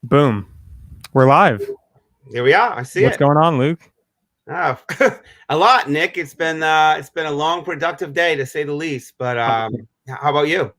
Boom. We're live. Here we are. I see What's it. going on, Luke? Oh, a lot, Nick. It's been a long, productive day to say the least. But how about you?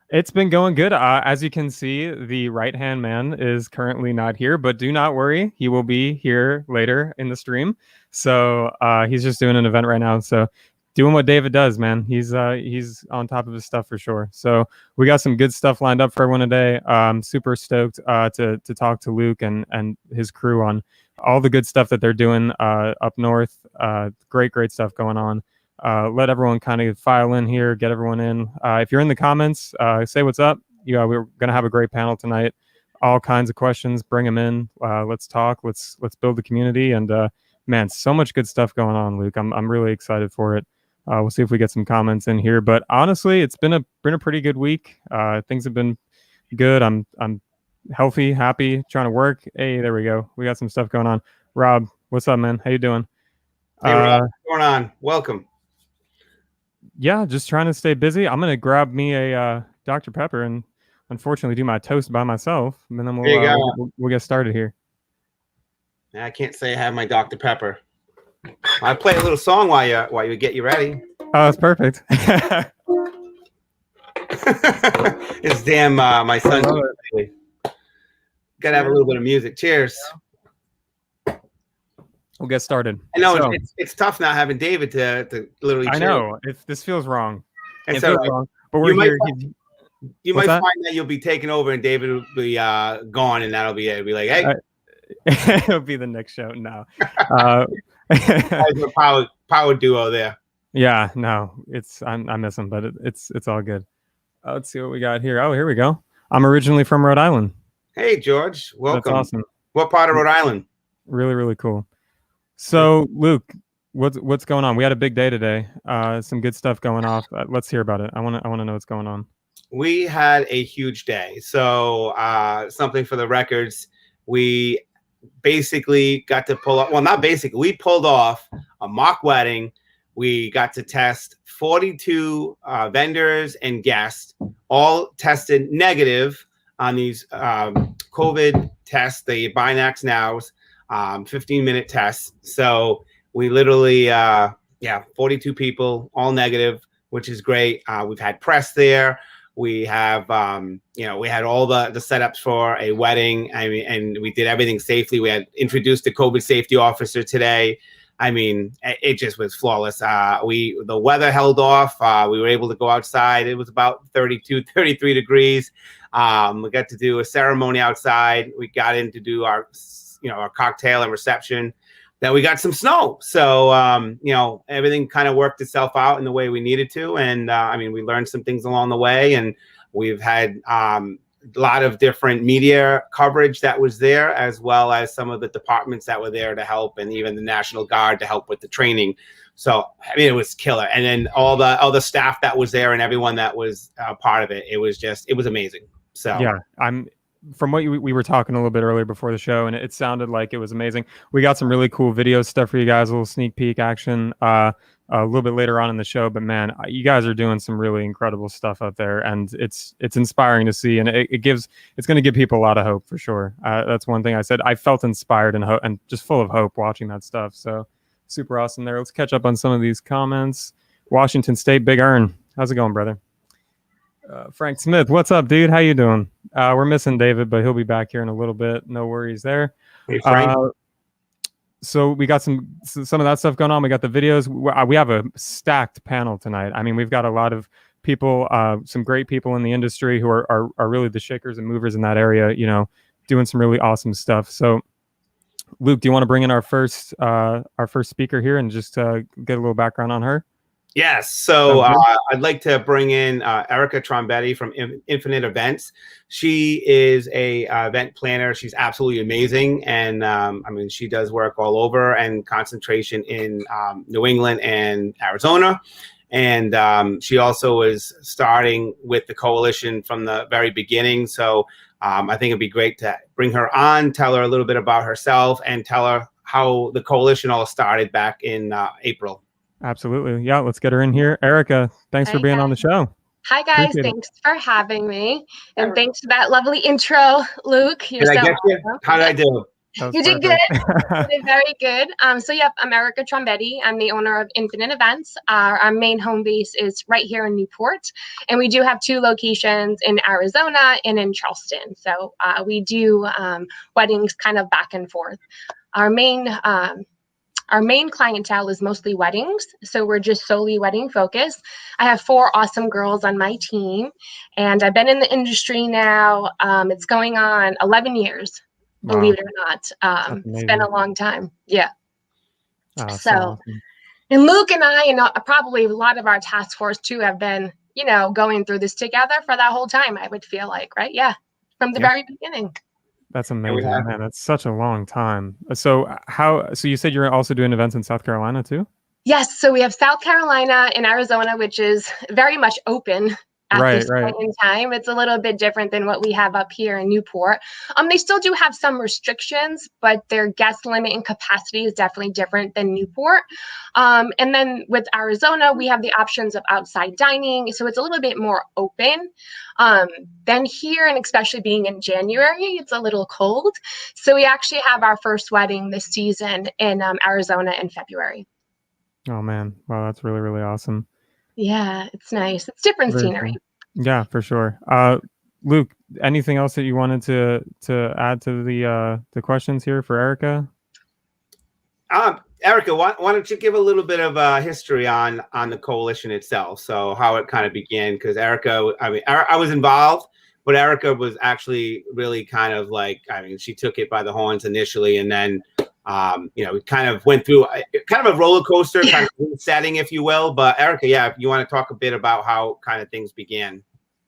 It's been going good. As you can see, the right-hand man is currently not here, but do not worry. He will be here later in the stream. So he's just doing an event right now. So doing what David does, man. He's on top of his stuff for sure. So we got some good stuff lined up for everyone today. Super stoked to talk to Luke and his crew on all the good stuff that they're doing up north. Great stuff going on. Let everyone kind of file in here, get everyone in. If you're in the comments, say what's up. We're gonna have a great panel tonight. All kinds of questions, bring them in. Let's talk. Let's build the community. And man, so much good stuff going on, Luke. I'm really excited for it. We'll see if we get some comments in here. But honestly, it's been a pretty good week. Things have been good. I'm healthy, happy, trying to work. Hey, there we go. We got some stuff going on. Rob, what's up, man? How you doing? Hey, Rob, what's going on? Welcome. Yeah, just trying to stay busy. I'm gonna grab me a Dr. Pepper and unfortunately do my toast by myself, and then we'll get started here. I can't say I have my Dr. Pepper. I play a little song while you get you ready. Oh, that's perfect. It's damn my son. Gotta have a little bit of music. Cheers. We'll get started. I know it's tough not having David to literally. I know this feels wrong. It feels wrong, but we're here. You might find that you'll be taking over and David will be gone, and that'll be it. It'll be like, hey, it'll be the next show. No, power duo there. Yeah, no, I miss him, but it's all good. Let's see what we got here. Oh, here we go. I'm originally from Rhode Island. Hey, George, welcome. That's awesome. What part of Rhode Island? Really cool. So, Luke, what's going on? We had a big day today. Some good stuff going off. Let's hear about it. I want to know what's going on. We had a huge day. So, something for the records. We basically got to pull off. Well, not basically. We pulled off a mock wedding. We got to test 42 vendors and guests, all tested negative on these COVID tests, the Binax Nows. 15-minute tests. So we literally, 42 people, all negative, which is great. We've had press there. We have, we had all the setups for a wedding. I mean, and we did everything safely. We had introduced the COVID safety officer today. I mean, it just was flawless. The weather held off. We were able to go outside. It was about 32, 33 degrees. We got to do a ceremony outside. We got in to do our cocktail and reception. Then we got some snow. So, everything kind of worked itself out in the way we needed to. And we learned some things along the way, and we've had a lot of different media coverage that was there, as well as some of the departments that were there to help, and even the National Guard to help with the training. So, it was killer. And then all the staff that was there and everyone that was part of it, it was amazing. So yeah, from what we were talking a little bit earlier before the show, and it sounded like it was amazing. We got some really cool video stuff for you guys, a little sneak peek action a little bit later on in the show. But man, you guys are doing some really incredible stuff out there, and it's inspiring to see, and it's going to give people a lot of hope for sure. That's one thing I said. I felt inspired and just full of hope watching that stuff. So super awesome there. Let's catch up on some of these comments. Washington State, Big Earn. How's it going, brother? Frank Smith, what's up, dude? How you doing? We're missing David, but he'll be back here in a little bit. No worries there. Hey, Frank. So we got some of that stuff going on. We got the videos. We have a stacked panel tonight. I mean, we've got a lot of people, some great people in the industry who are really the shakers and movers in that area, doing some really awesome stuff. So, Luke, do you want to bring in our first speaker here and just get a little background on her? Yes. So I'd like to bring in Erica Trombetti from Infinite Events. She is a event planner. She's absolutely amazing. And she does work all over and concentration in New England and Arizona. And she also is starting with the coalition from the very beginning. So I think it'd be great to bring her on, tell her a little bit about herself, and tell her how the coalition all started back in April. Absolutely. Yeah, let's get her in here. Erica, thanks for being on the show. Hi, guys. Appreciate it. Thanks for having me. And thanks for that lovely intro, Luke. You're Did I so get you? awesome. How did I do? You did good. You did very good. So, yep, I'm Erica Trombetti. I'm the owner of Infinite Events. Our main home base is right here in Newport. And we do have 2 locations in Arizona and in Charleston. So we do weddings kind of back and forth. Our main clientele is mostly weddings, so we're just solely wedding focused. I have 4 awesome girls on my team, and I've been in the industry now. It's going on 11 years, believe it or not. It's been a long time. Yeah. Oh, so awesome. And Luke and I, and probably a lot of our task force too, have been, going through this together for that whole time, I would feel like, right? Yeah. From the very beginning. That's amazing, man. That's such a long time. So you said you're also doing events in South Carolina too? Yes. So we have South Carolina and Arizona, which is very much open at this point in time. It's a little bit different than what we have up here in Newport. They still do have some restrictions, but their guest limit and capacity is definitely different than Newport. And then with Arizona, we have the options of outside dining. So it's a little bit more open than here, and especially being in January, it's a little cold. So we actually have our first wedding this season in Arizona in February. Oh, man. Wow, that's really, really awesome. Yeah, it's nice. It's different scenery. Cool. Yeah, for sure. Luke, anything else that you wanted to add to the questions here for Erica? Erica, why don't you give a little bit of history on the coalition itself? So how it kind of began, because Erica, I was involved, but Erica was actually really kind of like, she took it by the horns initially, and then we kind of went through kind of a roller coaster kind of setting, if you will. But Erica, if you want to talk a bit about how kind of things began.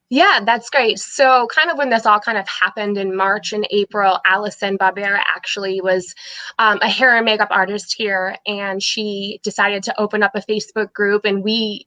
Yeah, that's great. So kind of when this all kind of happened in March and April, Allison Barbera actually was a hair and makeup artist here, and she decided to open up a Facebook group, and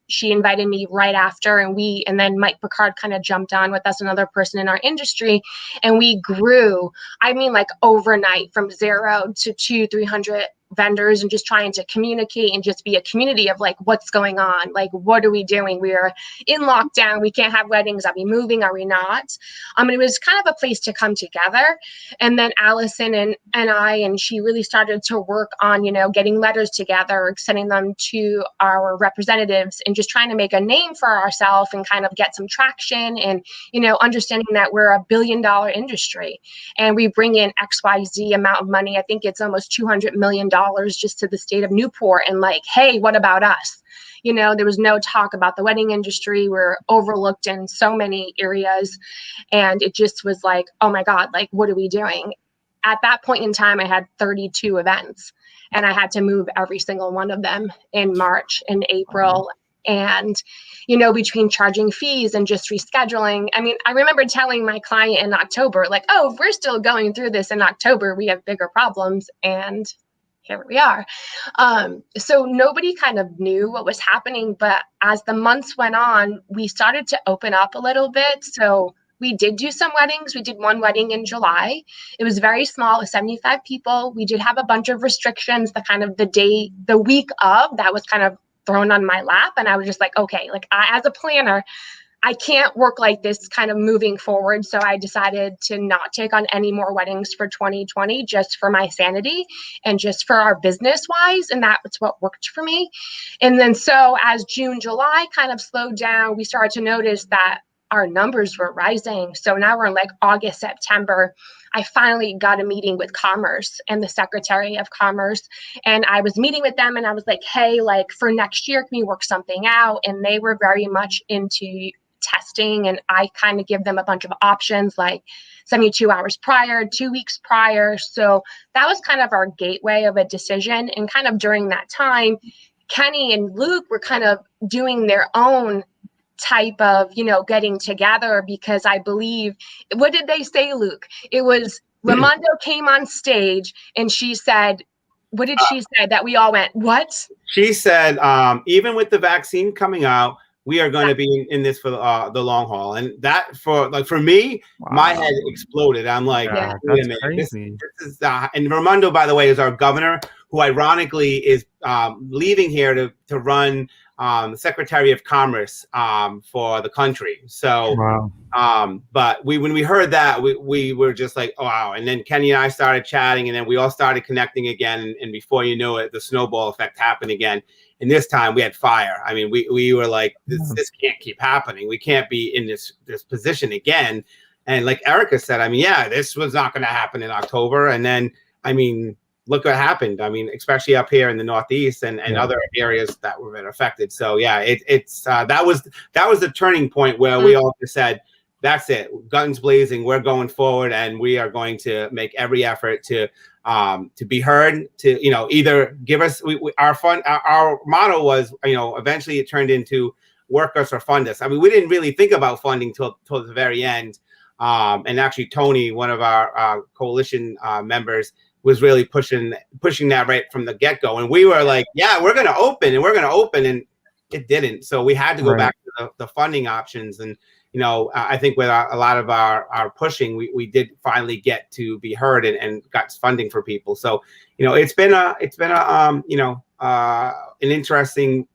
she invited me right after, and then Mike Picard kind of jumped on with us, another person in our industry, and we grew, like overnight, from 0 to 200-300 vendors, and just trying to communicate and just be a community of like, what's going on? Like, what are we doing? We are in lockdown. We can't have weddings. Are we moving? Are we not? And it was kind of a place to come together. And then Allison and she really started to work on, getting letters together, sending them to our representatives, and just trying to make a name for ourselves and kind of get some traction, and, understanding that we're a $1 billion industry and we bring in XYZ amount of money. I think it's almost $200 million just to the state of Newport, and like, hey, what about us? There was no talk about the wedding industry. We're overlooked in so many areas, and it just was like, oh my God, like, what are we doing? At that point in time, I had 32 events, and I had to move every single one of them in March and April. And, between charging fees and just rescheduling, I remember telling my client in October, like, oh, if we're still going through this in October, we have bigger problems. And here we are. So nobody kind of knew what was happening. But as the months went on, we started to open up a little bit. So we did do some weddings. We did one wedding in July. It was very small, 75 people. We did have a bunch of restrictions. The week of, that was kind of thrown on my lap. And I was just like, okay, like, as a planner, I can't work like this kind of moving forward. So I decided to not take on any more weddings for 2020, just for my sanity and just for our business wise. And that's what worked for me. And then so as June, July kind of slowed down, we started to notice that our numbers were rising. So now we're in like August, September. I finally got a meeting with Commerce and the Secretary of Commerce. And I was meeting with them, and I was like, hey, like, for next year, can we work something out? And they were very much into testing, and I kind of give them a bunch of options, like 72 hours prior, 2 weeks prior. So that was kind of our gateway of a decision. And kind of during that time, Kenny and Luke were kind of doing their own type of, getting together, because I believe, what did they say, Luke? It was Raimondo came on stage and she said, what did she say? That we all went, what? She said, even with the vaccine coming out, we are going to be in this for the long haul. And that, for me, my head exploded. I'm like, wait a minute. Crazy. This is and Raimondo, by the way, is our governor, who ironically is leaving here to run Secretary of Commerce for the country. So, Wow. but when we heard that, we were just like, oh, wow. And then Kenny and I started chatting, and then we all started connecting again. And before you know it, the snowball effect happened again. And this time we had fire. I mean, we were like, this can't keep happening. We can't be in this position again. And like Erica said, I mean, yeah, this was not going to happen in October. And then, I mean, look what happened. I mean, especially up here in the Northeast and other areas that were affected. So yeah, it's that was the turning point where we all just said, that's it, guns blazing, we're going forward, and we are going to make every effort to be heard, to, you know, either give us our motto was, you know, eventually it turned into work us or fund us. I mean, we didn't really think about funding till the very end. And actually Tony, one of our coalition members, was really pushing that right from the get-go. And we were like, yeah, we're going to open, and it didn't. So we had to go back to the funding options. And, you know, I think with a lot of our pushing, we did finally get to be heard and got funding for people. So, you know, it's been a an interesting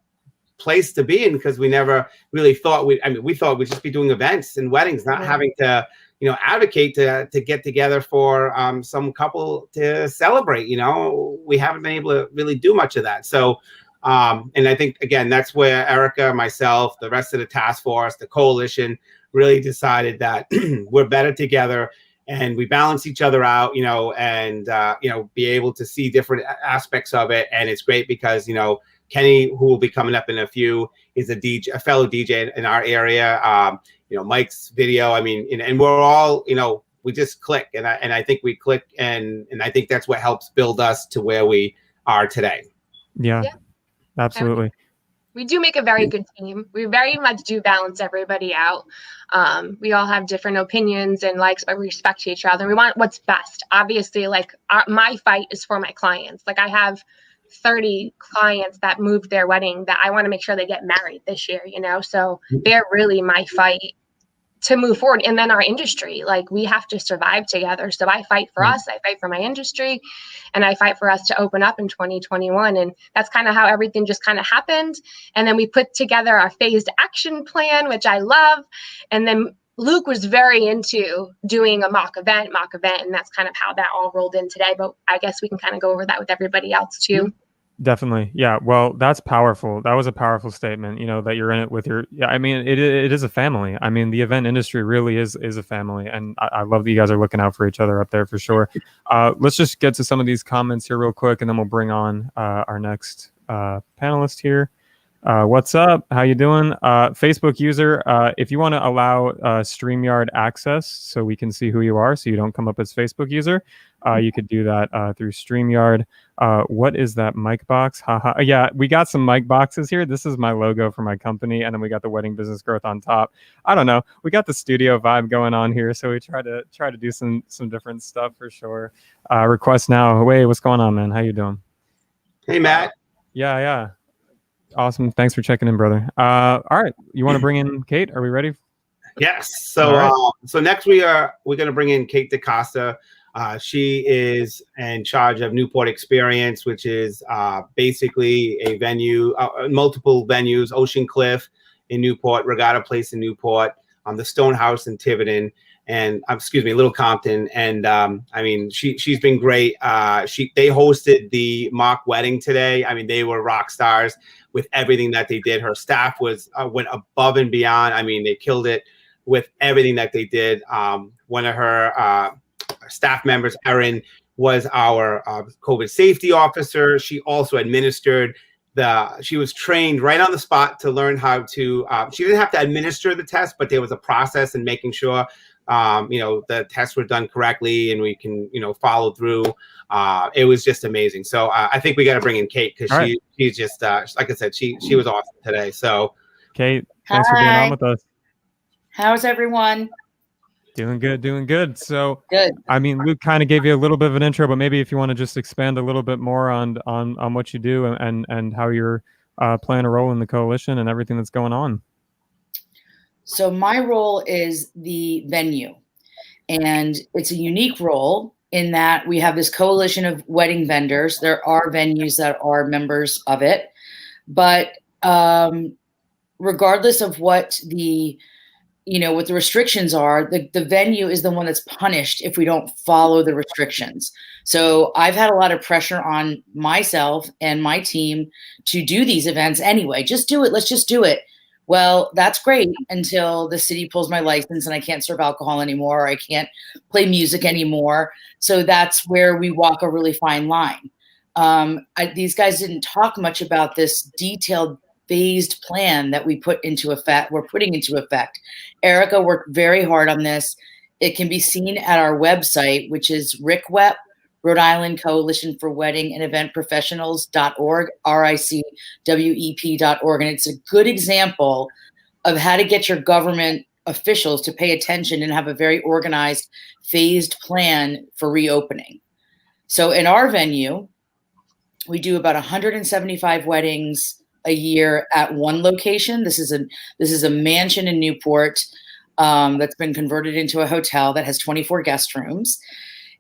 place to be in, because we never really thought we thought we'd just be doing events and weddings, not having to, you know, advocate to get together for some couple to celebrate. You know, we haven't been able to really do much of that. So, and I think, again, that's where Erica, myself, the rest of the task force, the coalition really decided that we're better together, and we balance each other out, you know, and, you know, be able to see different aspects of it. And it's great because, you know, Kenny, who will be coming up in a few, is a fellow DJ in our area. You know, Mike's video. I mean, and we're all, you know, we just click, and I think we click, and I think that's what helps build us to where we are today. Yeah. Absolutely. We do make a very good team. We very much do balance everybody out. We all have different opinions and likes, but we respect each other. We want what's best. Obviously, like my fight is for my clients. Like I have 30 clients that moved their wedding that I want to make sure they get married this year, you know? So they're really my fight to move forward. And then our industry, like we have to survive together. So I fight for us, I fight for my industry, and I fight for us to open up in 2021. And that's kind of how everything just kind of happened. And then we put together our phased action plan, which I love. And then Luke was very into doing a mock event, and that's kind of how that all rolled in today. But I guess we can kind of go over that with everybody else too. Definitely. Yeah. Well, that's powerful. That was a powerful statement, you know, that you're in it with your, I mean, it is a family. I mean, the event industry really is a family. And I love that you guys are looking out for each other up there for sure. Let's just get to some of these comments here real quick, and then we'll bring on our next panelist here. What's up? How you doing? Facebook user, if you want to allow StreamYard access so we can see who you are, so you don't come up as Facebook user, you could do that through StreamYard. What is that mic box? Haha. Yeah, we got some mic boxes here. This is my logo for my company, and then we got the Wedding Business Growth on top. I don't know. We got the studio vibe going on here, so we try to do some different stuff for sure. Request now. Wait, what's going on, man? How you doing? Hey, Matt. Yeah. Awesome. Thanks for checking in, brother. All right. You want to bring in Kate? Are we ready? Yes. So so next we're going to bring in Kate DeCosta. She is in charge of Newport Experience, which is basically a venue, multiple venues: Ocean Cliff in Newport, Regatta Place in Newport, the Stone House in Tiverton, and Little Compton. And I mean, she's been great. They hosted the mock wedding today. I mean, they were rock stars with everything that they did. Her staff went above and beyond. I mean, they killed it with everything that they did. One of her staff members, Erin, was our COVID safety officer. She also administered she was trained right on the spot to learn how to, she didn't have to administer the test, but there was a process in making sure, the tests were done correctly and we can, follow through. It was just amazing. So I think we got to bring in Kate, because she's just, like I said, she was awesome today. So Kate, thanks for being on with us. How's everyone? Doing good. So good. I mean, Luke kind of gave you a little bit of an intro, but maybe if you want to just expand a little bit more on what you do and how you're playing a role in the coalition and everything that's going on. So my role is the venue, and it's a unique role in that we have this coalition of wedding vendors. There are venues that are members of it, but regardless of what the restrictions are, the venue is the one that's punished if we don't follow the restrictions. So I've had a lot of pressure on myself and my team to do these events anyway. Just do it. Let's just do it. Well, that's great until the city pulls my license and I can't serve alcohol anymore, or I can't play music anymore. So that's where we walk a really fine line. These guys didn't talk much about this detailed phased plan that we're putting into effect. Erica worked very hard on this. It can be seen at our website, which is RICWEP, Rhode Island Coalition for Wedding and Event Professionals.org, RICWEP.org. And it's a good example of how to get your government officials to pay attention and have a very organized, phased plan for reopening. So in our venue, we do about 175 weddings a year at one location. This is a mansion in Newport that's been converted into a hotel that has 24 guest rooms,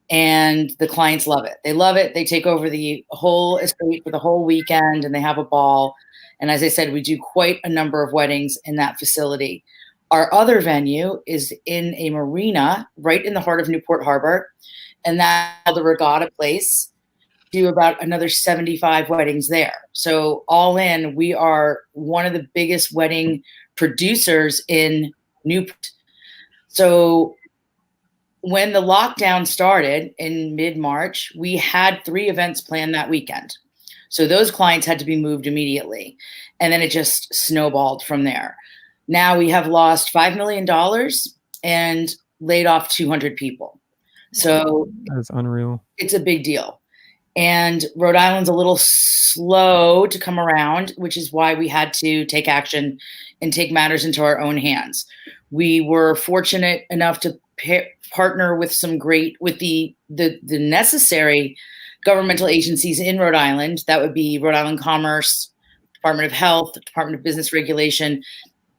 and the clients love it. They love it. They take over the whole estate for the whole weekend, and they have a ball. And as I said, we do quite a number of weddings in that facility. Our other venue is in a marina right in the heart of Newport Harbor, and that's the Regatta place. Do about another 75 weddings there. So all in, we are one of the biggest wedding producers in Newport. So when the lockdown started in mid-March, we had 3 events planned that weekend. So those clients had to be moved immediately. And then it just snowballed from there. Now we have lost $5 million and laid off 200 people. So that's unreal. It's a big deal. And Rhode Island's a little slow to come around, which is why we had to take action and take matters into our own hands. We were fortunate enough to partner with the necessary governmental agencies in Rhode Island. That would be Rhode Island Commerce, Department of Health, Department of Business Regulation,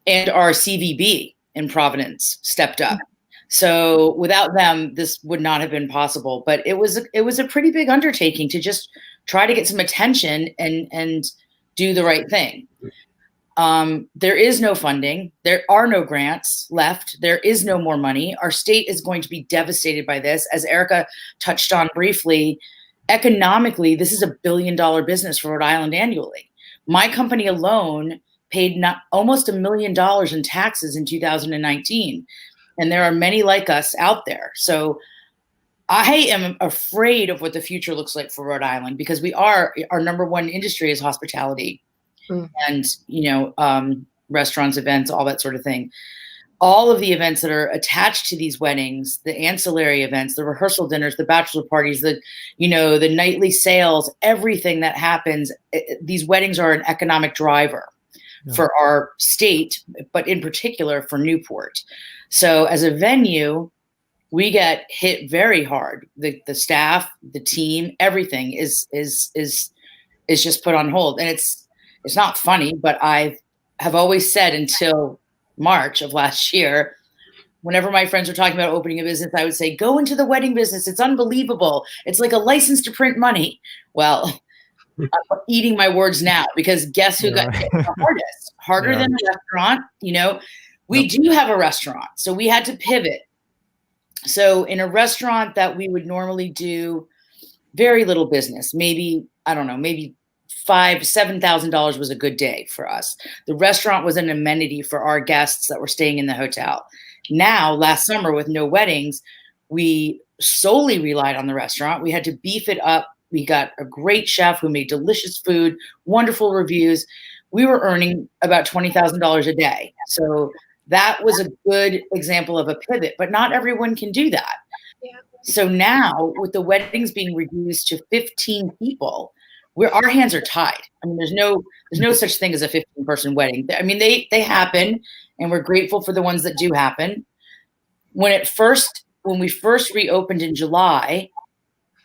and our CVB in Providence stepped up. So without them, this would not have been possible. But it was a pretty big undertaking to just try to get some attention and do the right thing. There is no funding. There are no grants left. There is no more money. Our state is going to be devastated by this. As Erica touched on briefly, economically, this is $1 billion business for Rhode Island annually. My company alone paid almost $1 million in taxes in 2019. And there are many like us out there. So I am afraid of what the future looks like for Rhode Island, because our number one industry is hospitality and, restaurants, events, all that sort of thing. All of the events that are attached to these weddings, the ancillary events, the rehearsal dinners, the bachelor parties, the nightly sales, everything that happens, these weddings are an economic driver for our state, but in particular for Newport. So as a venue, we get hit very hard. The staff, the team, everything is just put on hold. And it's not funny, but I have always said until March of last year, whenever my friends were talking about opening a business, I would say, go into the wedding business. It's unbelievable. It's like a license to print money. Well, I'm eating my words now, because guess who got hit the hardest? Harder than a restaurant. We do have a restaurant, so we had to pivot. So in a restaurant that we would normally do very little business, maybe $5,000 to $7,000 was a good day for us. The restaurant was an amenity for our guests that were staying in the hotel. Now, last summer with no weddings, we solely relied on the restaurant. We had to beef it up. We got a great chef who made delicious food, wonderful reviews. We were earning about $20,000 a day. So that was a good example of a pivot, but not everyone can do that. Yeah. So now with the weddings being reduced to 15 people, our hands are tied. I mean, there's no such thing as a 15-person wedding. I mean, they happen, and we're grateful for the ones that do happen. When we first reopened in July,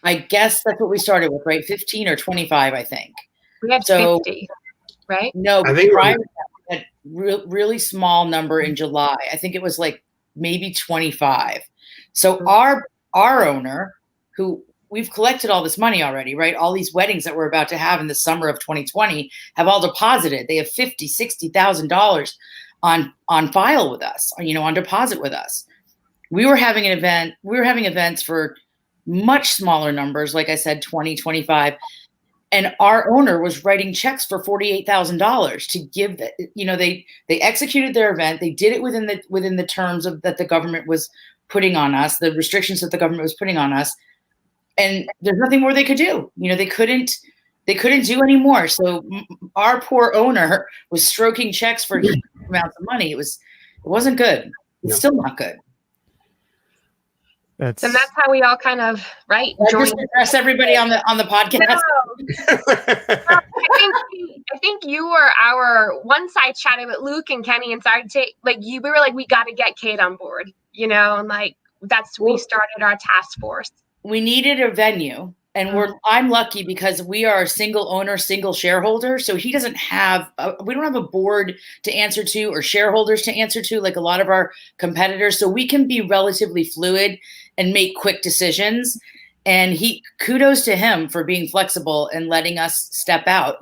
I guess that's what we started with, right? 15 or 25, I think. We had 50, right? No, I think prior to that, we had really small number in July. I think it was like maybe 25. So our owner, who we've collected all this money already, right? All these weddings that we're about to have in the summer of 2020 have all deposited. They have $50,000-$60,000 on file with us, on deposit with us. We were having events for much smaller numbers, like I said, 20, 25. And our owner was writing checks for $48,000 to give that. They executed their event. They did it within the terms that the government was putting on us, the restrictions that the government was putting on us. And there's nothing more they could do. They couldn't do any more. So our poor owner was stroking checks for huge amounts of money. It wasn't good. It's still not good. And that's how we all kind of just address everybody on the podcast. No. I think you were our one side chatting with Luke and Kenny and started to we were like, we got to get Kate on board, and we started our task force. We needed a venue, and I'm lucky because we are a single owner, single shareholder. So he doesn't have we don't have a board to answer to or shareholders to answer to like a lot of our competitors. So we can be relatively fluid and make quick decisions. And kudos to him for being flexible and letting us step out.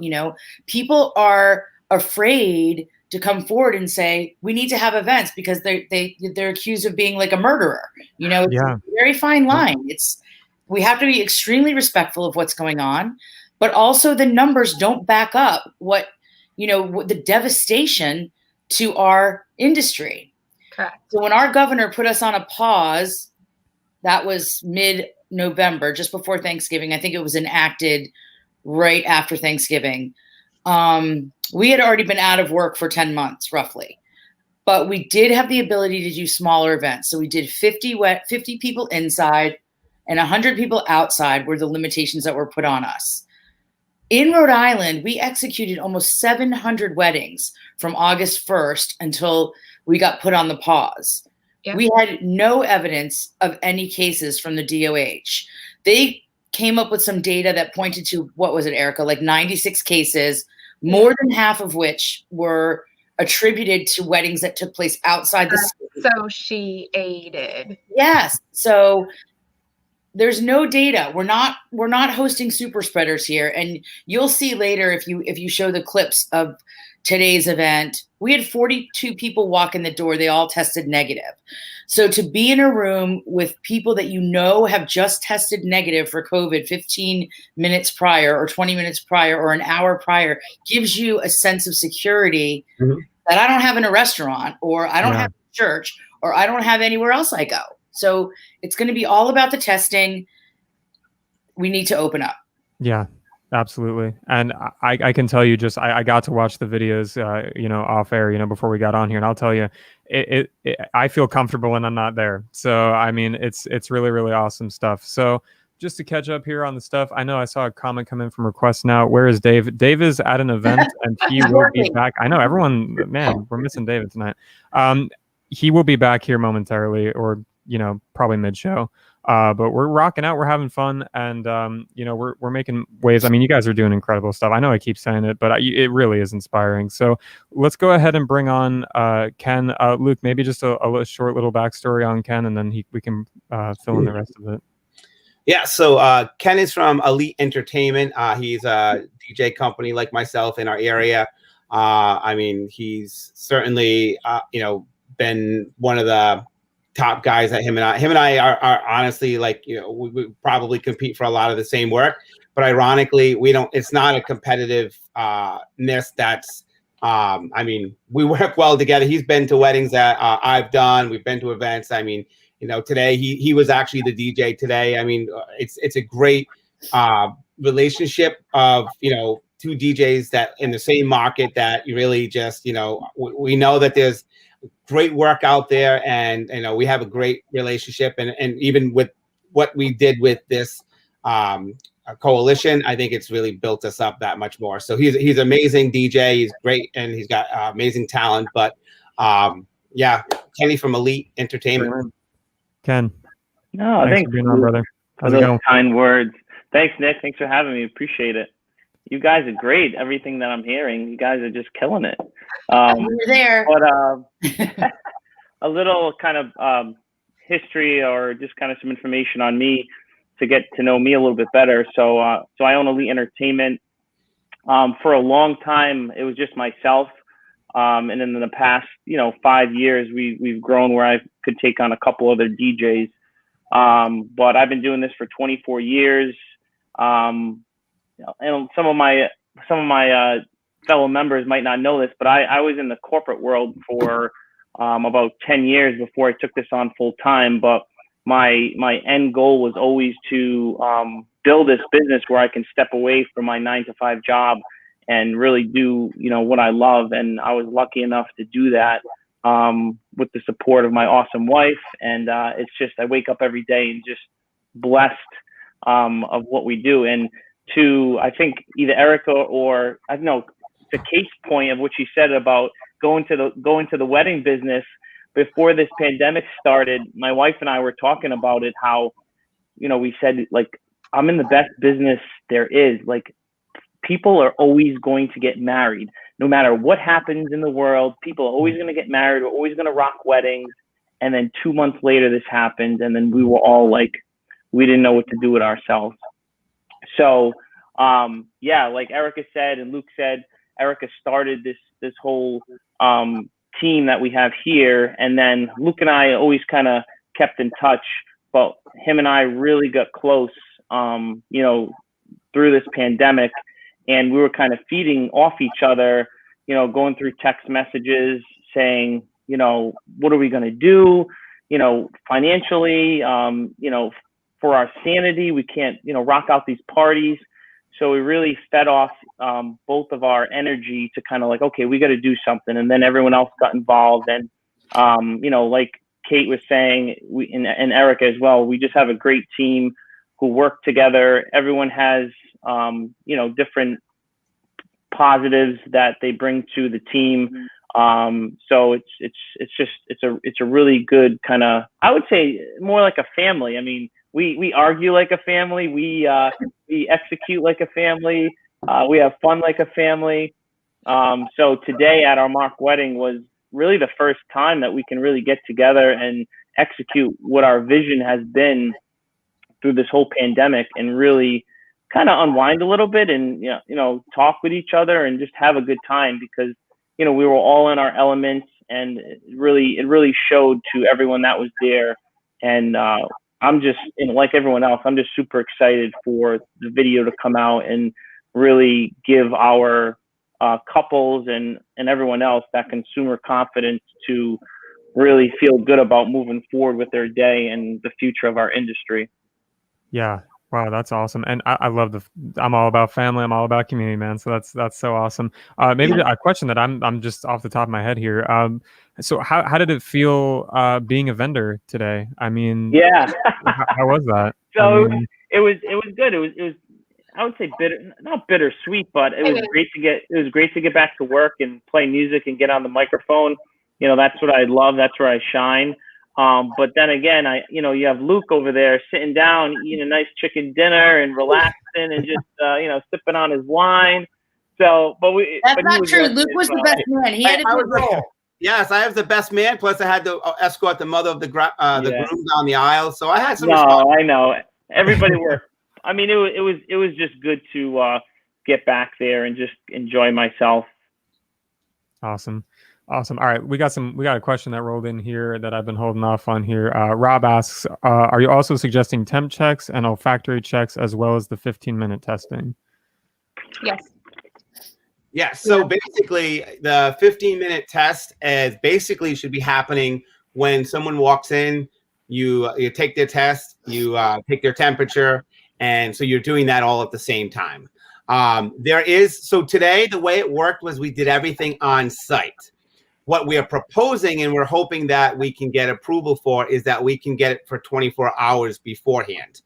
People are afraid to come forward and say, we need to have events because they're accused of being like a murderer. It's a very fine line. We have to be extremely respectful of what's going on, but also the numbers don't back up what the devastation to our industry. Correct. So when our governor put us on a pause, that was mid-November, just before Thanksgiving. I think it was enacted right after Thanksgiving. We had already been out of work for 10 months, roughly. But we did have the ability to do smaller events. So we did 50 people inside and 100 people outside were the limitations that were put on us. In Rhode Island, we executed almost 700 weddings from August 1st until we got put on the pause. Yeah. We had no evidence of any cases from the DOH. They came up with some data that pointed to, what was it, Erica, like 96 cases, more than half of which were attributed to weddings that took place outside the city. Associated. Yes. So there's no data. We're not hosting super spreaders here. And you'll see later if you show the clips of today's event, we had 42 people walk in the door. They all tested negative. So to be in a room with people that have just tested negative for COVID 15 minutes prior or 20 minutes prior or an hour prior gives you a sense of security that I don't have in a restaurant, or I don't have in a church, or I don't have anywhere else I go. So it's going to be all about the testing. We need to open up. Yeah, absolutely. And I can tell you I got to watch the videos, off air, before we got on here. And I'll tell you, I feel comfortable when I'm not there. So, I mean, it's really, really awesome stuff. So just to catch up here on the stuff, I know I saw a comment come in from Request Now. Where is Dave? Dave is at an event and he will be back. I know everyone, man, we're missing David tonight. He will be back here momentarily, or probably mid-show. But we're rocking out. We're having fun, and we're making waves. I mean, you guys are doing incredible stuff. I know I keep saying it, but it really is inspiring. So let's go ahead and bring on Ken. Luke, maybe just a short little backstory on Ken, and then we can fill in the rest of it. Yeah. So Ken is from Elite Entertainment. He's a DJ company like myself in our area. I mean, he's certainly been one of the top guys that him and I are honestly, like, we probably compete for a lot of the same work, but ironically it's not a competitive ness that's I mean, we work well together. He's been to weddings that I've done. We've been to events. I mean, today he was actually the DJ today. I mean, it's a great relationship of two DJs that in the same market that you really just we know that there's great work out there, and we have a great relationship, and even with what we did with this coalition, I think it's really built us up that much more. So he's an amazing DJ. He's great, and he's got amazing talent. But yeah, Kenny from Elite Entertainment. Ken, no, thanks for being on, brother. How's it going? Kind words. Thanks, Nick. Thanks for having me. Appreciate it. You guys are great. Everything that I'm hearing, you guys are just killing it. You're there. But a little kind of history, or just kind of some information on me. to get to know me a little bit better. So I own Elite Entertainment. For a long time, it was just myself. And then in the past, 5 years, we've grown where I could take on a couple other DJs. But I've been doing this for 24 years. And some of my fellow members might not know this, but I was in the corporate world for about 10 years before I took this on full time. But my end goal was always to build this business where I can step away from my 9-to-5 job and really do, what I love. And I was lucky enough to do that with the support of my awesome wife. And it's just, I wake up every day and just blessed of what we do. And to, I think either Erica or, I don't know, the Kate's point of what she said about going to the wedding business before this pandemic started, my wife and I were talking about it, how, we said, like, I'm in the best business there is. Like, people are always going to get married. No matter what happens in the world, people are always going to get married. We're always going to rock weddings. And then 2 months later, this happened. And then we were all like, we didn't know what to do with ourselves. So, like Erica said and Luke said, Erica started this whole team that we have here. And then Luke and I always kind of kept in touch. But him and I really got close, through this pandemic. And we were kind of feeding off each other, going through text messages saying, what are we going to do, financially, for our sanity, we can't, rock out these parties. So we really fed off both of our energy to kind of like, okay, we got to do something. And then everyone else got involved. And, like Kate was saying, and Erica as well, we just have a great team who work together. Everyone has, different positives that they bring to the team. So it's a really good kind of, I would say more like a family. I mean, we argue like a family. We execute like a family. We have fun like a family. So today at our mock wedding was really the first time that we can really get together and execute what our vision has been through this whole pandemic, and really kind of unwind a little bit and, talk with each other and just have a good time, because, we were all in our elements, and it really showed to everyone that was there. And I'm just, like everyone else, I'm just super excited for the video to come out and really give our couples and everyone else that consumer confidence to really feel good about moving forward with their day and the future of our industry. Yeah. Wow, that's awesome. And I love I'm all about family. I'm all about community, man. So that's so awesome. Maybe a question that I'm just off the top of my head here. So how did it feel being a vendor today? I mean, yeah. how was that? So it was good. It was I would say not bittersweet, but it was great to get back to work and play music and get on the microphone. That's what I love. That's where I shine. But then again, you have Luke over there sitting down, eating a nice chicken dinner and relaxing and just, sipping on his wine. So, that's not true. Luke was the best man. He had a good role. Yes, I was the best man. Plus, I had to escort the mother of the groom down the aisle. So I had some. No, I know. Everybody worked. I mean, it was just good to get back there and just enjoy myself. Awesome. All right, we got a question that rolled in here that I've been holding off on here. Rob asks, are you also suggesting temp checks and olfactory checks as well as the 15-minute testing? Yes. Yeah. So basically, the 15-minute test basically should be happening when someone walks in. You take their test, you take their temperature, and so you're doing that all at the same time. So today, the way it worked was we did everything on site. What we are proposing, and we're hoping that we can get approval for, is that we can get it for 24 hours beforehand.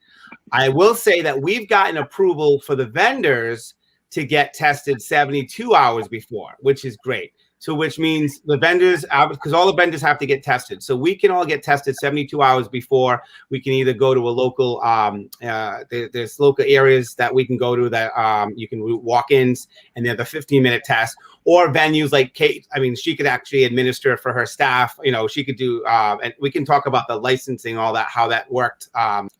I will say that we've gotten approval for the vendors to get tested 72 hours before, which is great. So which means the vendors, because all the vendors have to get tested. So we can all get tested 72 hours before. We can either go to a local, there's local areas that we can go to that you can walk-ins, and they're the 15-minute test, or venues like Kate. I mean, she could actually administer for her staff. You know, she could do, and we can talk about the licensing, all that, how that worked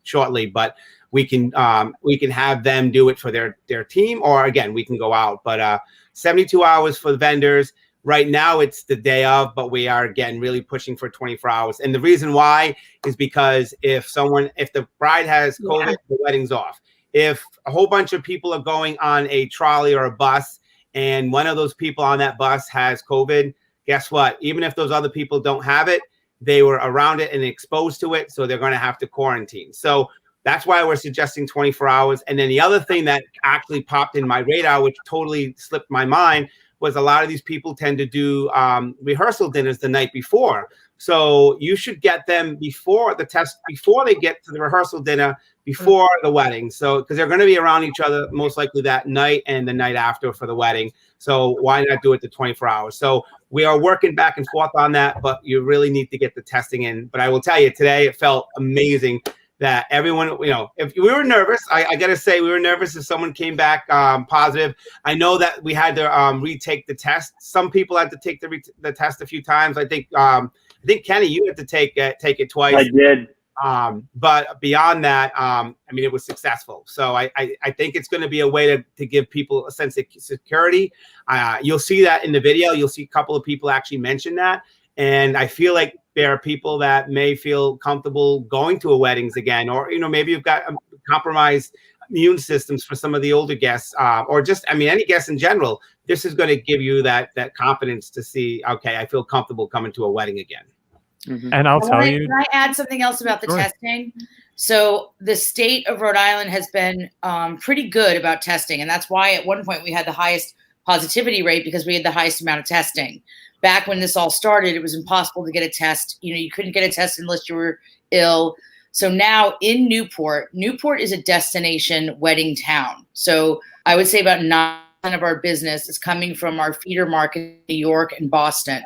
shortly, but we can have them do it for their team, or again, we can go out, but 72 hours for the vendors. Right now, it's the day of, but we are, again, really pushing for 24 hours. And the reason why is because if the bride has COVID, the wedding's off. If a whole bunch of people are going on a trolley or a bus, and one of those people on that bus has COVID, guess what? Even if those other people don't have it, they were around it and exposed to it, so they're going to have to quarantine. So that's why we're suggesting 24 hours. And then the other thing that actually popped in my radar, which totally slipped my mind, was a lot of these people tend to do rehearsal dinners the night before. So you should get them before the test, before they get to the rehearsal dinner, before the wedding. So, because they're going to be around each other most likely that night and the night after for the wedding. So why not do it the 24 hours? So we are working back and forth on that, but you really need to get the testing in. But I will tell you, today it felt amazing that everyone, you know, if we were nervous, I got to say we were nervous if someone came back positive. I know that we had to retake the test. Some people had to take the test a few times. I think Kenny, you had to take it twice. I did. But beyond that, I mean, it was successful. So I think it's going to be a way to give people a sense of security. You'll see that in the video. You'll see a couple of people actually mention that. And I feel like there are people that may feel comfortable going to a weddings again, or, you know, maybe you've got compromised immune systems for some of the older guests, or just, I mean, any guests in general. This is going to give you that confidence to see, okay, I feel comfortable coming to a wedding again. Mm-hmm. And I'll tell you. Can I add something else about the testing? So the state of Rhode Island has been pretty good about testing. And that's why at one point we had the highest positivity rate, because we had the highest amount of testing. Back when this all started, it was impossible to get a test. You know, you couldn't get a test unless you were ill. So now in Newport is a destination wedding town. So I would say about 9% of our business is coming from our feeder market in New York and Boston.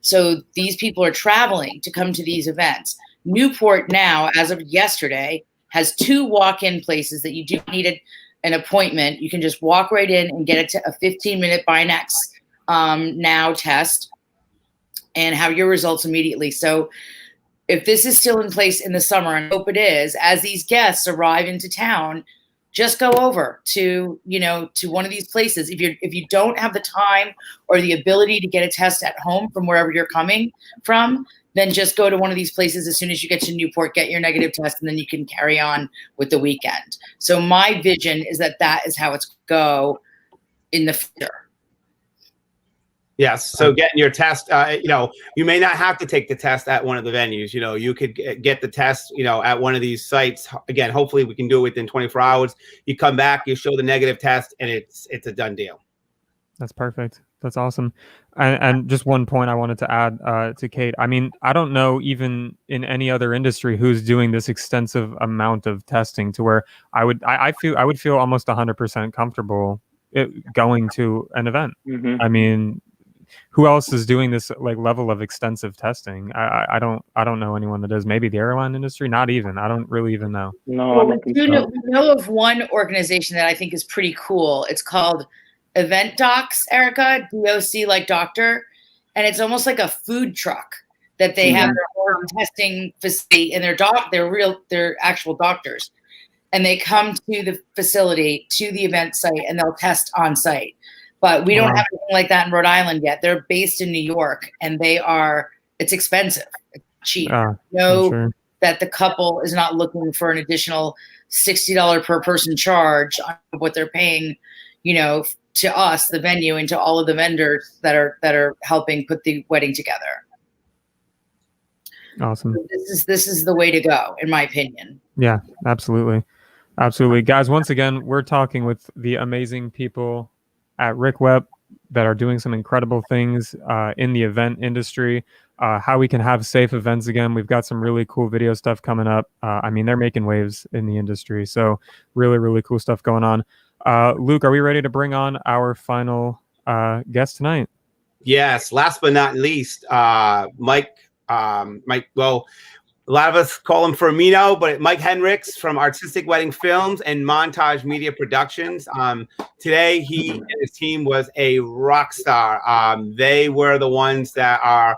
So these people are traveling to come to these events. Newport now, as of yesterday, has 2 walk-in places that you do need an appointment. You can just walk right in and get a 15-minute Binax now test and have your results immediately. So if this is still in place in the summer, and I hope it is, as these guests arrive into town, just go over to, you know, to one of these places. If you don't have the time or the ability to get a test at home from wherever you're coming from, then just go to one of these places as soon as you get to Newport, get your negative test, and then you can carry on with the weekend. So my vision is that is how it's go in the future. Yes. So getting your test, you know, you may not have to take the test at one of the venues. You know, you could get the test, you know, at one of these sites. Again, hopefully we can do it within 24 hours. You come back, you show the negative test, and it's a done deal. That's perfect. That's awesome. And just one point I wanted to add to Kate. I mean, I don't know even in any other industry who's doing this extensive amount of testing to where I would feel almost 100% comfortable going to an event. Mm-hmm. I mean, who else is doing this like level of extensive testing? I don't know anyone that is. Maybe the airline industry. Not even. I don't really even know. No, well, we know of one organization that I think is pretty cool. It's called Event Docs, Erica, DOC like doctor, and it's almost like a food truck that they have their own testing facility, and they're actual doctors, and they come to the facility, to the event site, and they'll test on site. But we don't have anything like that in Rhode Island yet. They're based in New York, and it's expensive. It's cheap. Sure that the couple is not looking for an additional $60 per person charge on what they're paying, you know, to us, the venue, and to all of the vendors that are helping put the wedding together. Awesome. So this is the way to go, in my opinion. Yeah, absolutely. Absolutely. Guys, once again, we're talking with the amazing people at RICWEP that are doing some incredible things in the event industry, how we can have safe events again. We've got some really cool video stuff coming up. I mean, they're making waves in the industry. So really, really cool stuff going on. Luke, are we ready to bring on our final guest tonight? Yes. Last but not least, Mike. Well, a lot of us call him Firmino, but Mike Henriques from Artistic Wedding Films and Montage Media Productions. Today, he and his team was a rock star. They were the ones that are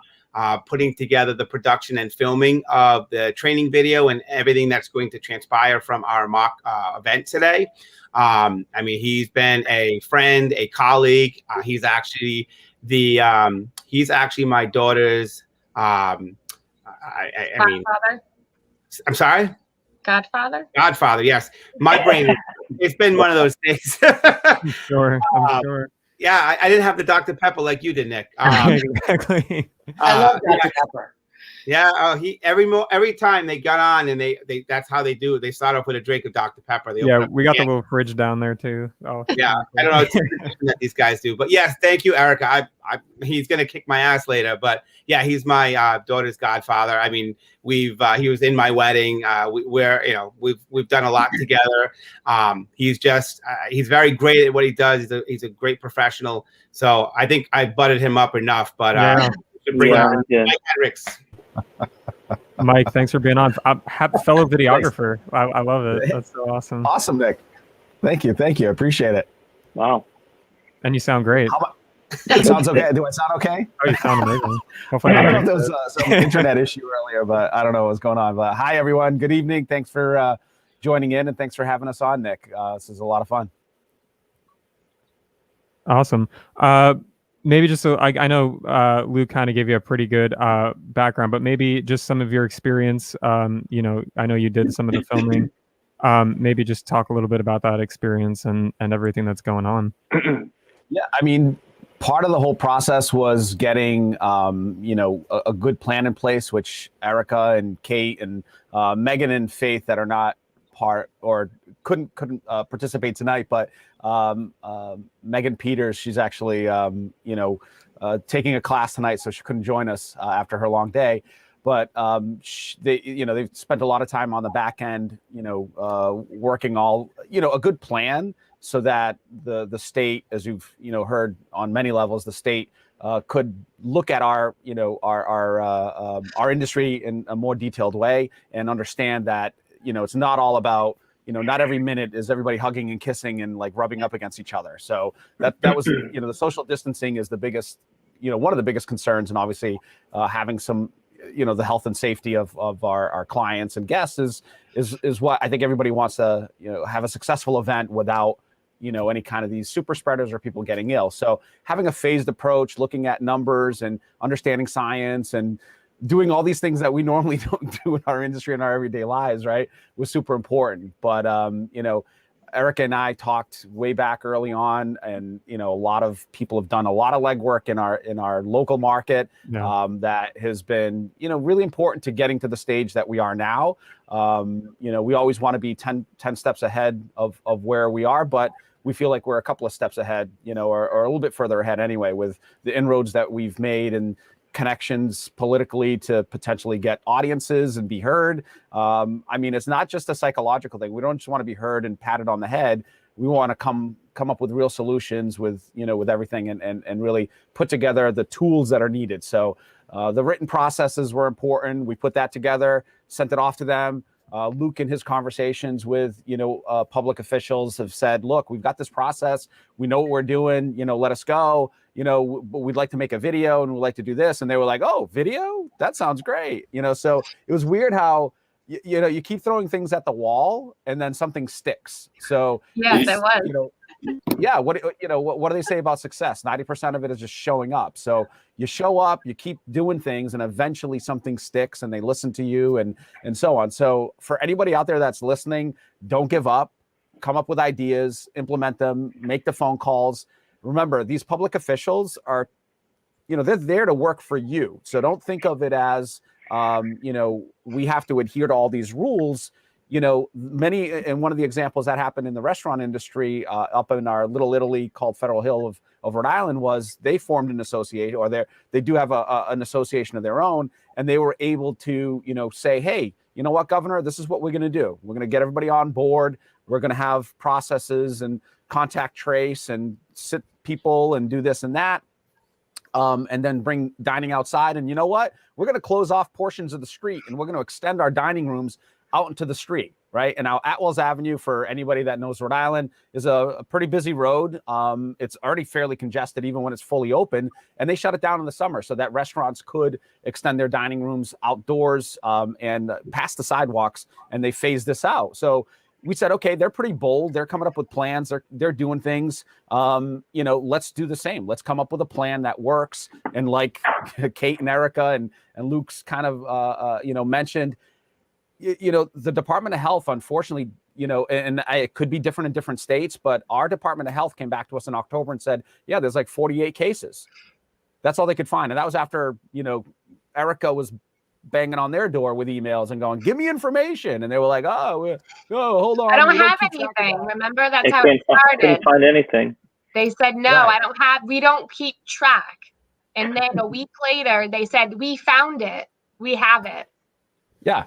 putting together the production and filming of the training video and everything that's going to transpire from our mock event today. I mean, he's been a friend, a colleague. He's actually my daughter's. I mean, Godfather. I'm sorry. Godfather. Yes, my brain. It's been one of those days. I'm sure. Yeah, I didn't have the Dr. Pepper like you did, Nick. Exactly. I love Dr. Pepper. Yeah, every time they got on and they that's how they do it. They start off with a drink of Dr. Pepper. We got the little fridge down there too. Oh, yeah, I don't know it's that these guys do, but yes, thank you, Erica. He's gonna kick my ass later, but yeah, he's my daughter's godfather. I mean, he was in my wedding. We've done a lot together. He's very great at what he does. He's a great professional. So I think I butted him up enough, but bring on Mike Henriques. Mike, thanks for being on. Fellow videographer. I love it. That's so awesome. Awesome, Nick. Thank you. I appreciate it. Wow. And you sound great. It sounds okay. Do I sound okay? Oh, you sound amazing. Hopefully I don't know if there was some internet issue earlier, but I don't know what's going on. But hi, everyone. Good evening. Thanks for joining in, and thanks for having us on, Nick. This is a lot of fun. Awesome. Maybe just so I know Luke kind of gave you a pretty good background, but maybe just some of your experience. I know you did some of the filming. Maybe just talk a little bit about that experience and everything that's going on. Yeah, I mean, part of the whole process was getting a good plan in place, which Erica and Kate and Megan and Faith that are not part or couldn't participate tonight, but Megan Peters, she's actually taking a class tonight, so she couldn't join us after her long day. But they've spent a lot of time on the back end, working all a good plan so that the state, as you've heard on many levels, the state could look at our industry in a more detailed way and understand that it's not all about not every minute is everybody hugging and kissing and like rubbing up against each other. So that was the social distancing is the biggest one of the biggest concerns, and obviously having some the health and safety of our clients and guests is what I think everybody wants to have a successful event without any kind of these super spreaders or people getting ill. So having a phased approach, looking at numbers and understanding science and doing all these things that we normally don't do in our industry in our everyday lives, right, was super important. But Erica and I talked way back early on, and a lot of people have done a lot of legwork in our local market. Yeah. That has been really important to getting to the stage that we are now. We always want to be 10 steps ahead of where we are, but we feel like we're a couple of steps ahead, or a little bit further ahead anyway, with the inroads that we've made and connections politically to potentially get audiences and be heard. I mean, it's not just a psychological thing. We don't just want to be heard and patted on the head. We want to come up with real solutions with everything and really put together the tools that are needed. So the written processes were important. We put that together, sent it off to them. Luke, in his conversations with public officials, have said, look, we've got this process, we know what we're doing, let us go, but we'd like to make a video and we'd like to do this. And they were like, oh, video, that sounds great. So it was weird how you keep throwing things at the wall and then something sticks. So yes, it was. Yeah, what do they say about success? 90% of it is just showing up. So you show up, you keep doing things, and eventually something sticks and they listen to you and so on. So for anybody out there that's listening, don't give up. Come up with ideas, implement them, make the phone calls. Remember, these public officials are, they're there to work for you. So don't think of it as, we have to adhere to all these rules. Many, and one of the examples that happened in the restaurant industry up in our little Italy called Federal Hill of Rhode Island was they formed an association, or they do have an association of their own, and they were able to, say, hey, you know what, Governor, this is what we're going to do. We're going to get everybody on board. We're going to have processes and contact trace and sit people and do this and that. and then bring dining outside. And you know what? We're going to close off portions of the street, and we're going to extend our dining rooms out into the street, right? And now Atwells Avenue, for anybody that knows Rhode Island, is a pretty busy road. It's already fairly congested even when it's fully open, and they shut it down in the summer so that restaurants could extend their dining rooms outdoors and past the sidewalks, and they phased this out. So we said, okay, they're pretty bold. They're coming up with plans. They're doing things. Let's do the same. Let's come up with a plan that works. And like Kate and Erica and Luke's kind of, mentioned, the Department of Health, unfortunately, and it could be different in different states, but our Department of Health came back to us in October and said, yeah, there's like 48 cases. That's all they could find. And that was after, Erica was banging on their door with emails and going, give me information. And they were like, oh, hold on. I don't have anything. Remember, that's how it started. Couldn't find anything. They said, no, Right. we don't keep track. And then a week later, they said, we found it. We have it. Yeah.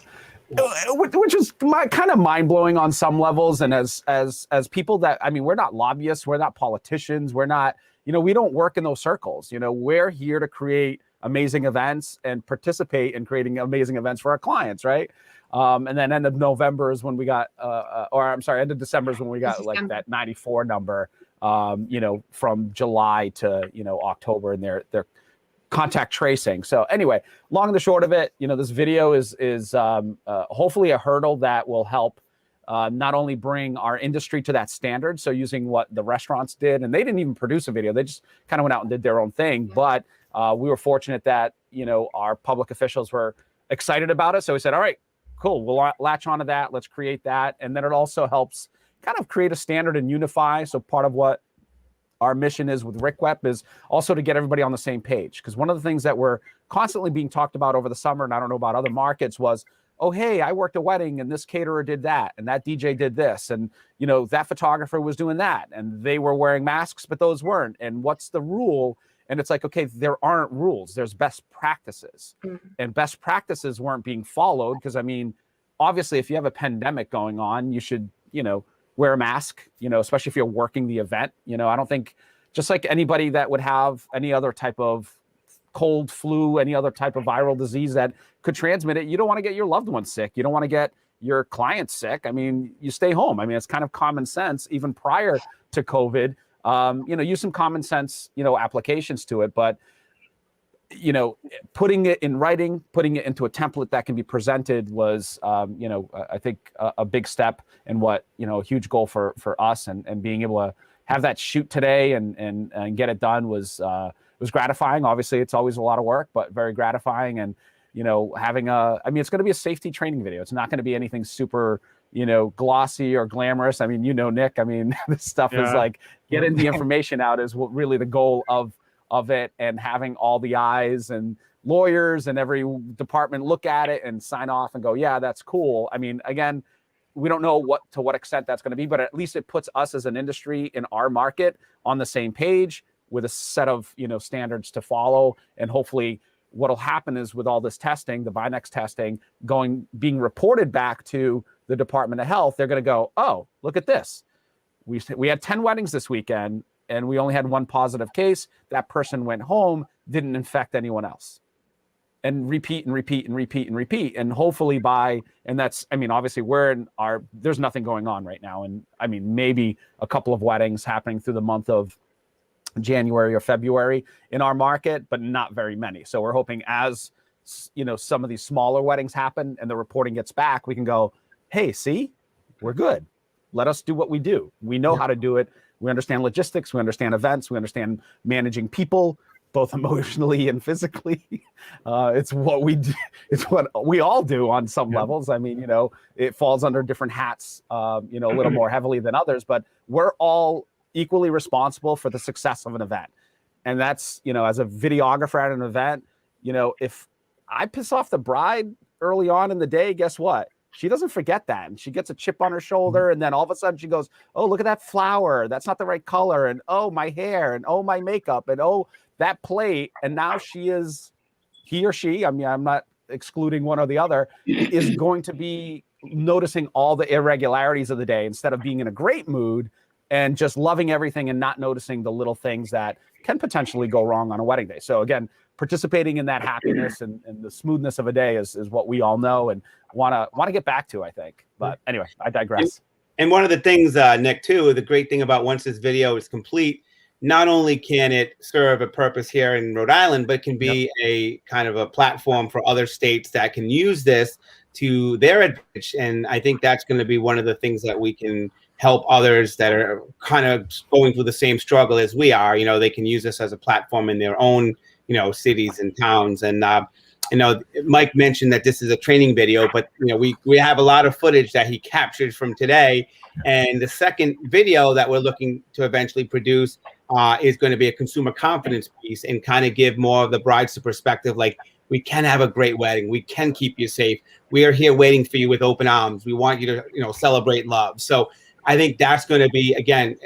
Which is kind of mind-blowing on some levels. And as people that, we're not lobbyists, we're not politicians, we're not, we don't work in those circles. We're here to create amazing events and participate in creating amazing events for our clients, right? And then end of November is when we got, end of December is when we got like that 94 number, from July to, October, and their contact tracing. So anyway, long and the short of it, this video is hopefully a hurdle that will help not only bring our industry to that standard. So using what the restaurants did, and they didn't even produce a video, they just kind of went out and did their own thing. But we were fortunate that, our public officials were excited about it. So we said, all right, cool, we'll latch onto that. Let's create that. And then it also helps kind of create a standard and unify. So part of what our mission is with RICWEP is also to get everybody on the same page. Because one of the things that were constantly being talked about over the summer, and I don't know about other markets, was, oh, hey, I worked a wedding and this caterer did that and that DJ did this. And, that photographer was doing that and they were wearing masks, but those weren't. And what's the rule? And it's like, okay, there aren't rules. There's best practices. Mm-hmm. And best practices weren't being followed because, obviously, if you have a pandemic going on, you should, wear a mask, especially if you're working the event. I don't think, just like anybody that would have any other type of cold, flu, any other type of viral disease that could transmit it, you don't want to get your loved ones sick. You don't want to get your clients sick. You stay home. It's kind of common sense, even prior to COVID. Use some common sense, applications to it, but, putting it in writing, putting it into a template that can be presented was, I think a big step and what, a huge goal for us, and being able to have that shoot today and get it done was gratifying. Obviously it's always a lot of work, but very gratifying. And, having it's going to be a safety training video. It's not going to be anything super, glossy or glamorous. Nick, this stuff is like getting the information out is what really the goal of it, and having all the eyes and lawyers and every department look at it and sign off and go, yeah, that's cool. Again, we don't know to what extent that's going to be, but at least it puts us as an industry in our market on the same page with a set of, standards to follow. And hopefully what'll happen is with all this testing, the Vinex testing being reported back to the Department of Health, they're going to go, oh, look at this. We had 10 weddings this weekend and we only had one positive case. That person went home, didn't infect anyone else. And repeat and repeat and repeat and repeat. And hopefully obviously there's nothing going on right now. And maybe a couple of weddings happening through the month of January or February in our market, but not very many. So we're hoping as, some of these smaller weddings happen and the reporting gets back, we can go, hey, see, we're good. Let us do what we do. We know how to do it. We understand logistics. We understand events. We understand managing people, both emotionally and physically. It's what we do. It's what we all do on some levels. It falls under different hats, a little more heavily than others, but we're all equally responsible for the success of an event. And that's, as a videographer at an event, if I piss off the bride early on in the day, guess what? She doesn't forget that. And she gets a chip on her shoulder. And then all of a sudden she goes, oh, look at that flower. That's not the right color. And oh, my hair. And oh, my makeup. And oh, that plate. And now he or she, I'm not excluding one or the other, is going to be noticing all the irregularities of the day. Instead of being in a great mood, and just loving everything and not noticing the little things that can potentially go wrong on a wedding day. So again, participating in that happiness and the smoothness of a day is what we all know and want to get back to, I think. But anyway, I digress. And one of the things, Nick, too, the great thing about once this video is complete, not only can it serve a purpose here in Rhode Island, but it can be a kind of a platform for other states that can use this to their advantage. And I think that's going to be one of the things that we can help others that are kind of going through the same struggle as we are. You know, they can use this as a platform in their own, you know, cities and towns. And, you know, Mike mentioned that this is a training video, but, you know, we have a lot of footage that he captured from today. And the second video that we're looking to eventually produce is going to be a consumer confidence piece and kind of give more of the bride's perspective. Like, we can have a great wedding. We can keep you safe. We are here waiting for you with open arms. We want you to, you know, celebrate love. So I think that's going to be, again,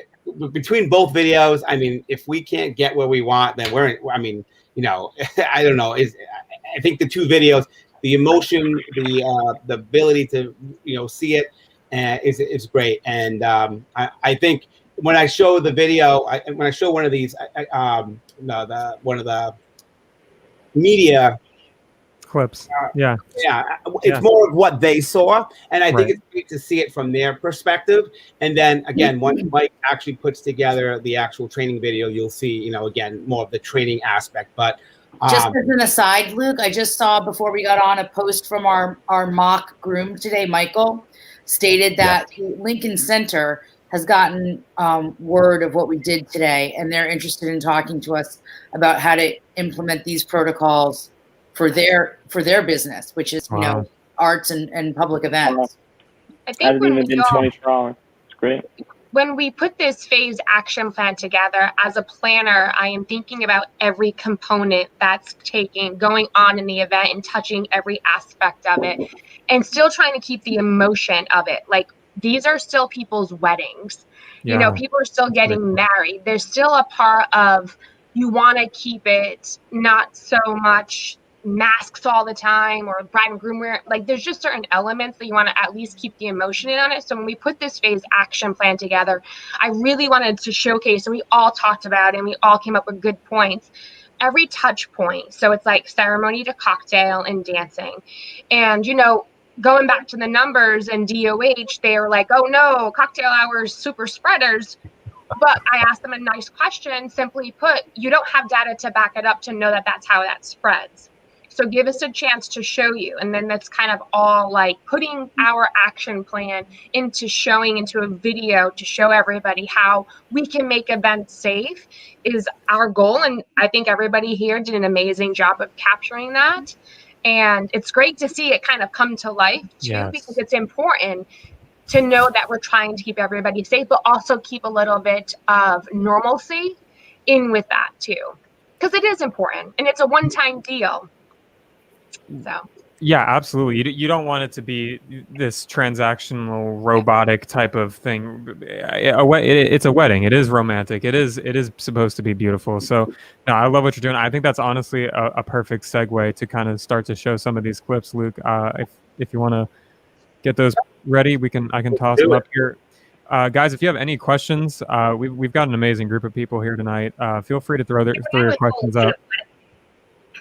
between both videos. I mean, if we can't get where we want, then I mean, you know, I don't know. I think the two videos, the emotion, the ability to, you know, see it is great. And I think when I show the video, when I show one of these, one of the media clips, it's more of what they saw, and I think it's great to see it from their perspective. And then again, once Mike actually puts together the actual training video, you'll see, you know, again, more of the training aspect. But just as an aside, Luke, I just saw before we got on a post from our mock groom today, Michael, stated that Lincoln Center has gotten word of what we did today, and they're interested in talking to us about how to implement these protocols for their business, which is you know, arts and public events. I think hasn't even been 24 hours. It's great. When we put this phase action plan together, as a planner, I am thinking about every component that's going on in the event and touching every aspect of it, and still trying to keep the emotion of it. Like, these are still people's weddings. You know, people are still getting married. There's still a part of, you want to keep it not so much masks all the time or bride and groom wear. Like, there's just certain elements that you want to at least keep the emotion in on it. So when we put this phase action plan together, I really wanted to showcase, and we all talked about it and we all came up with good points, every touch point. So it's like ceremony to cocktail and dancing. And, you know, going back to the numbers and DOH, they were like, oh no, cocktail hours, super spreaders. But I asked them a nice question. Simply put, you don't have data to back it up to know that that's how that spreads. So give us a chance to show you. And then that's kind of all like putting our action plan into showing into a video to show everybody how we can make events safe is our goal. And I think everybody here did an amazing job of capturing that. And it's great to see it kind of come to life too, because it's important to know that we're trying to keep everybody safe, but also keep a little bit of normalcy in with that too, because it is important and it's a one-time deal. So. Yeah, absolutely. You don't want it to be this transactional, robotic type of thing. It's a wedding. It is romantic. It is supposed to be beautiful. So, no, I love what you're doing. I think that's honestly a perfect segue to kind of start to show some of these clips, Luke. If you want to get those ready, I can toss them up here. Guys, if you have any questions, we've got an amazing group of people here tonight. Feel free to throw your questions up.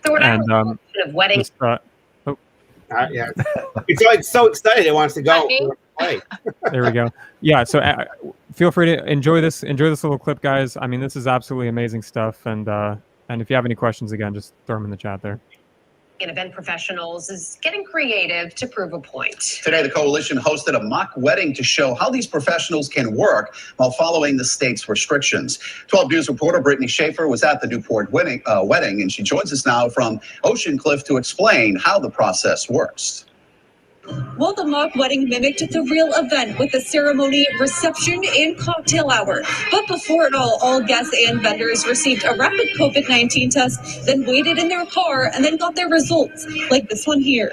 And wedding. It's so excited. It wants to go. There we go. Yeah. So feel free to enjoy this little clip, guys. I mean, this is absolutely amazing stuff. And if you have any questions, again, just throw them in the chat there. And event professionals is getting creative to prove a point. Today, the coalition hosted a mock wedding to show how these professionals can work while following the state's restrictions. 12 News reporter Brittany Schaefer was at the Newport wedding, and she joins us now from Ocean Cliff to explain how the process works. Well, the mock wedding mimicked the real event with the ceremony, reception, and cocktail hour. But before it all guests and vendors received a rapid COVID-19 test, then waited in their car and then got their results, like this one here.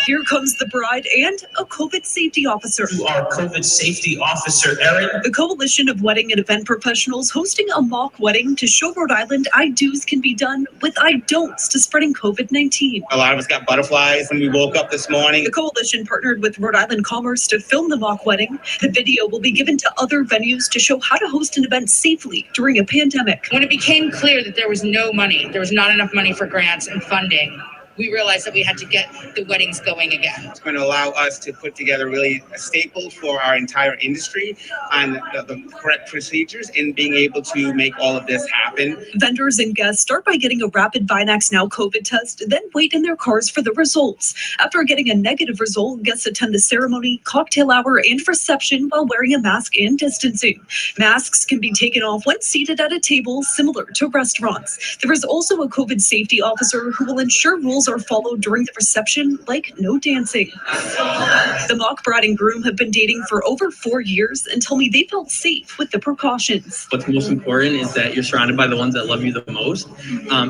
Here comes the bride and a COVID safety officer. To our COVID safety officer, Erin. The coalition of wedding and event professionals hosting a mock wedding to show Rhode Island I do's can be done with I don'ts to spreading COVID-19. A lot of us got butterflies when we woke up this morning. The coalition partnered with Rhode Island Commerce to film the mock wedding. The video will be given to other venues to show how to host an event safely during a pandemic. When it became clear that there was no money, there was not enough money for grants and funding, we realized that we had to get the weddings going again. It's going to allow us to put together really a staple for our entire industry on the correct procedures in being able to make all of this happen. Vendors and guests start by getting a rapid Binax Now COVID test, then wait in their cars for the results. After getting a negative result, guests attend the ceremony, cocktail hour, and reception while wearing a mask and distancing. Masks can be taken off when seated at a table, similar to restaurants. There is also a COVID safety officer who will ensure rules are followed during the reception, like no dancing. The mock bride and groom have been dating for over 4 years and tell me they felt safe with the precautions. What's most important is that you're surrounded by the ones that love you the most.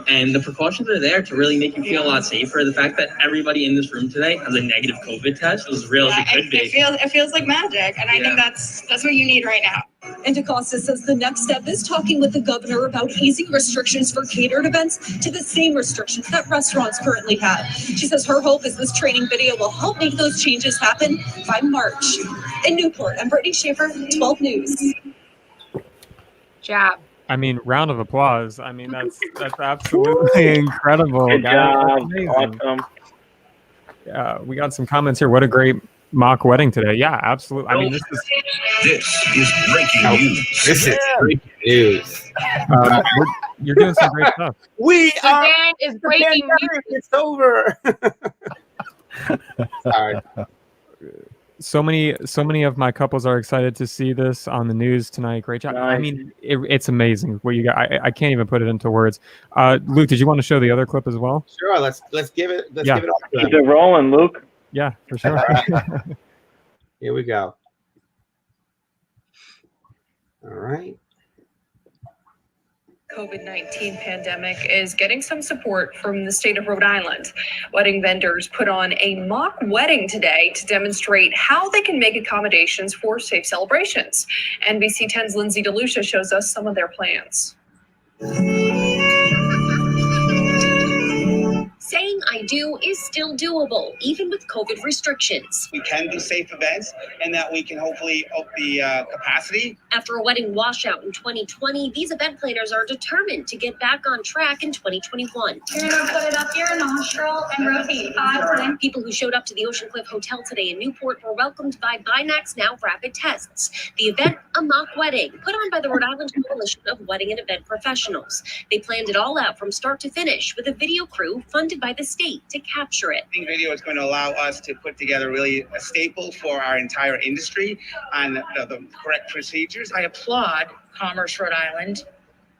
And the precautions are there to really make you feel a lot safer. The fact that everybody in this room today has a negative COVID test is real as it could be. It feels like magic, and I think that's what you need right now. And DeCosta says the next step is talking with the governor about easing restrictions for catered events to the same restrictions that restaurants currently have. She says her hope is this training video will help make those changes happen by March. In Newport, I'm Brittany Schaefer, 12 News. Jab. I mean, round of applause. I mean, that's absolutely incredible. Good job. Amazing. Awesome. We got some comments here. What a great mock wedding today. Yeah, absolutely. I mean, this is breaking news. This is breaking news. you're doing some great stuff. We are. Dan is breaking news. It's over. Sorry. So many of my couples are excited to see this on the news tonight. Great job. Nice. I mean, it's amazing what you got. I can't even put it into words. Luke, did you want to show the other clip as well? Sure. Let's give it. Let's Yeah. give it off to Keep them. it rolling, Luke. Yeah, for sure. Here we go. All right. COVID-19 pandemic is getting some support from the state of Rhode Island. Wedding vendors put on a mock wedding today to demonstrate how they can make accommodations for safe celebrations. NBC 10's Lindsay DeLucia shows us some of their plans. Saying I do is still doable, even with COVID restrictions. We can do safe events and that we can hopefully up the capacity. After a wedding washout in 2020, these event planners are determined to get back on track in 2021. You're gonna put it up your nostril and rotate 5 times. People who showed up to the Ocean Cliff Hotel today in Newport were welcomed by Binax Now rapid tests. The event, a mock wedding, put on by the Rhode Island Coalition of Wedding and Event Professionals. They planned it all out from start to finish with a video crew funded by the state to capture it. I think video is going to allow us to put together really a staple for our entire industry on the correct procedures. I applaud Commerce Rhode Island,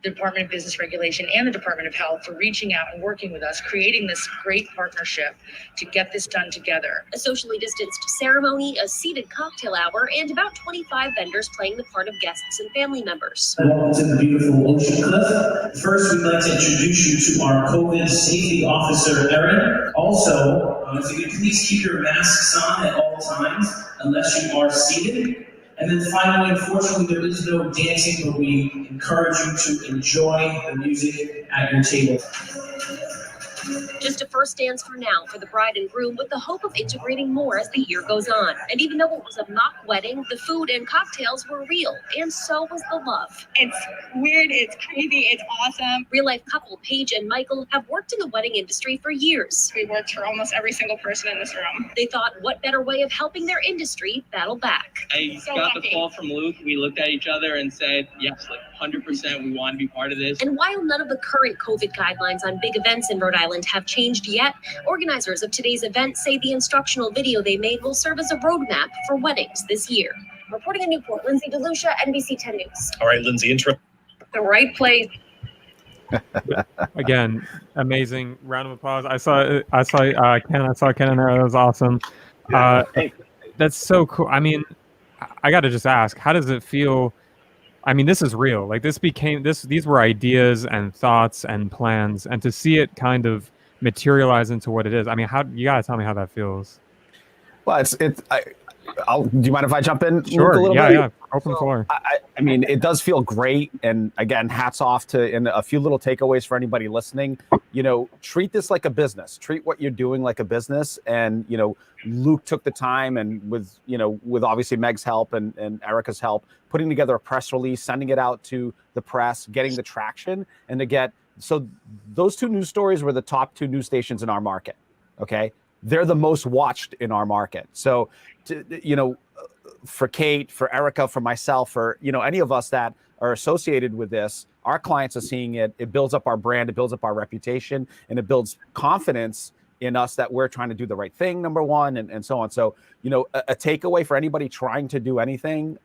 the Department of Business Regulation, and the Department of Health for reaching out and working with us, creating this great partnership to get this done together. A socially distanced ceremony, a seated cocktail hour, and about 25 vendors playing the part of guests and family members. Welcome to the beautiful Ocean Cliff. First, we'd like to introduce you to our COVID safety officer, Erin. Also, if you could please keep your masks on at all times, unless you are seated. And then finally, unfortunately, there is no dancing, but we encourage you to enjoy the music at your table. Just a first dance for now for the bride and groom, with the hope of integrating more as the year goes on. And even though it was a mock wedding, the food and cocktails were real, and so was the love. It's weird, it's crazy, it's awesome. Real-life couple Paige and Michael have worked in the wedding industry for years. We worked for almost every single person in this room. They thought, what better way of helping their industry battle back? I got the call from Luke. We looked at each other and said, yes, like 100%, we want to be part of this. And while none of the current COVID guidelines on big events in Rhode Island have changed yet, organizers of today's event say the instructional video they made will serve as a roadmap for weddings this year. Reporting in Newport, Lindsay DeLucia, NBC 10 News. All right, Lindsay, intro. The right place. Again, amazing. Round of applause. I saw Ken. I saw Ken in there. That was awesome. That's so cool. I mean, I got to just ask, how does it feel? I mean, this is real. Like these were ideas and thoughts and plans, and to see it kind of materialize into what it is. I mean, you gotta tell me how that feels. Well, do you mind if I jump in, Sure. Luke, a little yeah, bit? yeah. Open floor. I mean, it does feel great. And again, hats off to, and a few little takeaways for anybody listening. Treat this like a business. Treat what you're doing like a business. And, Luke took the time and with obviously Meg's help and Erica's help, putting together a press release, sending it out to the press, getting the traction, and so those 2 news stories were the top 2 news stations in our market. Okay. They're the most watched in our market. So, for Kate, for Erica, for myself, for, any of us that are associated with this, our clients are seeing it. It builds up our brand, it builds up our reputation, and it builds confidence in us that we're trying to do the right thing, number one, and so on. So, a takeaway for anybody trying to do anything,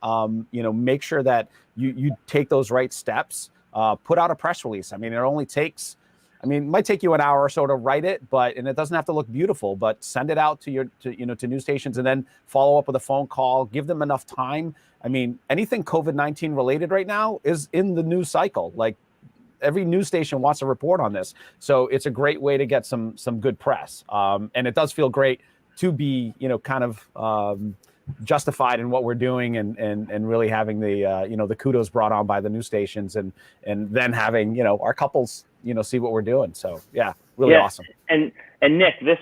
make sure that you take those right steps, put out a press release. I mean, it might take you an hour or so to write it, and it doesn't have to look beautiful, but send it out to news stations and then follow up with a phone call, give them enough time. I mean, anything COVID-19 related right now is in the news cycle. Like every news station wants to report on this. So it's a great way to get some good press. And it does feel great to be, kind of justified in what we're doing and really having the kudos brought on by the news stations and then having, our couples, see what we're doing. So yeah, really awesome. And Nick, this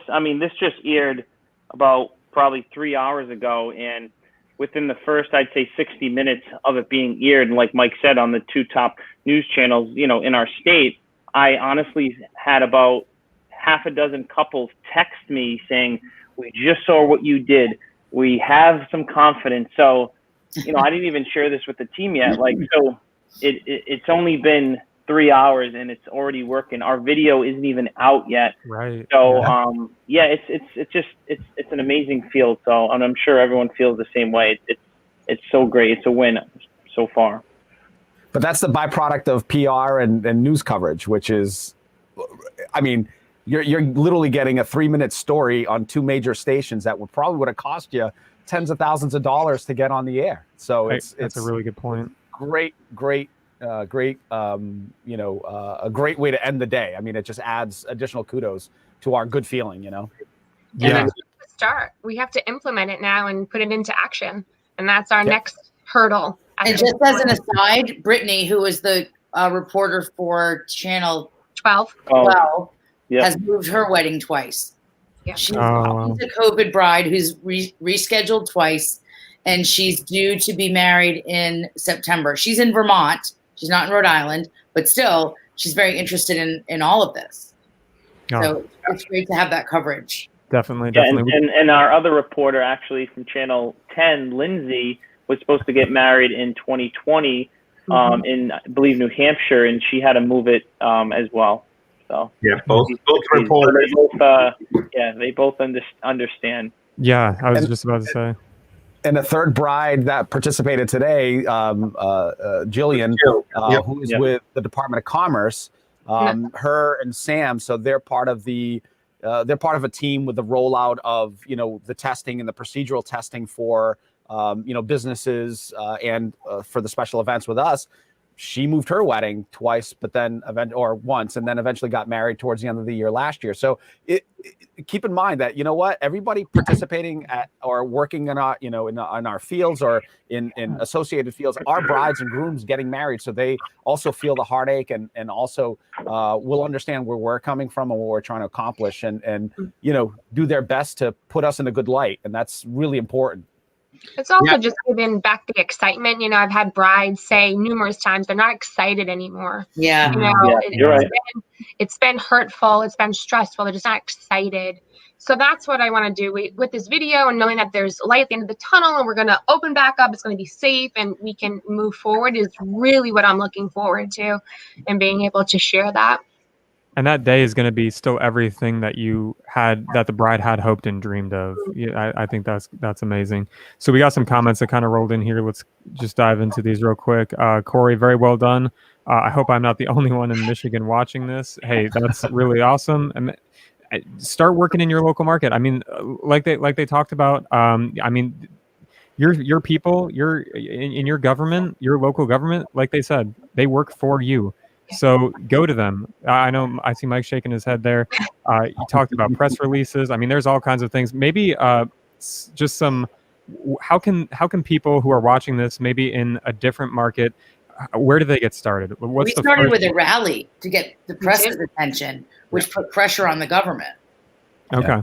just aired about probably 3 hours ago, and within the first, I'd say 60 minutes of it being aired, and like Mike said, on the 2 top news channels, in our state, I honestly had about half a dozen couples text me saying, "We just saw what you did. We have some confidence." So, I didn't even share this with the team yet. So it's only been 3 hours and it's already working. Our video isn't even out yet. Right. So, it's an amazing field. So, and I'm sure everyone feels the same way. It's so great. It's a win so far. But that's the byproduct of PR and news coverage, which is, I mean, you're literally getting a 3-minute story on 2 major stations that would have cost you tens of thousands of dollars to get on the air. So that's a really good point. Great, a great way to end the day. I mean, it just adds additional kudos to our good feeling, Yeah. And then start. We have to implement it now and put it into action, and that's our next hurdle. And just as an aside, Brittany, who was the reporter for Channel 12, has moved her wedding twice. Yeah. She's a COVID bride who's rescheduled twice, and she's due to be married in September. She's in Vermont. She's not in Rhode Island, but still, she's very interested in all of this. Oh. So it's great to have that coverage. Definitely. And our other reporter, actually from Channel 10, Lindsay, was supposed to get married in 2020 in, I believe, New Hampshire, and she had to move it as well. So yeah, both reporters. They both understand. Yeah, I was just about to say. And the third bride that participated today, Jillian, who is with the Department of Commerce, her and Sam. So they're part of a team with the rollout of the testing and the procedural testing for businesses and for the special events with us. She moved her wedding twice, once, and then eventually got married towards the end of the year last year. So keep in mind that, everybody participating at or working in our, in our fields or in associated fields are brides and grooms getting married. So they also feel the heartache and also will understand where we're coming from and what we're trying to accomplish and do their best to put us in a good light. And that's really important. It's also just giving back the excitement. I've had brides say numerous times they're not excited anymore. Yeah. You're right. It's been hurtful. It's been stressful. They're just not excited. So that's what I want to do with this video, and knowing that there's light at the end of the tunnel and we're going to open back up. It's going to be safe and we can move forward is really what I'm looking forward to, and being able to share that. And that day is going to be still everything that that the bride had hoped and dreamed of. Yeah, I think that's amazing. So we got some comments that kind of rolled in here. Let's just dive into these real quick. Corey, very well done. I hope I'm not the only one in Michigan watching this. Hey, that's really awesome. And start working in your local market. I mean, like they talked about. I mean, your people, in your government, your local government, like they said, they work for you. So go to them. I know I see Mike shaking his head there. You talked about press releases. I mean, there's all kinds of things. Maybe just some. How can people who are watching this, maybe in a different market, where do they get started? We started with a rally to get the press's attention, which put pressure on the government. Okay.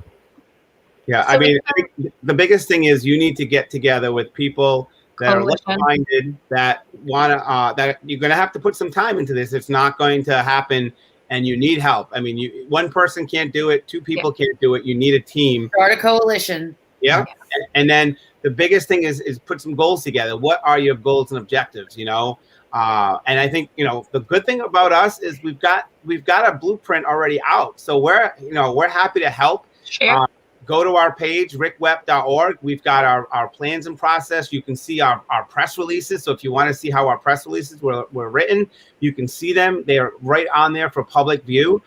Yeah, I mean, I think the biggest thing is you need to get together with people that are like-minded, that want to, that you're going to have to put some time into this. It's not going to happen, and you need help. I mean, one person can't do it. Two people can't do it. You need a team. Start a coalition. Yeah. And then the biggest thing is put some goals together. What are your goals and objectives, And I think, the good thing about us is we've got a blueprint already out. So we're happy to help. Sure. Go to our page, RICWEP.org. We've got our plans in process. You can see our press releases. So if you want to see how our press releases were written, you can see them. They're right on there for public view.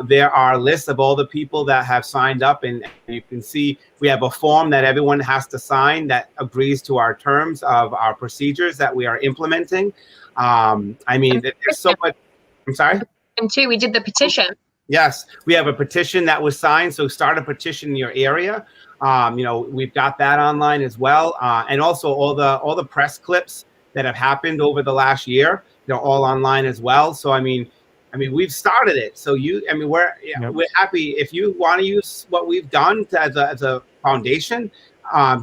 There are lists of all the people that have signed up, and you can see we have a form that everyone has to sign that agrees to our terms of our procedures that we are implementing. I mean, there's so much. I'm sorry? And two, we did the petition. Yes, we have a petition that was signed. So start a petition in your area. We've got that online as well, and also all the press clips that have happened over the last year. They're all online as well. So I mean, we've started it. So we're happy if you want to use what we've done as a foundation.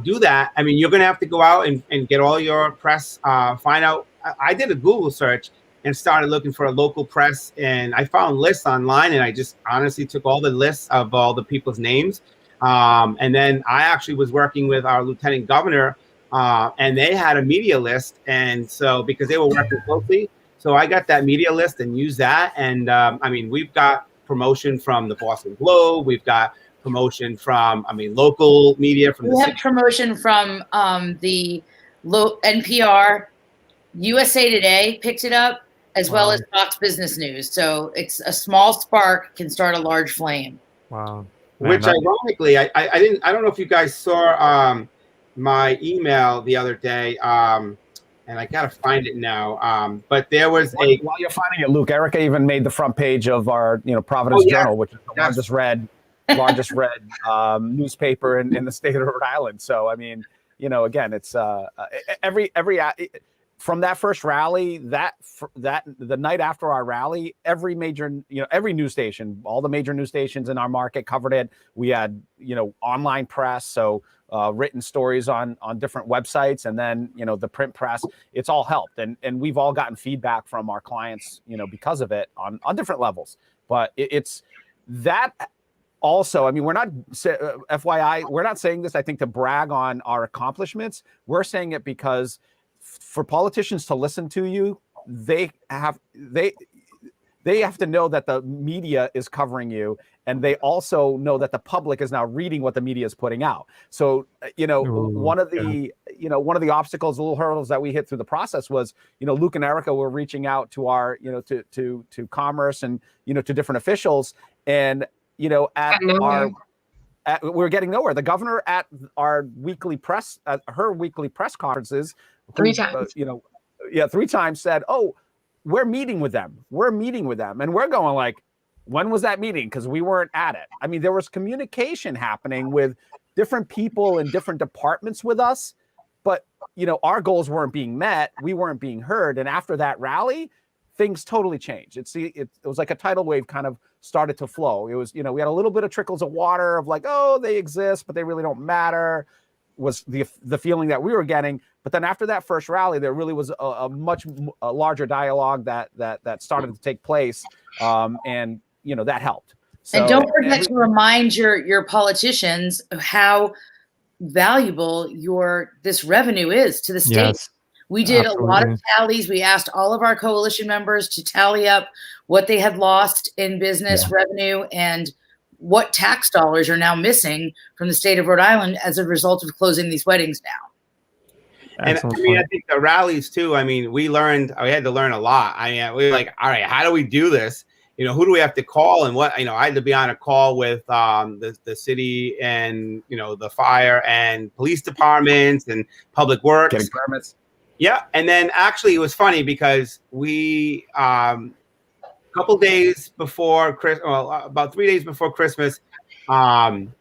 Do that. I mean, you're going to have to go out and get all your press. Find out. I did a Google search and started looking for a local press, and I found lists online, and I just honestly took all the lists of all the people's names. And then I actually was working with our lieutenant governor, and they had a media list. And so, because they were working closely, so I got that media list and used that. And we've got promotion from the Boston Globe. We've got promotion from, local media from we have promotion from the NPR, USA Today picked it up, as well as Fox Business News. So it's a small spark can start a large flame. Wow. Which ironically, I don't know if you guys saw my email the other day, and I gotta find it now. But there was while you're finding it, Luke, Erica even made the front page of our Providence Journal, which is the largest read newspaper in the state of Rhode Island. So I mean, again, it's every from that first rally, that the night after our rally, every major, every news station, all the major news stations in our market covered it. We had, online press, so written stories on different websites, and then, the print press. It's all helped, and we've all gotten feedback from our clients, because of it on different levels. But it's that. Also, we're not, FYI, we're not saying this, I think, to brag on our accomplishments. We're saying it because for politicians to listen to you, they have to know that the media is covering you, and they also know that the public is now reading what the media is putting out. So, one of the obstacles, the little hurdles that we hit through the process was, Luke and Erica were reaching out to our, to Commerce and, to different officials, and we're getting nowhere. The governor at our weekly press, her weekly press conferences, 3 times, 3 times said, "Oh, we're meeting with them. We're meeting with them," and we're going like, "When was that meeting?" Because we weren't at it. There was communication happening with different people in different departments with us, but our goals weren't being met. We weren't being heard, and after that rally, things totally changed. It was like a tidal wave kind of started to flow. It was, we had a little bit of trickles of water of like, oh, they exist, but they really don't matter, was the feeling that we were getting. But then after that first rally, there really was a much larger dialogue that started to take place. And, that helped. So, and don't forget to remind your politicians of how valuable this revenue is to the state. Yes. We did a lot of tallies. We asked all of our coalition members to tally up what they had lost in business revenue and what tax dollars are now missing from the state of Rhode Island as a result of closing these weddings now. And I think the rallies too, we had to learn a lot. We were like, all right, how do we do this? Who do we have to call and what, I had to be on a call with the city and, the fire and police departments and public works. Getting permits. Yeah, and then actually it was funny because we couple days before about 3 days before Christmas,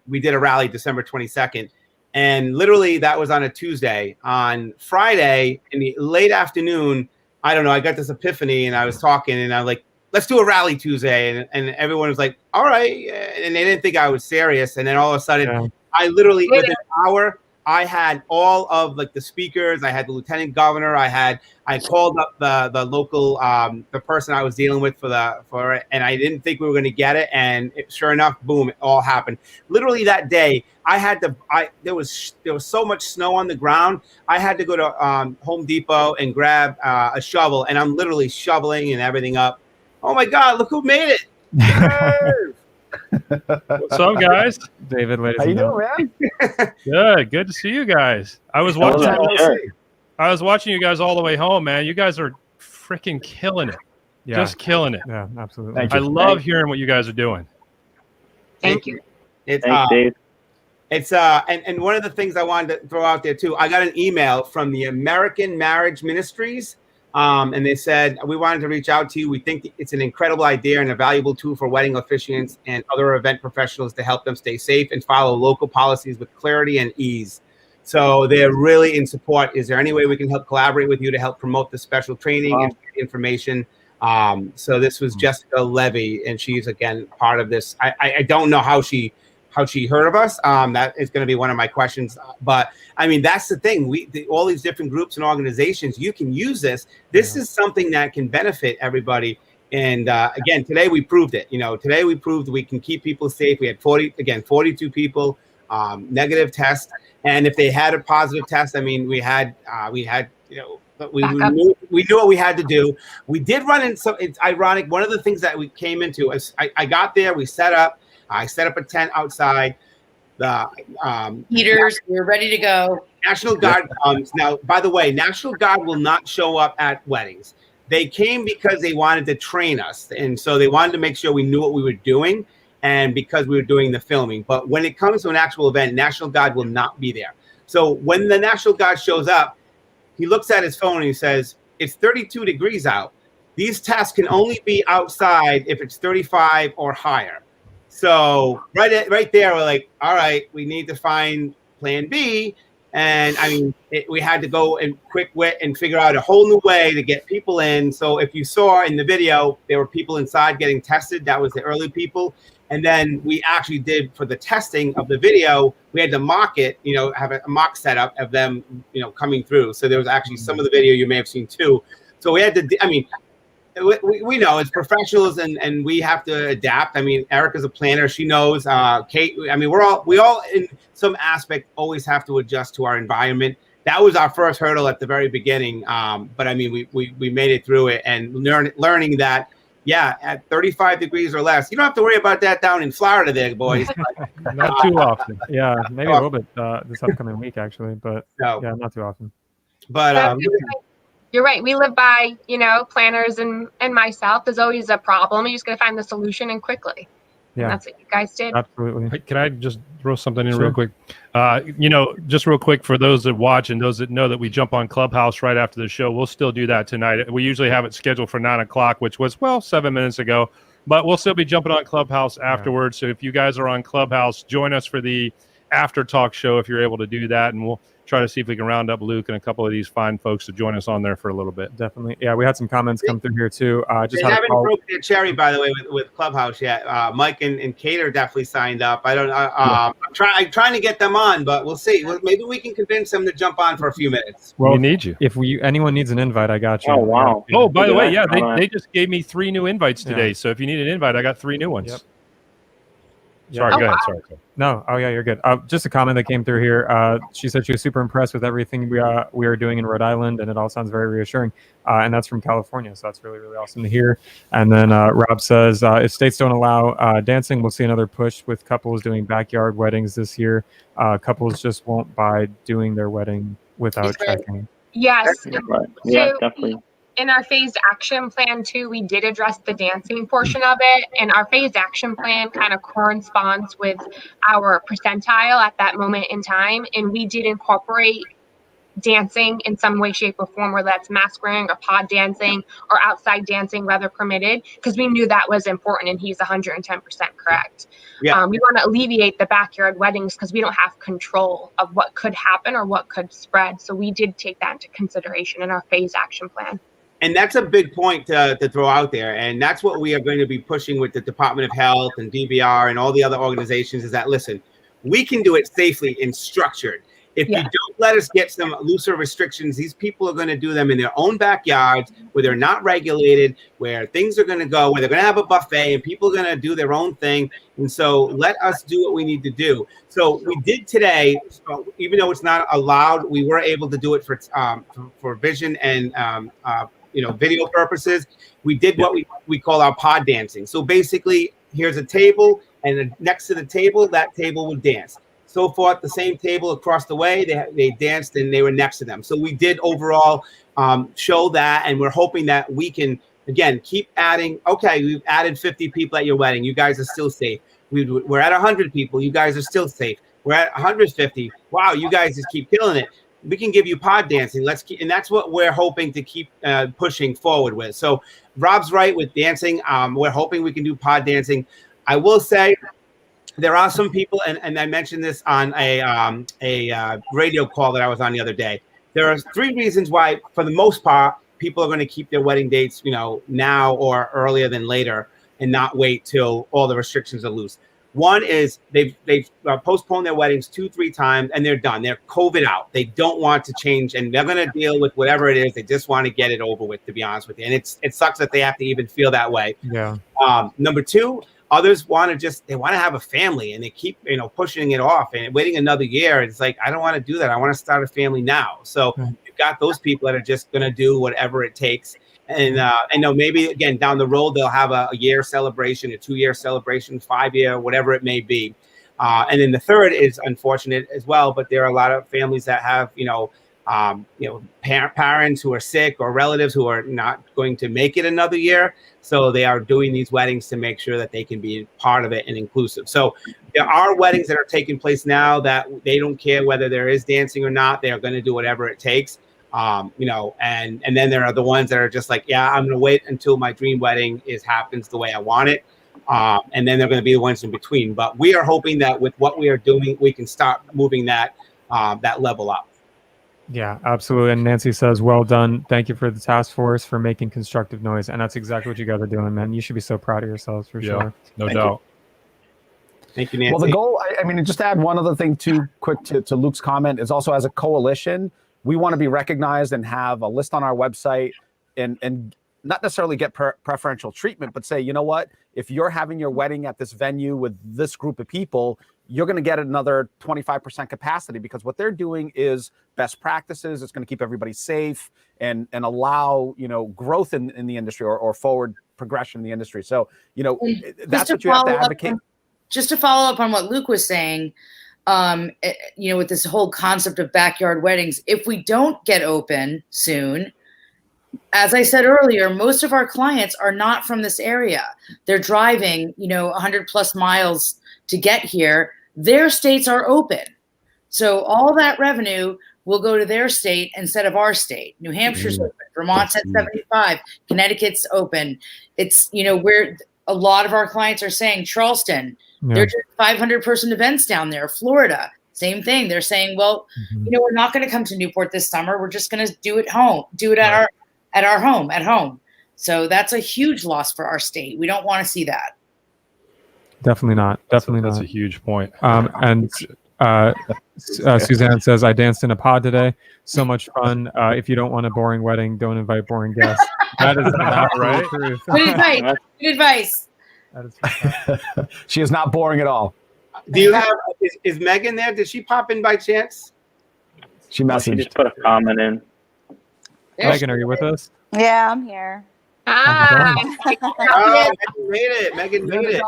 we did a rally December 22nd, And literally that was on a Tuesday. On Friday in the late afternoon, I don't know, I got this epiphany and I was talking and I'm like, let's do a rally Tuesday. And everyone was like, all right. And they didn't think I was serious. And then all of a sudden, I literally, within an hour, I had all of like the speakers. I had the lieutenant governor. I called up the local, the person I was dealing with for it, and I didn't think we were going to get it. And sure enough, boom, it all happened. Literally that day, there was so much snow on the ground. I had to go to Home Depot and grab a shovel, and I'm literally shoveling and everything up. Oh my God! Look who made it! What's up, guys? David, ladies How you and doing, gentlemen? Good to see you guys. I was watching you guys all the way home, man. You guys are freaking killing it. Yeah. Just killing it. Yeah, absolutely. Thank I you. love hearing what you guys are doing. Thank you. It's Thanks, Dave. It's and one of the things I wanted to throw out there too, I got an email from the American Marriage Ministries. And they said, we wanted to reach out to you. We think it's an incredible idea and a valuable tool for wedding officiants and other event professionals to help them stay safe and follow local policies with clarity and ease. So they're really in support. Is there any way we can help collaborate with you to help promote the special training and information? So this was Jessica Levy, and she's, again, part of this. I don't know how she heard of us. That is going to be one of my questions. But I mean, that's the thing. All these different groups and organizations, you can use this. This is something that can benefit everybody. And again, today we proved it. Today we proved we can keep people safe. We had 42 people negative test, and if they had a positive test, I mean, we had but we knew what we had to do. We did run into some. It's ironic. One of the things that we came into is I got there. We set up. I set up a tent outside. The heaters, we're ready to go. National Guard comes. Now, by the way, National Guard will not show up at weddings. They came because they wanted to train us. And so they wanted to make sure we knew what we were doing, and because we were doing the filming. But when it comes to an actual event, National Guard will not be there. So when the National Guard shows up, he looks at his phone and he says, it's 32 degrees out. These tests can only be outside if it's 35 or higher. So right there, we're like, all right, we need to find plan B. And I mean, we had to go and quick wit and figure out a whole new way to get people in. So if you saw in the video, there were people inside getting tested. That was the early people. And then we actually did, for the testing of the video, we had to mock it, have a mock setup of them, coming through. So there was actually some of the video you may have seen too. So we had to, I mean, we know it's professionals and we have to adapt. I mean, Erica's a planner. She knows. Kate, I mean, we all in some aspect always have to adjust to our environment. That was our first hurdle at the very beginning. But I mean, we made it through it, and learning that, yeah, at 35 degrees or less, you don't have to worry about that down in Florida there, boys. Not too often. Yeah, maybe a little bit this upcoming week, actually. But yeah, not too often. But you're right. We live by, planners and myself. There's always a problem. You just got to find the solution and quickly. Yeah. And that's what you guys did. Absolutely. Can I just throw something in real quick? Just real quick for those that watch and those that know that we jump on Clubhouse right after the show. We'll still do that tonight. We usually have it scheduled for 9 o'clock, which was, 7 minutes ago. But we'll still be jumping on Clubhouse afterwards. So if you guys are on Clubhouse, join us for the after talk show if you're able to do that. And we'll try to see if we can round up Luke and a couple of these fine folks to join us on there for a little bit. Definitely. Yeah, we had some comments come through here too. They haven't broken their cherry, by the way, with Clubhouse yet. Mike and Kate are definitely signed up. I don't. I'm trying to get them on, but we'll see. Maybe we can convince them to jump on for a few minutes. Well, we need you. If anyone needs an invite, I got you. Oh wow. Oh, by the way, yeah, they just gave me 3 new invites today. So if you need an invite, I got 3 new ones. Yep. Sorry, go ahead. Sorry. No, yeah, you're good. Just a comment that came through here. She said she was super impressed with everything we are doing in Rhode Island, and it all sounds very reassuring. And that's from California, so that's really, really awesome to hear. And then Rob says, if states don't allow dancing, we'll see another push with couples doing backyard weddings this year. Couples just won't buy doing their wedding without checking. Yes. Right. Yeah, definitely. In our phased action plan too, we did address the dancing portion of it, and our phased action plan kind of corresponds with our percentile at that moment in time, and we did incorporate dancing in some way, shape, or form, whether that's mask wearing or pod dancing or outside dancing, weather permitted, because we knew that was important, and he's 110% correct. Yeah. We want to alleviate the backyard weddings because we don't have control of what could happen or what could spread. So we did take that into consideration in our phase action plan. And that's a big point to throw out there. And that's what we are going to be pushing with the Department of Health and DBR and all the other organizations is that, listen, we can do it safely and structured. If you don't let us get some looser restrictions, these people are going to do them in their own backyards where they're not regulated, where things are going to go, where they're going to have a buffet and people are going to do their own thing. And so let us do what we need to do. So we did today, even though it's not allowed, we were able to do it for vision and video purposes. We did what we call our pod dancing. So basically, here's a table, and next to the table, that table would dance. So forth, the same table across the way, they danced and they were next to them. So we did overall show that, and we're hoping that we can, again, keep adding. Okay, we've added 50 people at your wedding. You guys are still safe. We're at 100 people. You guys are still safe. We're at 150. Wow, you guys just keep killing it. We can give you pod dancing. And that's what we're hoping to keep pushing forward with. So Rob's right with dancing. We're hoping we can do pod dancing. I will say, there are some people, and I mentioned this on a radio call that I was on the other day. There are 3 reasons why, for the most part, people are going to keep their wedding dates, now or earlier than later, and not wait till all the restrictions are loose. One is they've postponed their weddings 2-3 times, and they're done. They're COVID out. They don't want to change, and they're going to deal with whatever it is. They just want to get it over with, to be honest with you. And it sucks that they have to even feel that way. Yeah. Number 2. Others want to have a family, and they keep, pushing it off and waiting another year. It's like, I don't want to do that. I want to start a family now. So you've got those people that are just going to do whatever it takes. And I know maybe, again, down the road, they'll have a year celebration, a 2-year celebration, 5-year, whatever it may be. And then the third is unfortunate as well, but there are a lot of families that have, parents who are sick or relatives who are not going to make it another year. So they are doing these weddings to make sure that they can be part of it and inclusive. So there are weddings that are taking place now that they don't care whether there is dancing or not. They are going to do whatever it takes. And then there are the ones that are just like, yeah, I'm going to wait until my dream wedding happens the way I want it. And then they're going to be the ones in between. But we are hoping that with what we are doing, we can start moving that level up. Yeah, absolutely. And Nancy says, well done. Thank you for the task force for making constructive noise. And that's exactly what you guys are doing, man. You should be so proud of yourselves for sure. No doubt. Thank you, Nancy. Well, the goal, just to add one other thing too, quick to Luke's comment, is also as a coalition, we want to be recognized and have a list on our website and not necessarily get preferential treatment, but say, you know what, if you're having your wedding at this venue with this group of people, you're going to get another 25% capacity, because what they're doing is best practices. It's going to keep everybody safe and allow, growth in the industry or forward progression in the industry. So, that's what you have to advocate. Just to follow up on what Luke was saying, with this whole concept of backyard weddings, if we don't get open soon, as I said earlier, most of our clients are not from this area. They're driving, 100 plus miles to get here. Their states are open. So all that revenue will go to their state instead of our state. New Hampshire's open. Vermont's at 75. Connecticut's open. It's, where a lot of our clients are saying Charleston, they're doing 500 person events down there. Florida, same thing. They're saying, well, we're not going to come to Newport this summer. We're just going to do it at home. So that's a huge loss for our state. We don't want to see that. Definitely not. That's a huge point. And Suzanne says, I danced in a pod today. So much fun. If you don't want a boring wedding, don't invite boring guests. That is not right. Truth. Good advice. That is she is not boring at all. Do you have, is Megan there? Did she pop in by chance? She messaged. She just put a comment in. Megan, are you with us? Yeah, I'm here. Megan made it.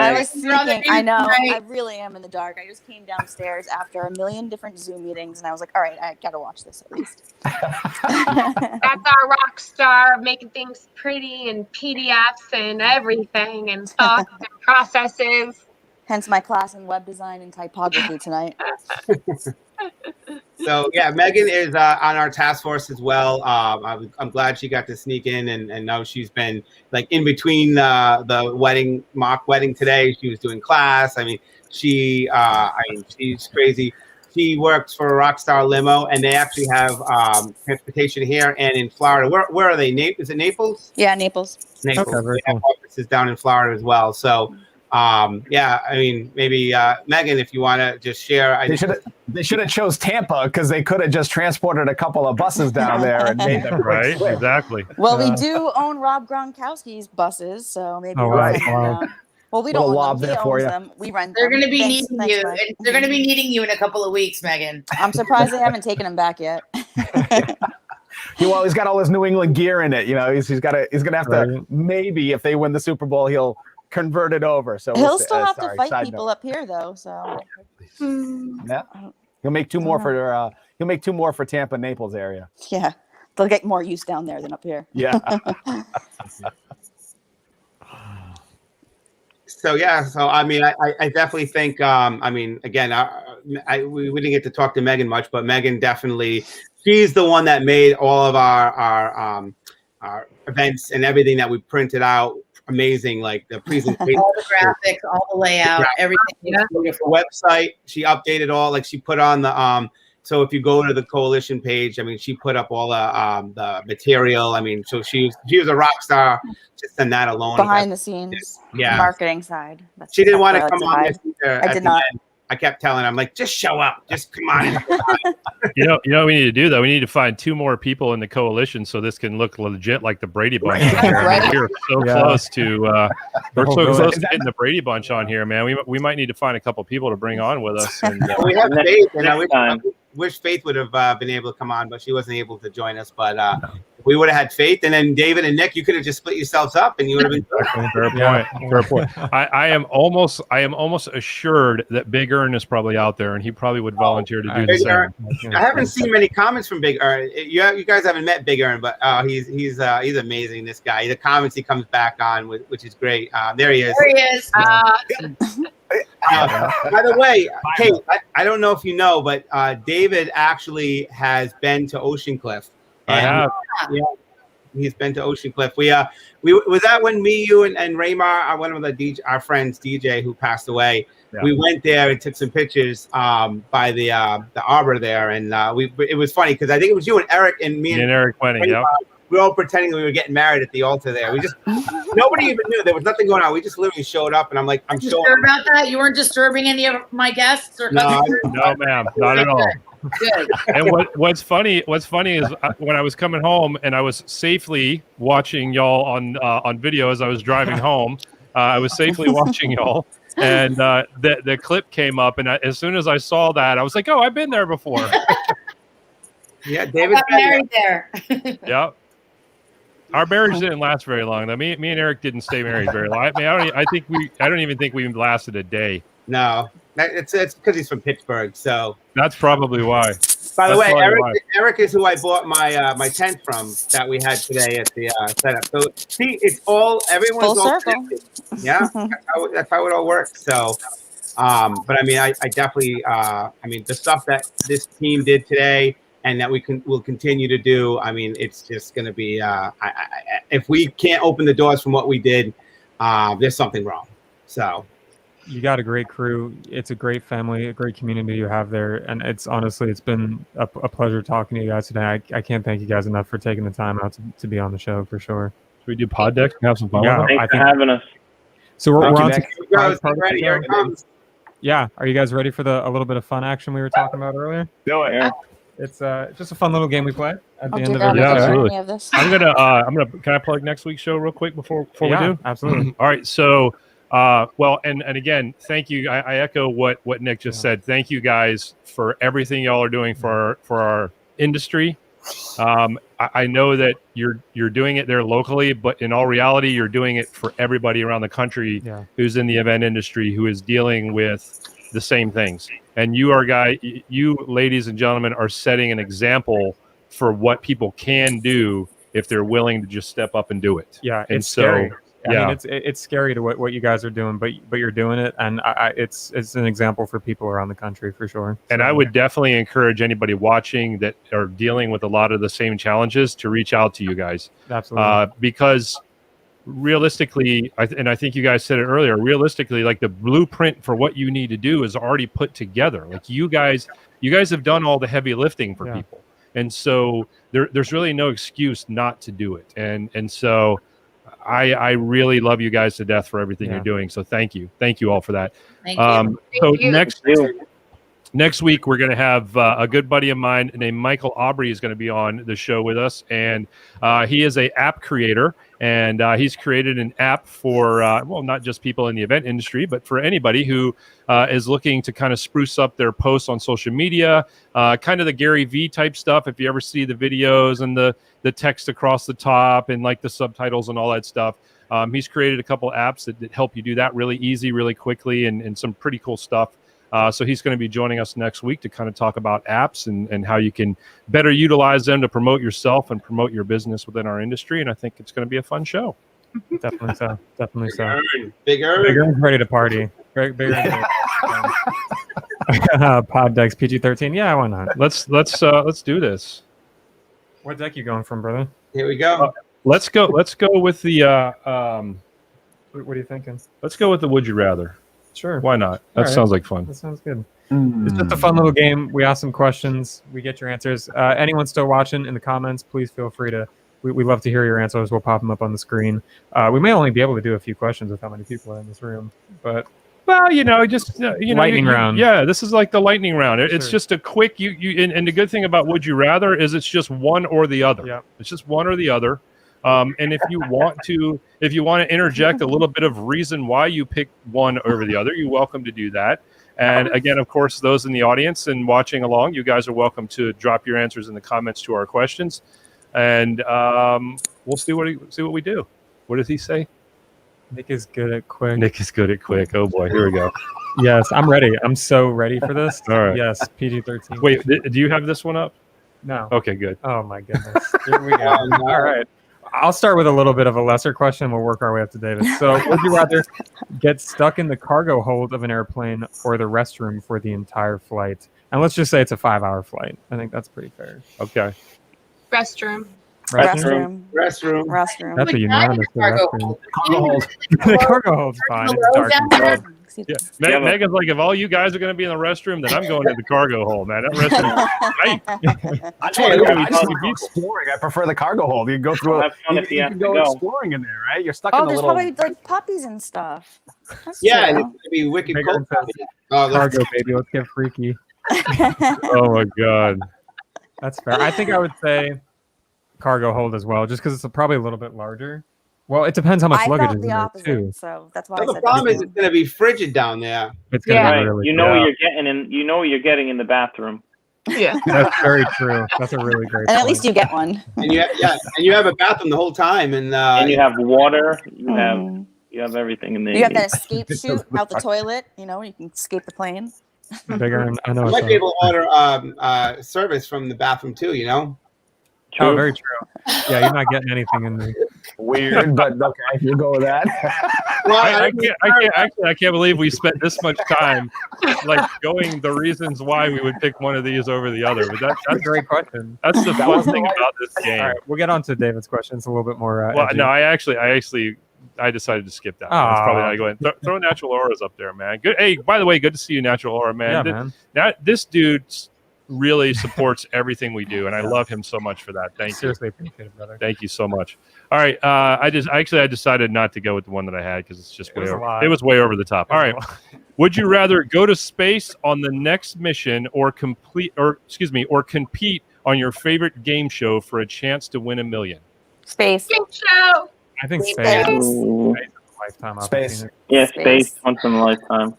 I was thinking, I know, I really am in the dark. I just came downstairs after a million different Zoom meetings, and I was like, all right, I got to watch this at least. That's our rock star, making things pretty and PDFs and everything and thoughts and processes. Hence my class in web design and typography tonight. So yeah, Megan is on our task force as well. I'm glad she got to sneak in, and now she's been like in between the mock wedding today. She was doing class. I mean, she's crazy. She works for Rockstar Limo, and they actually have transportation here and in Florida. Where are they? Is it Naples? Yeah, Naples. Naples. Okay, very They have offices down in Florida as well. So. Yeah, I mean, maybe Megan, if you want to just share. They should have chose Tampa because they could have just transported a couple of buses down there and made them right. Exactly. Well, we do own Rob Gronkowski's buses, so maybe. Oh, right. Well, we don't own them. He for owns you. them. We rent They're them. going to be Thanks, needing you. Mike. They're going to be needing you in a couple of weeks, Megan. I'm surprised they haven't taken him back yet. He's got all his New England gear in it. You know, he's gonna have to, maybe if they win the Super Bowl, he'll convert it over. So he'll still have to fight people up here, though. So yeah, he'll make two more for Tampa, Naples area. Yeah, they'll get more use down there than up here. Yeah. So I mean, I definitely think. I mean, again, we didn't get to talk to Megan much, but Megan definitely, she's the one that made all of our events and everything that we printed out amazing, like the presentation, all the graphics, all the layout, everything. Yeah. The website, she updated all, like she put on the so if you go to the coalition page, I mean, she put up all the material. I mean, so she was a rock star just in that alone. Behind the scenes, yeah, marketing side. She didn't want to come on this either. I did not. I kept telling her, I'm like, just show up, just come on. You know what we need to do though? We need to find 2 more people in the coalition so this can look legit like the Brady Bunch. Right. We're so close to getting the Brady Bunch on here, man. We might need to find a couple people to bring on with us. And, we have Faith, and I wish Faith would have been able to come on, but she wasn't able to join us. But we would have had Faith, and then David and Nick, you could have just split yourselves up, and you would have been fair point. Fair point. I am almost assured that Big Earn is probably out there, and he probably would volunteer to do the same. I haven't seen many comments from Big Earn. You guys haven't met Big Earn, but he's amazing. This guy, the comments he comes back on, which is great. There he is. There he is. By the way, Kate, I don't know if you know, but David actually has been to Ocean Cliff. I have. Yeah, he's been to Ocean Cliff. We was that when me, you, and Raymar, one of our friends, DJ, who passed away. Yeah. We went there and took some pictures by the arbor there, and it was funny because I think it was you and Eric and me and Eric went. Yeah. We were all pretending we were getting married at the altar there. We just nobody even knew there was nothing going on. We just literally showed up, and I'm like, I'm sure about that. You weren't disturbing any of my guests or no, ma'am, not at all. Good. And what's funny is when I was coming home and I was safely watching y'all on video as I was driving home. I was safely watching y'all, and the clip came up, and as soon as I saw that, I was like, "Oh, I've been there before." Yeah, David got married there. Yep. Our marriage didn't last very long. Though me and Eric didn't stay married very long. I mean, I don't even think we lasted a day. No, it's because he's from Pittsburgh, so that's probably why. By the way, Eric is who I bought my tent from that we had today at the setup. So see, it's all everyone's full all circle. connected. Yeah, that's how it all works. So, but I mean, I definitely, I mean, the stuff that this team did today and that will continue to do. I mean, it's just going to be if we can't open the doors from what we did, there's something wrong. So. You got a great crew. It's a great family, a great community you have there. And it's been a pleasure talking to you guys today. I can't thank you guys enough for taking the time out to be on the show for sure. Should we do pod decks and have some fun? Yeah, thanks for having us. So we're on to ready. Here it comes. Yeah. Are you guys ready for a little bit of fun action we were talking about earlier? Do it. Yeah. It's just a fun little game we play at the end of it. Yeah, absolutely. I'm gonna can I plug next week's show real quick before we do? Absolutely. All right. So well, and again, thank you. I echo what Nick just said. Thank you guys for everything y'all are doing for our industry. I know that you're doing it there locally, but in all reality, you're doing it for everybody around the country who's in the event industry who is dealing with the same things. And you ladies and gentlemen, are setting an example for what people can do if they're willing to just step up and do it. Yeah, and it's scary. I mean, it's scary to what you guys are doing, but you're doing it, and it's an example for people around the country for sure. And I would definitely encourage anybody watching that are dealing with a lot of the same challenges to reach out to you guys. Absolutely. Because realistically, I think you guys said it earlier, realistically, like the blueprint for what you need to do is already put together. Like you guys have done all the heavy lifting for people. And so there's really no excuse not to do it. And so I really love you guys to death for everything you're doing. So thank you all for that. Thank you. So next week, we're going to have a good buddy of mine named Michael Aubrey is going to be on the show with us. And he is an app creator. And he's created an app for, not just people in the event industry, but for anybody who is looking to kind of spruce up their posts on social media, kind of the Gary V type stuff. If you ever see the videos and the text across the top and like the subtitles and all that stuff, he's created a couple apps that help you do that really easy, really quickly, and some pretty cool stuff. So he's going to be joining us next week to kind of talk about apps and how you can better utilize them to promote yourself and promote your business within our industry. And I think it's going to be a fun show. Definitely so. Definitely so. Bigger. Ready to party. Bigger. Pod decks PG-13. Yeah, why not? Let's do this. What deck you going from, brother? Here we go. Let's go with the. What are you thinking? Let's go with the Would You Rather. Sure. Why not? That sounds like fun. That sounds good. It's just a fun little game. We ask some questions. We get your answers. Anyone still watching in the comments, please feel free to. We love to hear your answers. We'll pop them up on the screen. We may only be able to do a few questions with how many people are in this room, but. Well, just lightning round. Yeah, this is like the lightning round. It's Sure. just a quick. And the good thing about Would You Rather is it's just one or the other. Yeah. It's just one or the other. And if you want to interject a little bit of reason why you pick one over the other, you're welcome to do that. And again, of course, those in the audience and watching along, you guys are welcome to drop your answers in the comments to our questions, and we'll see what we do. What does he say? Nick is good at quick. Nick is good at quick. Oh boy, here we go. Yes, I'm ready. I'm so ready for this. All right. Yes, PG-13. Wait, do you have this one up? No. Okay, good. Oh my goodness. Here we go. All right. I'll start with a little bit of a lesser question. We'll work our way up to David. So, would you rather get stuck in the cargo hold of an airplane or the restroom for the entire flight? And let's just say it's a 5-hour flight. I think that's pretty fair. Okay. Restroom. Restroom. That's a unanimous restroom. Cargo hold. The cargo hold's fine. It's dark. Yeah. Megan's like, if all you guys are going to be in the restroom, then I'm going to the cargo hole, man. That restroom. I just want to go exploring. I prefer the cargo hold. You can go through. You can go exploring in there, right? You're stuck in the there's little. probably like puppies and stuff. That's Yeah, and true. it's gonna be wicked Bigger cold. says, Oh, cargo, baby. Let's get freaky. Oh my god. That's fair. I think I would say cargo hold as well, just because it's probably a little bit larger. Well, it depends how much I luggage thought is the in there opposite, too. so that's why Well, I the said problem is restroom. it's gonna be frigid down there. It's gonna Right. be really. You know what you're getting in the bathroom. Yeah. That's very true. That's a really great. And at point. least you get one. And you have a bathroom the whole time, and You have water. You have everything in there. You have that escape chute out the toilet. You can escape the plane. Bigger. And I know. you might be able to order service from the bathroom too. Oh, very true. Yeah, you're not getting anything in there. Weird, but okay, you go with that. I can't believe we spent this much time like going the reasons why we would pick one of these over the other. But that's a great question. That's the fun thing about this game. All right, we'll get on to David's question. It's a little bit more. Well, edgy. no, I decided to skip that. That's probably not going. Throw Natural Aura's up there, man. Good. Hey, by the way, good to see you, Natural Aura, man. Yeah, man. Now this dude really supports everything we do, and I love him so much for that. Thank you. Seriously appreciate it, brother. Thank you so much. All right, I decided not to go with the one that I had because it's just way over. It was way over the top. All right, would you rather go to space on the next mission or compete on your favorite game show for a chance to win $1 million? Space. Game show. I think Space. Lifetime Space. Yeah, space once in a lifetime.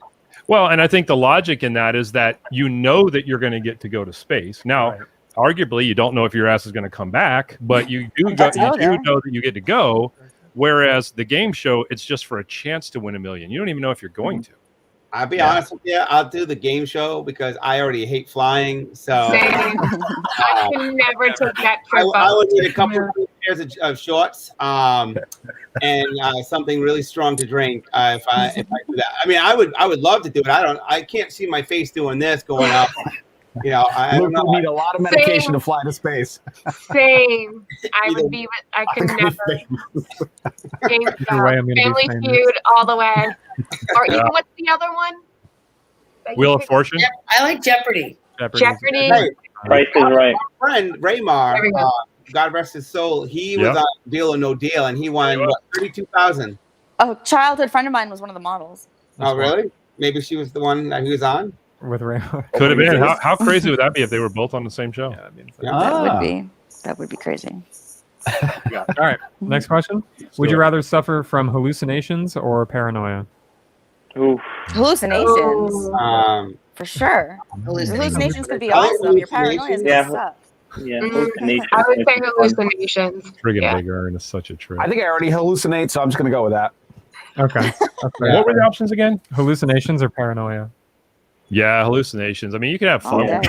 Well, and I think the logic in that is that you know that you're going to get to go to space. Now, arguably, you don't know if your ass is going to come back, but you do know that you get to go. Whereas the game show, it's just for a chance to win $1 million. You don't even know if you're going to. I'll be honest with you. I'll do the game show because I already hate flying. So I can never take that trip I up. would need a couple of pairs of shorts. and something really strong to drink if I do that. I mean, I would love to do it. I can't see my face doing this going up. You know, I don't Luke know. would need a lot of medication to fly to space. Same. I would be. I could never. Either way, I'm gonna be Family famous. Feud all the way. Or even what's the other one? Wheel of Fortune. I like Jeopardy. Jeopardy. Hey, Price is Right. my friend Raymar, God rest his soul, he was Yep. on Deal or No Deal, and he won what, 32,000. A childhood friend of mine was one of the models. Oh, really? Maybe she was the one that he was on. With Ray. Could have been. How crazy would that be if they were both on the same show? That would be crazy. All right. Next question. Would you rather suffer from hallucinations or paranoia? Oof. Hallucinations. For sure. Hallucinations could be awesome. Your paranoia is going to suck. Yeah, hallucinations. I would say hallucinations. Friggin' Big Earn is such a trip. I think I already hallucinate, so I'm just going to go with that. Okay. What were the options again? Hallucinations or paranoia? Yeah, hallucinations. I mean, you can have fun. Yeah.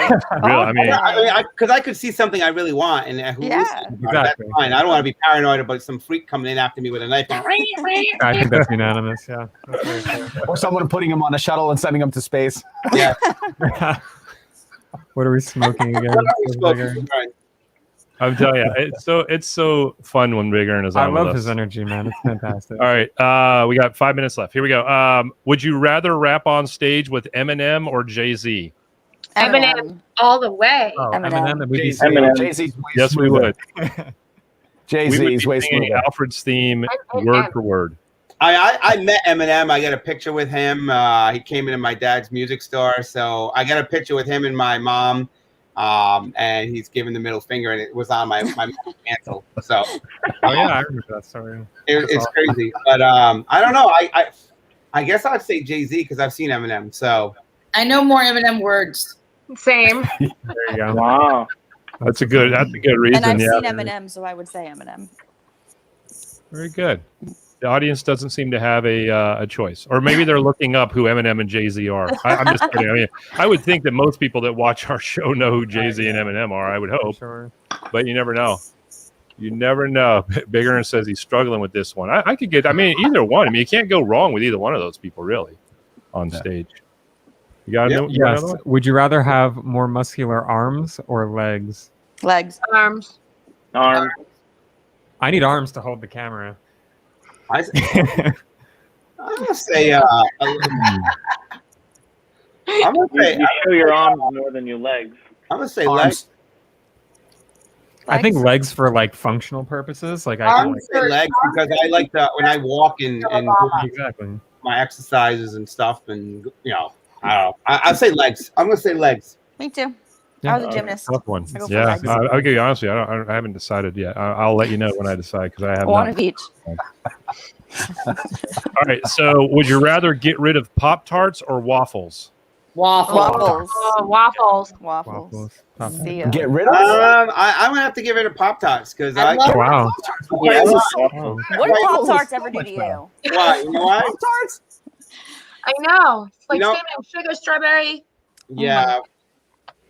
Real, I mean, because I could see something I really want, and Exactly. that's fine. I don't want to be paranoid about some freak coming in after me with a knife. I think that's unanimous. Yeah. That's very fair. Or someone putting him on a shuttle and sending him to space. Yeah. What are we smoking again? I'm telling you, it's so fun when Big Earn is on. I love with his us. energy, man. It's fantastic. All right, we got 5 minutes left. Here we go. Would you rather rap on stage with Eminem or Jay-Z? Eminem all the way. Oh, Eminem. Would be Jay-Z's way Yes, we smoother. would. Jay-Z's way singing smoother. Alfred's theme word for word. I met Eminem. I got a picture with him. He came into my dad's music store, so I got a picture with him and my mom. And he's giving the middle finger, and it was on my mantle. So, Oh yeah, I remember that story. it's crazy. But I don't know. I guess I'd say Jay-Z because I've seen Eminem. So I know more Eminem words. Same. There you go. Wow. That's a good reason. And I've yeah. seen Eminem, so I would say Eminem. Very good. The audience doesn't seem to have a choice, or maybe they're looking up who Eminem and Jay-Z are. I'm just kidding. I mean, I would think that most people that watch our show know who Jay-Z and Eminem are. I would hope, Sure. but you never know. You never know. Big Earn says he's struggling with this one. I could get. I mean, either one. I mean, you can't go wrong with either one of those people, really, on stage. You got to know. Yes. Would you rather have more muscular arms or legs? Legs. Arms. Arms. I need arms to hold the camera. I'm gonna say. I'm gonna say. You show your arms more than your legs. I'm gonna say Arms. legs. I think legs for like functional purposes. Like I I'm can gonna like, say legs because I like to when I walk and do exactly. my exercises and stuff, and I don't know. I'll say legs. I'm gonna say legs. Me too. Yeah. I was a gymnast. Tough one. I go for Yeah, legs. I'll give you honestly. I haven't decided yet. I'll let you know when I decide because I have One not. of each. All right. So, would you rather get rid of Pop-Tarts or waffles? Waffles. Oh, waffles. Waffles. Waffles. See ya. Get rid of I'm gonna have to get rid of Pop-Tarts because I love Wow. Yeah, Wow. What do Pop-Tarts ever do to you? Why? You know why? Pop-Tarts? I know. It's like You know- cinnamon, sugar, strawberry. Yeah.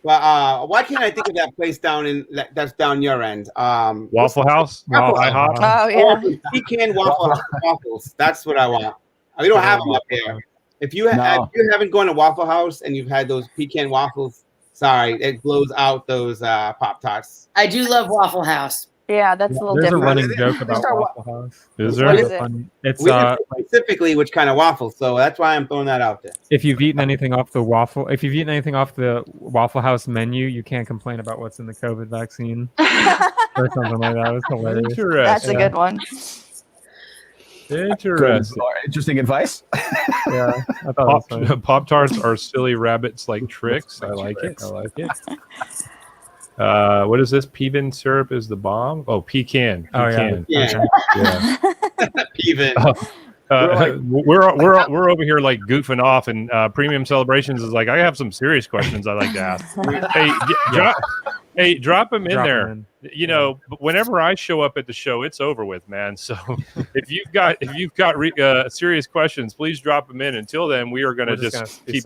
Well, why can't I think of that place that's down your end? Waffle House? Waffle IHOP? Oh yeah. Pecan waffles. That's what I want. We don't have them up here. If you haven't gone to Waffle House and you've had those pecan waffles, sorry, it blows out those Pop-Tarts. I do love Waffle House. Yeah, that's a little There's a different. running joke about Waffle House. Is there? What is it? It's We didn't say specifically which kind of waffles, so that's why I'm throwing that out there. if you've eaten anything off the Waffle Waffle House menu, you can't complain about what's in the COVID vaccine or something like that. It was hilarious. Interesting. That's a good one. Interesting. Interesting advice. Yeah, I thought it was funny. Pop-Tarts are silly rabbits like tricks. I like it. What is this? Peven syrup is the bomb. Oh, pecan. Oh, yeah. Pecan. Yeah. Yeah. Even. We're over here like goofing off, and Premium Celebrations is like, I have some serious questions I like to ask. Drop them in Drop there. 'em in. You know, whenever I show up at the show, it's over with, man. So if you've got serious questions, please drop them in. Until then, we are going to just keep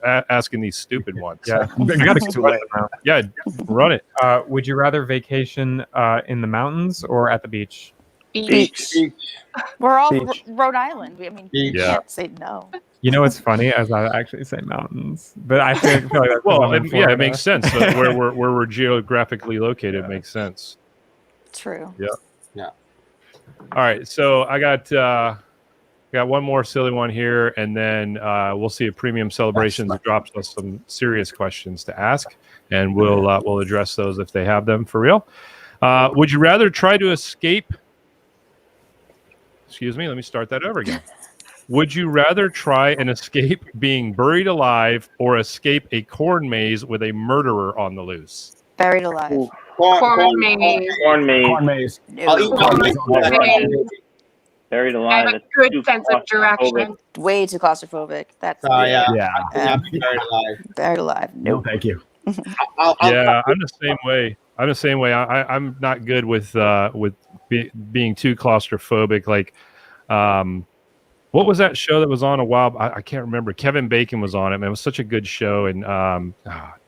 asking these stupid ones. Yeah, Yeah, run it. Would you rather vacation in the mountains or at the beach? Beach. We're all Beach. Rhode Island. I mean, you Yeah. can't say no. You know what's funny? As I actually say mountains, but I feel like that's 'cause Well, I'm in yeah, it Florida. makes sense. Where we're geographically located makes sense. True. Yeah. Yeah. All right, so I got one more silly one here, and then we'll see if Premium Celebrations drops us some serious questions to ask, and we'll address those if they have them for real. Would you rather try to escape? Excuse me. Let me start that over again. Would you rather try and escape being buried alive or escape a corn maze with a murderer on the loose? Buried alive. Corn maze. Corn maze. Corn maze. I'll eat corn maze. Buried I alive. have a good sense of direction. Way too claustrophobic. That's Yeah. Yeah. I'll be buried alive. buried alive. No, thank you. Yeah, I'm the same way. I'm not good with being too claustrophobic. Like, what was that show that was on a while? I can't remember. Kevin Bacon was on it. Man, it was such a good show. And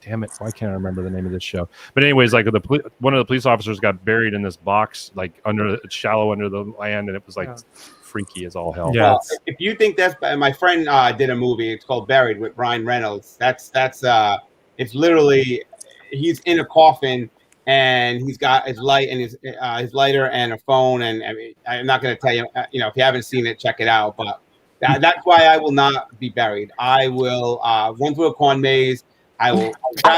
damn it, why can't I remember the name of this show? But anyways, like one of the police officers got buried in this box, like shallow under the land, and it was like freaky as all hell. Yeah. Well, if you think that's my friend did a movie. It's called Buried with Ryan Reynolds. That's it's literally he's in a coffin. And he's got his light and his lighter and a phone. And I mean, I'm not going to tell you, if you haven't seen it, check it out. But that's why I will not be buried. I will run through a corn maze. I will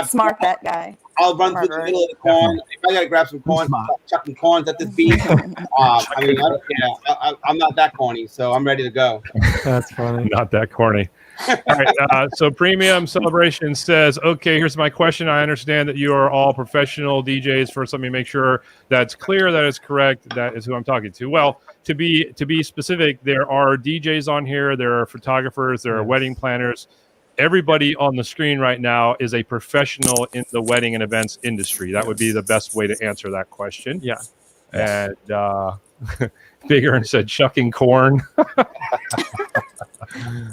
smart that guy. I'll run through the middle of the corn. If I got to grab some corn, chucking corns at this beach. I mean, I'm not that corny, so I'm ready to go. That's funny. Not that corny. All right. So Premium Celebration says, okay, here's my question. I understand that you are all professional DJs. First, let me make sure that's clear, that is correct. That is who I'm talking to. Well, to be specific, there are DJs on here. There are photographers. There are wedding planners. Everybody on the screen right now is a professional in the wedding and events industry. That would be the best way to answer that question. Yeah. And Big Earn said chucking corn.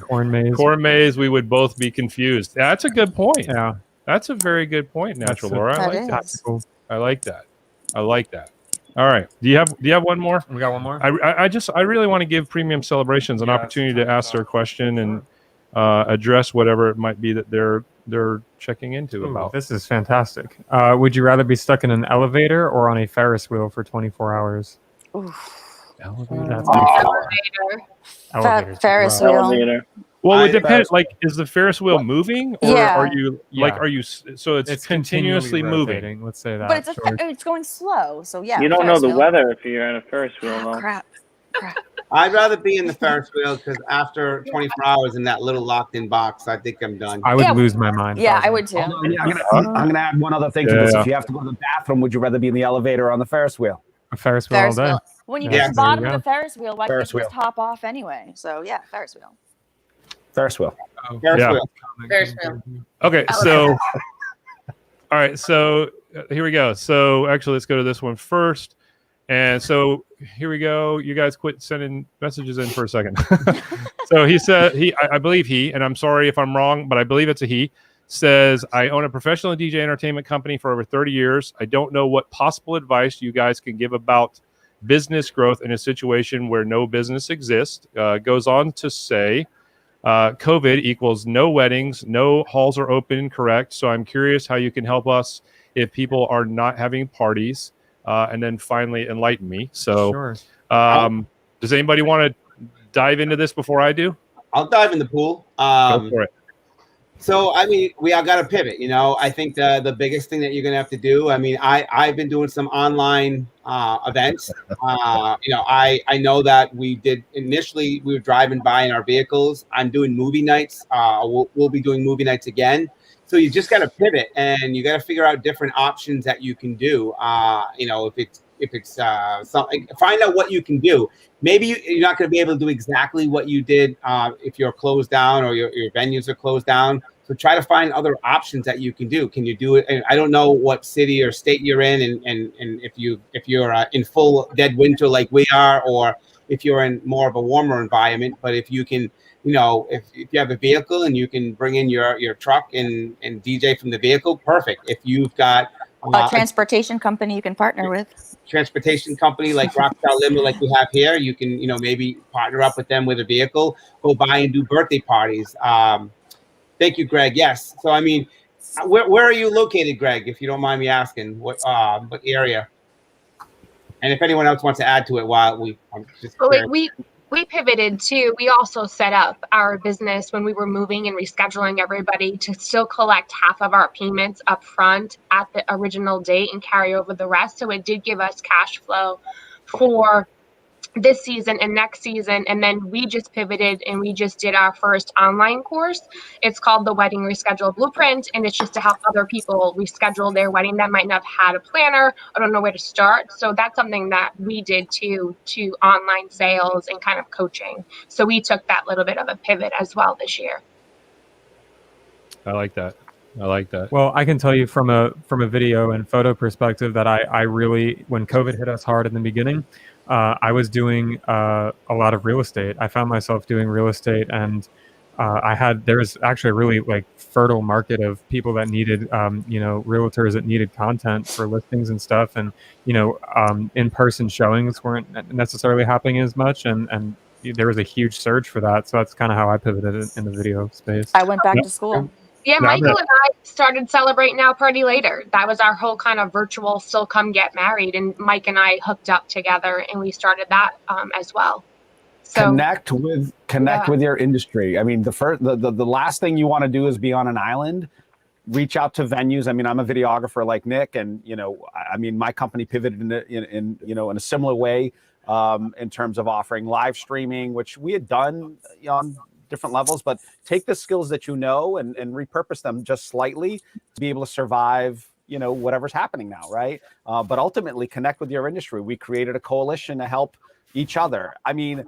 Corn maze. Corn maze, we would both be confused. That's a good point. Yeah. That's a very good point, Natural Laura. I like that. Tactical. I like that. I like that. All right. Do you have one more? We got one more. I really want to give Premium Celebrations an opportunity to ask their question and address whatever it might be that they're checking into about. This is fantastic. Would you rather be stuck in an elevator or on a Ferris wheel for 24 hours? Elevator. That's Elevators. Ferris wheel. Elevator. Well, it depends. Like, is the Ferris wheel moving, or are you So it's continuously moving. Rotating, let's say that. But it's going slow, so yeah. You don't Ferris know the wheel. weather if you're in a Ferris wheel. Though. Crap. I'd rather be in the Ferris wheel because after 24 hours in that little locked-in box, I think I'm done. I would lose my mind. Yeah, I would too. I'm gonna add one other thing to this. If you have to go to the bathroom, would you rather be in the elevator or on the Ferris wheel? A Ferris wheel all day. When you get to the bottom of the Ferris wheel, why can't you Ferris just hop off anyway? So yeah, Ferris wheel. Ferris wheel. Ferris Yeah. wheel. Ferris wheel. Okay, so all right, so here we go. So actually, let's go to this one first. And so here we go. You guys quit sending messages in for a second. So he said, I believe he, and I'm sorry if I'm wrong, but I believe it's a he, says, I own a professional DJ entertainment company for over 30 years. I don't know what possible advice you guys can give about business growth in a situation where no business exists. Goes on to say, COVID equals no weddings, no halls are open, correct? So I'm curious how you can help us if people are not having parties. And then finally enlighten me. So Sure. Does anybody want to dive into this before I do? I'll dive in the pool. Go for it. So, I mean, we all got to pivot. I think the biggest thing that you're going to have to do, I mean, I've been doing some online events. I know that we did initially, we were driving by in our vehicles. I'm doing movie nights. We'll be doing movie nights again. So you just got to pivot and you got to figure out different options that you can do. If it's something, find out what you can do. Maybe you're not going to be able to do exactly what you did if you're closed down or your venues are closed down. So try to find other options that you can do. Can you do it? And I don't know what city or state you're in, and if you're in full dead winter like we are, or if you're in more of a warmer environment. But if you can, if you have a vehicle and you can bring in your truck and DJ from the vehicle, perfect. If you've got a transportation company you can partner with. transportation company like Rockstar Limo, like we have here, you can, maybe partner up with them with a vehicle, go by and do birthday parties. Thank you, Greg. Yes. So, I mean, where are you located, Greg, if you don't mind me asking? What area? And if anyone else wants to add to it while I'm just Well, we pivoted too. We also set up our business when we were moving and rescheduling everybody to still collect half of our payments up front at the original date and carry over the rest. So it did give us cash flow for this season and next season. And then we just pivoted and we just did our first online course. It's called the Wedding Reschedule Blueprint. And it's just to help other people reschedule their wedding that might not have had a planner or don't know where to start. So that's something that we did to online sales and kind of coaching. So we took that little bit of a pivot as well this year. I like that. Well, I can tell you from a video and photo perspective that I really, when COVID hit us hard in the beginning, I was doing a lot of real estate. I found myself doing real estate, and there was actually a really fertile market of people that needed, realtors that needed content for listings and stuff. And, in-person showings weren't necessarily happening as much. And there was a huge surge for that. So that's kind of how I pivoted in the video space. I went back to school. Yeah, Michael and I started Celebrate Now, Party Later. That was our whole kind of virtual still come get married. And Mike and I hooked up together and we started that as well. So connect with your industry. I mean, the last thing you want to do is be on an island. Reach out to venues. I mean, I'm a videographer like Nick, and my company pivoted in a similar way in terms of offering live streaming, which we had done on different levels, but take the skills that and repurpose them just slightly to be able to survive, whatever's happening now, right? But ultimately connect with your industry. We created a coalition to help each other. I mean,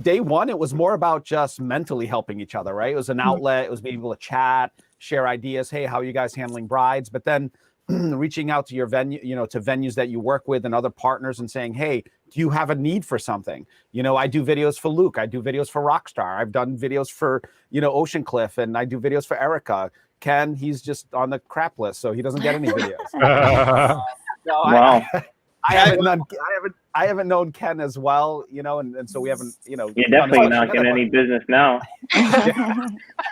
day one, it was more about just mentally helping each other, right? It was an outlet. It was being able to chat, share ideas. Hey, how are you guys handling brides? But then reaching out to your venue, to venues that you work with and other partners and saying, hey, do you have a need for something? I do videos for Luke. I do videos for Rockstar. I've done videos for, Ocean Cliff, and I do videos for Erica. Ken, he's just on the crap list, so he doesn't get any videos. Wow. I haven't known Ken as well, and so we haven't, You're definitely not getting any business now.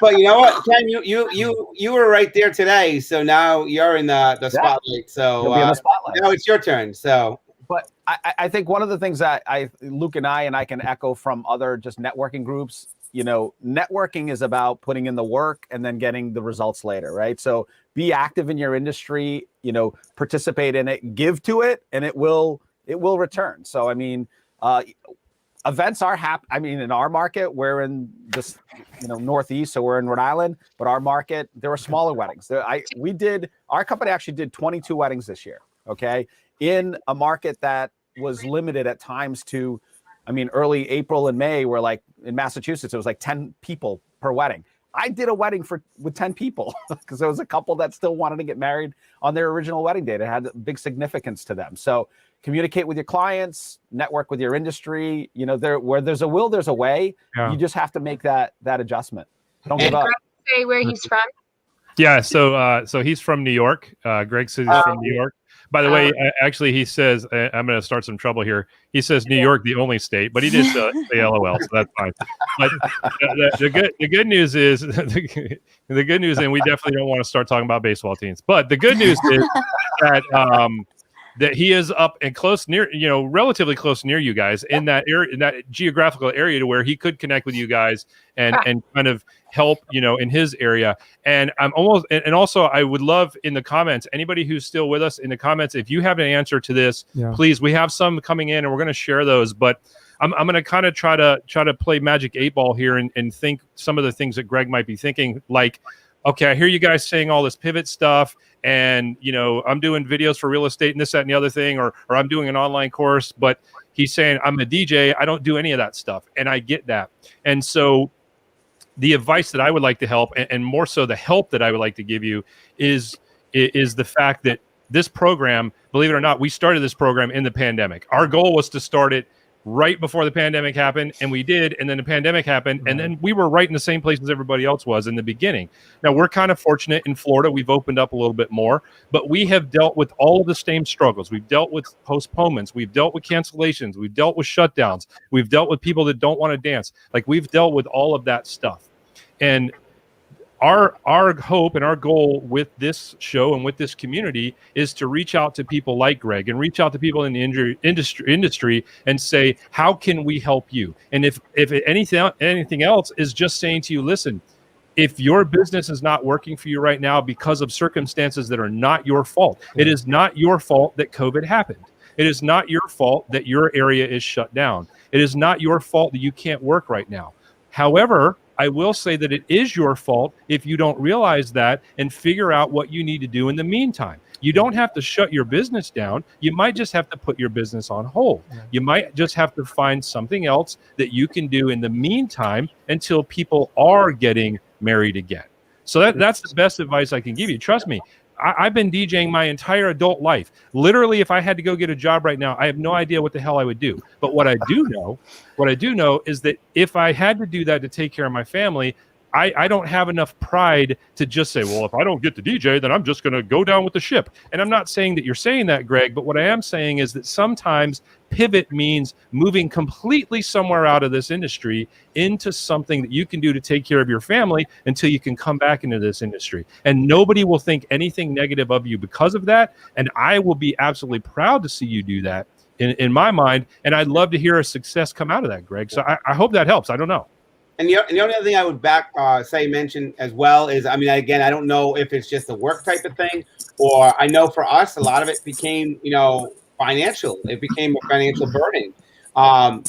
But you know what, Ken, you were right there today, so now you're in the spotlight. So you'll be in the spotlight. Now it's your turn. So, but I think one of the things that Luke and I can echo from other just networking groups, networking is about putting in the work and then getting the results later, right? So be active in your industry, participate in it, give to it, and it will return. So, I mean, events are in our market, we're in this, Northeast, so we're in Rhode Island, but our market, there were smaller weddings. Our company actually did 22 weddings this year, okay? In a market that was limited at times to, early April and May were in Massachusetts, it was 10 people per wedding. I did a wedding with 10 people because there was a couple that still wanted to get married on their original wedding date. It had big significance to them. So communicate with your clients, network with your industry. Where there's a will, there's a way. Yeah. You just have to make that adjustment. Don't give up. Say where he's from. Yeah, so he's from New York. Greg says he's from New York. By the way, actually, he says, I'm going to start some trouble here. He says New York, the only state, but he did say LOL, so that's fine. But the good news is, the good news, and we definitely don't want to start talking about baseball teams, but the good news is that he is up and relatively close near you guys in that area, in that geographical area, to where he could connect with you guys and kind of help, in his area. And also I would love in the comments, anybody who's still with us in the comments, if you have an answer to this, please, we have some coming in and we're going to share those, but I'm going to kind of try to play Magic 8-Ball here and think some of the things that Greg might be thinking, okay, I hear you guys saying all this pivot stuff, and I'm doing videos for real estate and this, that, and the other thing, or I'm doing an online course, but he's saying I'm a DJ, I don't do any of that stuff, and I get that. And so the advice that I would like to help, and more so the help that I would like to give you, is the fact that this program, believe it or not, we started this program in the pandemic. Our goal was to start it right before the pandemic happened, and we did, and then the pandemic happened, and then we were right in the same place as everybody else was in the beginning. Now, we're kind of fortunate in Florida. We've opened up a little bit more, but we have dealt with all of the same struggles. We've dealt with postponements. We've dealt with cancellations. We've dealt with shutdowns. We've dealt with people that don't want to dance. Like, we've dealt with all of that stuff. And our hope and our goal with this show and with this community is to reach out to people like Greg and reach out to people in the industry and say, how can we help you? And if anything else is just saying to you, listen, if your business is not working for you right now because of circumstances that are not your fault, it is not your fault that COVID happened. It is not your fault that your area is shut down. It is not your fault that you can't work right now. However, I will say that it is your fault if you don't realize that and figure out what you need to do in the meantime. You don't have to shut your business down. You might just have to put your business on hold. You might just have to find something else that you can do in the meantime until people are getting married again. So that's the best advice I can give you. Trust me. I've been DJing my entire adult life. Literally, if I had to go get a job right now, I have no idea what the hell I would do. But what I do know is that if I had to do that to take care of my family, I don't have enough pride to just say, well, if I don't get to DJ, then I'm just going to go down with the ship. And I'm not saying that you're saying that, Greg, but what I am saying is that sometimes pivot means moving completely somewhere out of this industry into something that you can do to take care of your family until you can come back into this industry. And nobody will think anything negative of you because of that. And I will be absolutely proud to see you do that in my mind. And I'd love to hear a success come out of that, Greg. So I hope that helps. I don't know. And the only other thing I would mention as well is, I mean, again, I don't know if it's just a work type of thing, or I know for us, a lot of it became, financial. It became a financial burden.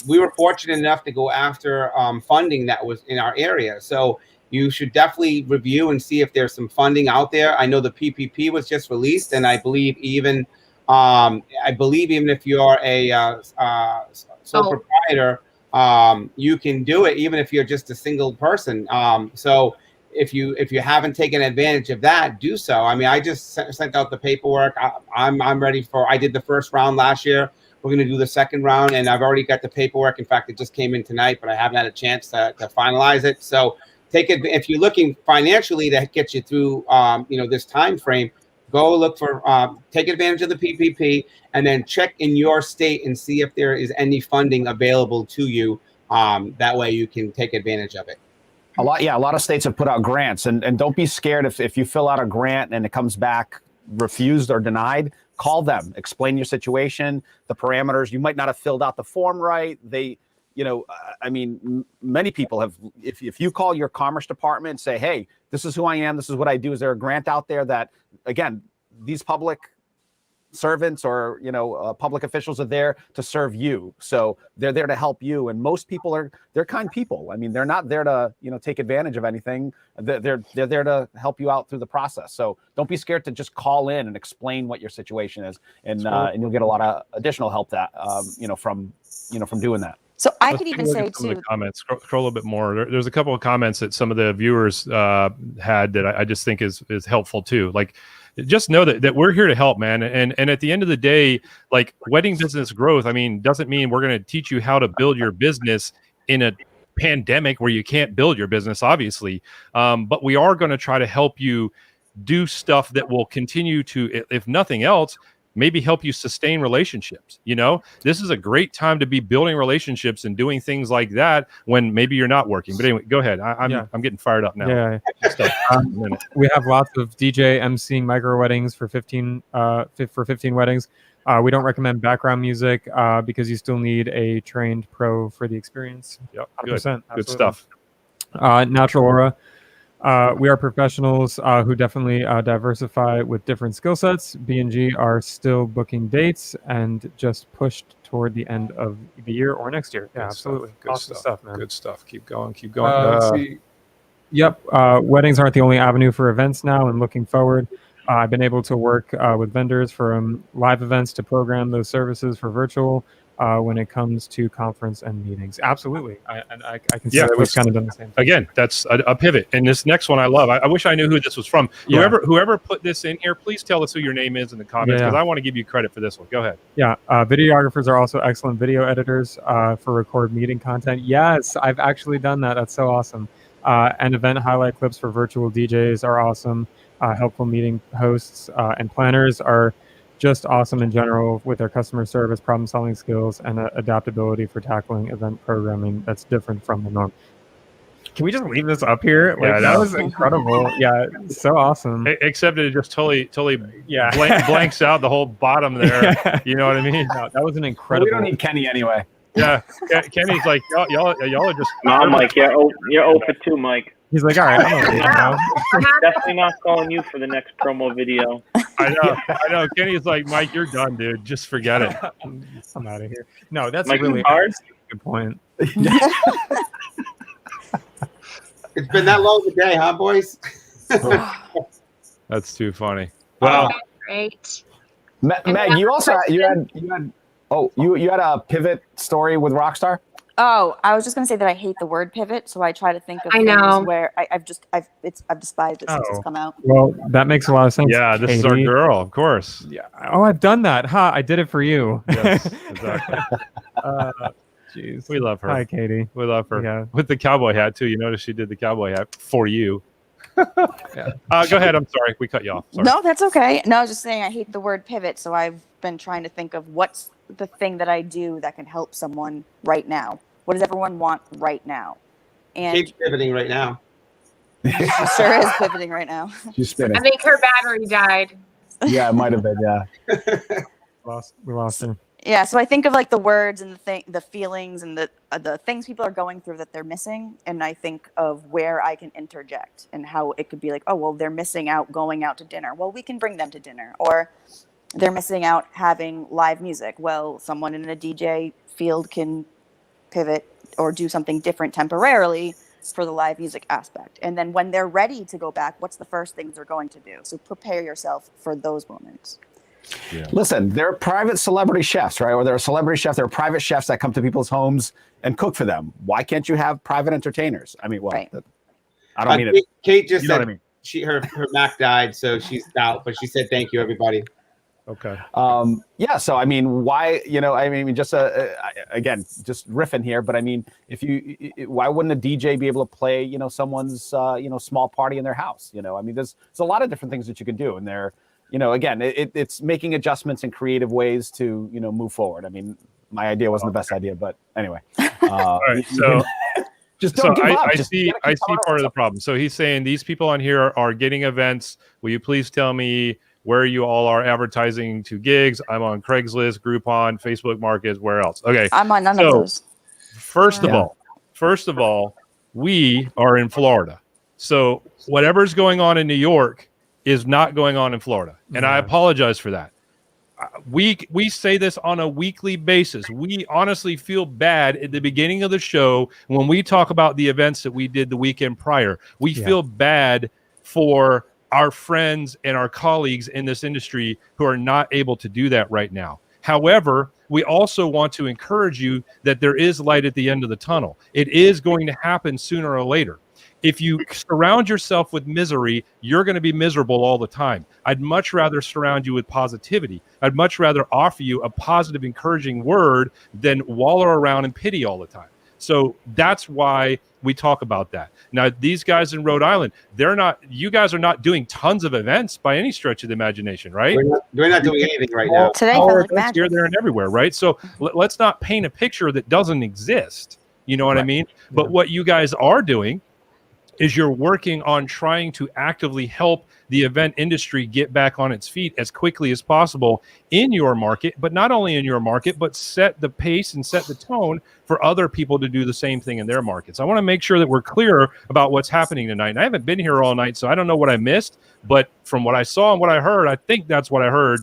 We were fortunate enough to go after funding that was in our area. So you should definitely review and see if there's some funding out there. I know the PPP was just released, and I believe even if you're a sole proprietor, you can do it even if you're just a single person. So if you haven't taken advantage of that, do so. I mean, I just sent out the paperwork. I'm ready I did the first round last year. We're going to do the second round, and I've already got the paperwork. In fact, it just came in tonight, but I haven't had a chance to finalize it. So if you're looking financially to get you through, this time frame, go look for, take advantage of the PPP, and then check in your state and see if there is any funding available to you. That way you can take advantage of it. A lot of states have put out grants, and don't be scared if you fill out a grant and it comes back refused or denied. Call them, explain your situation, the parameters. You might not have filled out the form right. Many people have. If you call your commerce department and say, "Hey, this is who I am. This is what I do." Is there a grant out there that, again, these public servants or public officials are there to serve you, so they're there to help you, and most people they're kind people. I mean, they're not there to take advantage of anything. They're there to help you out through the process. So don't be scared to just call in and explain what your situation is, and you'll get a lot of additional help that from doing that. So I could even say too. The comments, scroll a little bit more. There's a couple of comments that some of the viewers had that I just think is helpful too. Like, just know that we're here to help, man. And at the end of the day, like, wedding business growth, I mean, doesn't mean we're going to teach you how to build your business in a pandemic where you can't build your business, obviously. But we are going to try to help you do stuff that will continue to, if nothing else, maybe help you sustain relationships. This is a great time to be building relationships and doing things like that when maybe you're not working. But anyway, go ahead. I'm getting fired up now. Yeah. We have lots of DJ emceeing micro weddings for 15 weddings. We don't recommend background music because you still need a trained pro for the experience. Yep. 100%. Good stuff. Natural Aura. We are professionals who definitely diversify with different skill sets. B&G are still booking dates and just pushed toward the end of the year or next year. Yeah, absolutely. Good awesome stuff, man. Good stuff. Keep going. Let's see. Yep. Weddings aren't the only avenue for events now, and looking forward, I've been able to work with vendors from live events to program those services for virtual. when it comes to conference and meetings. Absolutely. I can see that we've kind of done the same thing. Again, that's a pivot. And this next one I love. I wish I knew who this was from. Yeah. Whoever put this in here, please tell us who your name is in the comments, because I want to give you credit for this one. Go ahead. Yeah. Videographers are also excellent video editors for record meeting content. Yes, I've actually done that. That's so awesome. And event highlight clips for virtual DJs are awesome. Helpful meeting hosts and planners are just awesome in general with their customer service, problem-solving skills, and adaptability for tackling event programming that's different from the norm. Can we just leave this up here? Like, that was incredible. Yeah, so awesome. Except it just totally blanks out the whole bottom there. You know what I mean? No, that was an incredible. We don't need Kenny anyway. Yeah, Kenny's like, y'all are just. No, Mike, you're 0 for 2, Mike. He's like, all right, I'm definitely not calling you for the next promo video. I know. Kenny's like, Mike, you're done, dude. Just forget it. I'm out of here. No, that's Mike, really hard. Good point. It's been that long a day, huh, boys? That's too funny. Well, great. Meg, you had a pivot story with Rockstar. Oh, I was just gonna say that I hate the word pivot, so I try to think of I things know. where I've despised it since it's come out. Well, that makes a lot of sense. yeah, this is our Katie. girl, of course. Yeah. Oh, I've done that. I did it for you. Yes, exactly. Jeez. We love her. Hi, Katie. We love her. Yeah. With the cowboy hat, too. You notice she did the cowboy hat for you. Go ahead. I'm sorry. We cut you off. Sorry. No, that's okay. No, I was just saying I hate the word pivot, so I've been trying to think of what's the thing that I do that can help someone right now. What does everyone want right now? And Kate's pivoting right now. she sure is pivoting right now. She's spinning. I think her battery died. Yeah, it might have been. Yeah. We lost her. Yeah, so I think of like the words and the feelings and the things people are going through that they're missing, and I think of where I can interject and how it could be like, oh, well, they're missing out going out to dinner. Well, we can bring them to dinner. Or they're missing out having live music. Well, someone in a DJ field can pivot or do something different temporarily for the live music aspect. And then when they're ready to go back, what's the first things they're going to do? So prepare yourself for those moments. Yeah. Listen, they're private celebrity chefs, right? Or they're a celebrity chef. They're private chefs that come to people's homes and cook for them. Why can't you have private entertainers? I mean, well, right. I don't mean it. Kate just You know said what I mean? her Mac died, so she's out. But she said thank you, everybody. Okay. Yeah. So I mean, why? I mean, just again, just riffing here, but I mean, why wouldn't a DJ be able to play, someone's, small party in their house? I mean, there's a lot of different things that you can do, and they're, again, it's making adjustments in creative ways to, move forward. I mean, my idea wasn't the best idea, but anyway. All right. So. Just don't give up. I see part of the problem. So he's saying these people on here are getting events. Will you please tell me where you all are advertising to gigs? I'm on Craigslist, Groupon, Facebook Markets, where else? Okay. I'm on none of those. First of all, we are in Florida. So whatever's going on in New York is not going on in Florida. And I apologize for that. We say this on a weekly basis. We honestly feel bad at the beginning of the show when we talk about the events that we did the weekend prior. We feel bad for our friends and our colleagues in this industry who are not able to do that right now. However, we also want to encourage you that there is light at the end of the tunnel. It is going to happen sooner or later. If you surround yourself with misery, you're going to be miserable all the time. I'd much rather surround you with positivity. I'd much rather offer you a positive, encouraging word than wallow around in pity all the time. So that's why we talk about that. Now, these guys in Rhode Island, you guys are not doing tons of events by any stretch of the imagination, right? We're not doing anything right now. Today here, there, and everywhere, right? So let's not paint a picture that doesn't exist. You know what I mean? But what you guys are doing is you're working on trying to actively help the event industry get back on its feet as quickly as possible in your market, but not only in your market, but set the pace and set the tone for other people to do the same thing in their markets. I want to make sure that we're clear about what's happening tonight. And I haven't been here all night, so I don't know what I missed, but from what I saw and what I heard, I think that's what I heard.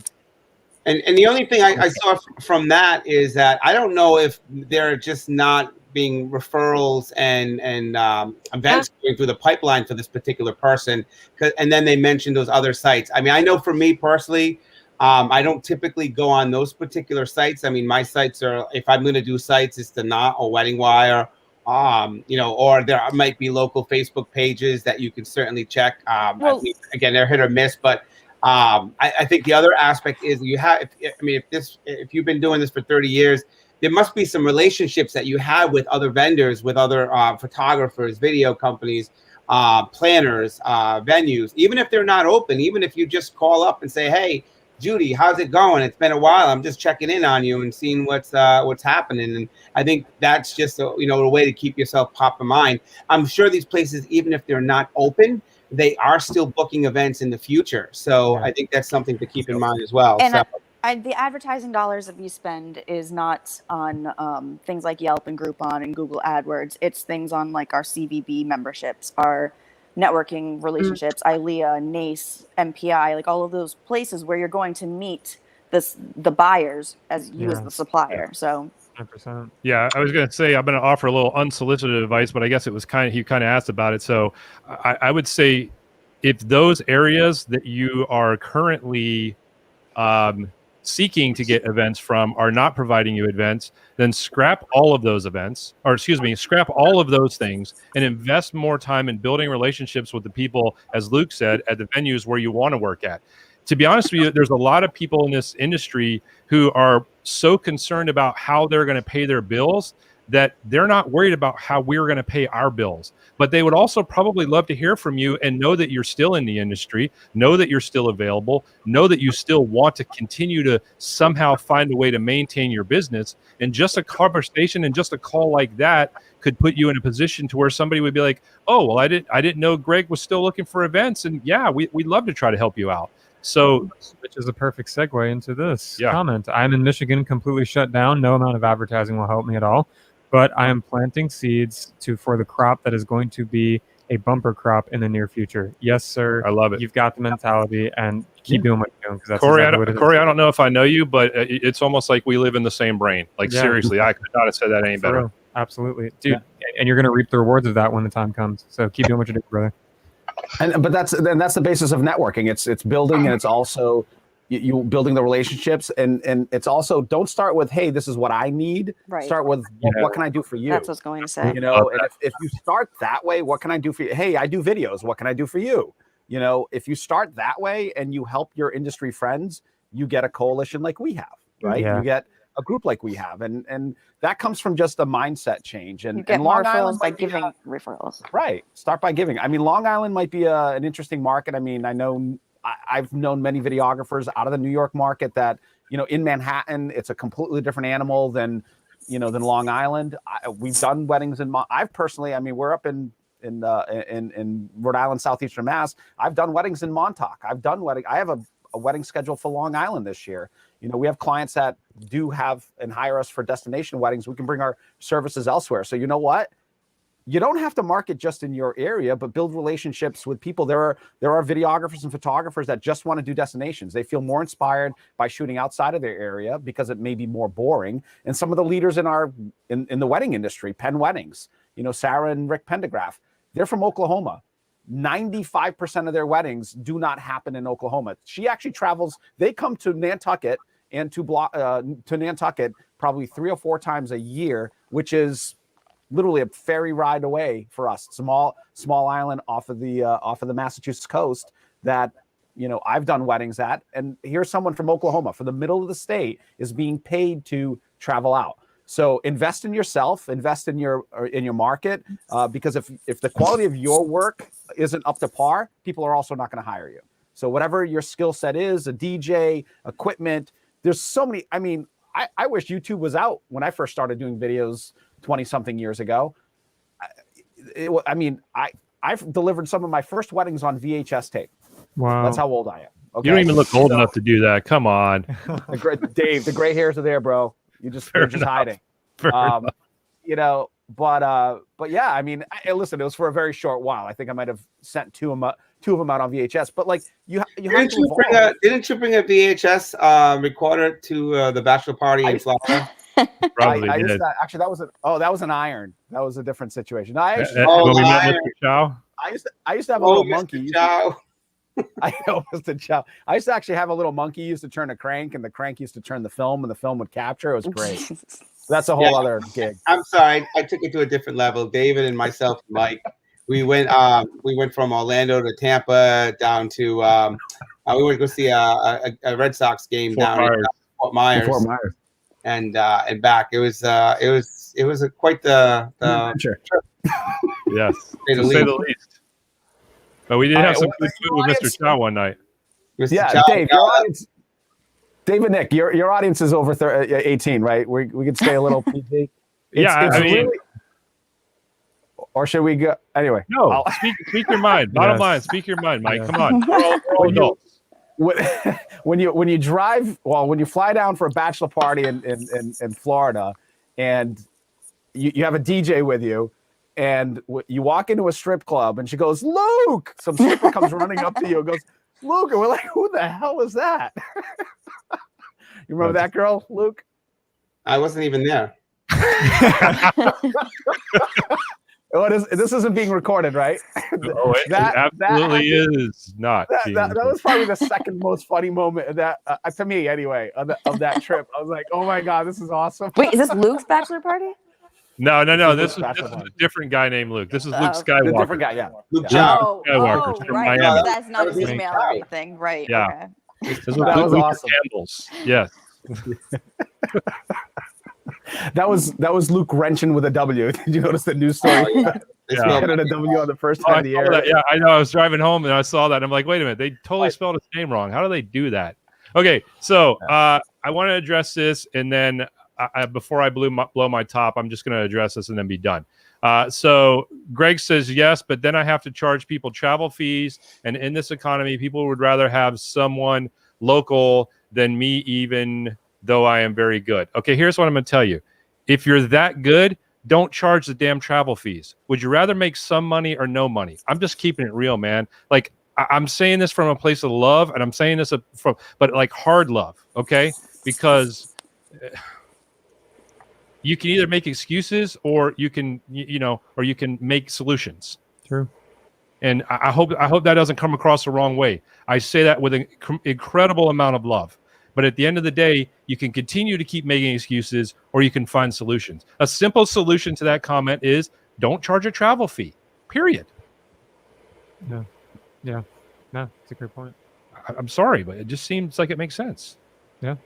And the only thing I saw from that is that I don't know if they're just not being referrals and events going through the pipeline for this particular person, and then they mentioned those other sites. I mean, I know for me personally, I don't typically go on those particular sites. I mean, my sites are, if I'm going to do sites, it's the Knot or Wedding Wire, you know, or there might be local Facebook pages that you can certainly check. I mean, again, they're hit or miss, but I think the other aspect is you have, if you've been doing this for 30 years, there must be some relationships that you have with other vendors, with other photographers, video companies, planners, venues, even if they're not open, even if you just call up and say, hey, Judy, how's it going? It's been a while. I'm just checking in on you and seeing what's happening. And I think that's just a way to keep yourself top of mind. I'm sure these places, even if they're not open, they are still booking events in the future. So I think that's something to keep in mind as well. And the advertising dollars that we spend is not on things like Yelp and Groupon and Google AdWords. It's things on like our CVB memberships, our networking relationships, ILEA, NACE, MPI, like all of those places where you're going to meet the buyers as you as the supplier. So 100%. Yeah, I was going to say I'm going to offer a little unsolicited advice, but I guess it was he kind of asked about it. So I would say if those areas that you are currently seeking to get events from are not providing you events, then scrap all of those events, or excuse me, scrap all of those things and invest more time in building relationships with the people, as Luke said, at the venues where you want to work at. To be honest with you, there's a lot of people in this industry who are so concerned about how they're going to pay their bills that they're not worried about how we're going to pay our bills. But they would also probably love to hear from you and know that you're still in the industry, know that you're still available, know that you still want to continue to somehow find a way to maintain your business. And just a conversation and just a call like that could put you in a position to where somebody would be like, oh, well, I didn't know Greg was still looking for events. And yeah, we'd love to try to help you out. So, which is a perfect segue into this comment. I'm in Michigan, completely shut down. No amount of advertising will help me at all. But I am planting seeds for the crop that is going to be a bumper crop in the near future. Yes, sir. I love it. You've got the mentality, and keep doing what you're doing. Because that's Corey, exactly what it is. Corey, I don't know if I know you, but it's almost like we live in the same brain. Like seriously, I could not have said that any better. Real. Absolutely, dude. And you're going to reap the rewards of that when the time comes. So keep doing what you're doing, brother. But that's the basis of networking. It's building, and it's also you building the relationships, and it's also, don't start with, hey, this is what I need. Right. Start with, what can I do for you? That's what I was going to say. You know, and if you start that way, what can I do for you? Hey, I do videos. What can I do for you? You know, if you start that way and you help your industry friends, you get a coalition like we have, right? Yeah. You get a group like we have, and that comes from just a mindset change. And you get Long more Island referrals by giving referrals. Right. Start by giving. I mean, Long Island might be an interesting market. I mean, I've known many videographers out of the New York market that, you know, in Manhattan, it's a completely different animal than Long Island. We've done weddings I've personally, I mean, we're up in Rhode Island, southeastern Mass. I've done weddings in Montauk. I have a wedding scheduled for Long Island this year. You know, we have clients that do have and hire us for destination weddings. We can bring our services elsewhere. So you know what? You don't have to market just in your area, but build relationships with people. There are videographers and photographers that just want to do destinations. They feel more inspired by shooting outside of their area because it may be more boring. And some of the leaders in the wedding industry, Penn Weddings, you know, Sarah and Rick Pendergraph, they're from Oklahoma. 95% of their weddings do not happen in Oklahoma. She actually travels. They come to Nantucket and to Nantucket probably 3 or 4 times a year, which is literally a ferry ride away for us. Small island off of the Massachusetts coast that, you know, I've done weddings at. And here's someone from Oklahoma, from the middle of the state, is being paid to travel out. So invest in yourself, invest in your market, because if the quality of your work isn't up to par, people are also not going to hire you. So whatever your skill set is, a DJ, equipment, there's so many. I mean, I wish YouTube was out when I first started doing videos 20-something years ago. I've delivered some of my first weddings on VHS tape. Wow. That's how old I am. Okay? You don't even look old enough to do that. Come on. Dave, the gray hairs are there, bro. You're just hiding. You know, but yeah, I mean, listen, it was for a very short while. I think I might have sent two of them out on VHS, but like didn't you bring a VHS recorder to the bachelor party in Florida? Probably I did. Actually, that was an iron. That was a different situation. No, I used when we met Mr. Chow? I used to have a little monkey. I know it was the challenge. I used to actually have a little monkey used to turn a crank, and the crank used to turn the film, and the film would capture. It was great. That's a whole other gig. I'm sorry, I took it to a different level. David and myself, and Mike, we went from Orlando to Tampa down to we went to go see a Red Sox game down in Fort Myers. And back. It was quite the trip. Yes, to say the least. But we did have some good food with Mr. Chow one night. Yeah, Dave, your audience. David, Nick, your audience is over 18, right? We could stay a little PG. I mean, really, or should we go anyway? No, speak your mind. Bottom line, speak your mind, Mike. Come on, we're all adults. When you drive, when you fly down for a bachelor party in Florida, and you have a DJ with you, and you walk into a strip club, and she goes, "Luke!" Some stripper comes running up to you and goes, "Luke!" And we're like, "Who the hell is that?" You remember that girl, Luke? I wasn't even there. This isn't being recorded, right? Oh, it absolutely is not. That was probably the second most funny moment of that, to me anyway, of that trip. I was like, oh my God, this is awesome. Wait, is this Luke's bachelor party? No. This is a different guy named Luke. This is Luke Skywalker. The different guy, yeah. Luke Skywalker from right. Miami. That's not his email or anything, right? Yeah. Okay. This was That was Luke awesome. Campbell's. Yes. That was Luke Renchan with a W. Did you notice the news story? Yeah. Had a W on the first time of the year. Yeah, I know. I was driving home and I saw that. And I'm like, wait a minute. They totally spelled his name wrong. How do they do that? Okay, so I want to address this, and then before I blow my top, I'm just going to address this and then be done. So Greg says yes, but then I have to charge people travel fees, and in this economy, people would rather have someone local than me, even though I am very good. Okay, here's what I'm going to tell you. If you're that good, don't charge the damn travel fees. Would you rather make some money or no money? I'm just keeping it real, man. Like, I'm saying this from a place of love, and I'm saying this but like hard love, okay? Because you can either make excuses or you can, or you can make solutions. True. And I hope that doesn't come across the wrong way. I say that with an incredible amount of love. But at the end of the day, you can continue to keep making excuses, or you can find solutions. A simple solution to that comment is don't charge a travel fee, period. Yeah. No, it's a great point. I'm sorry, but it just seems like it makes sense. Yeah.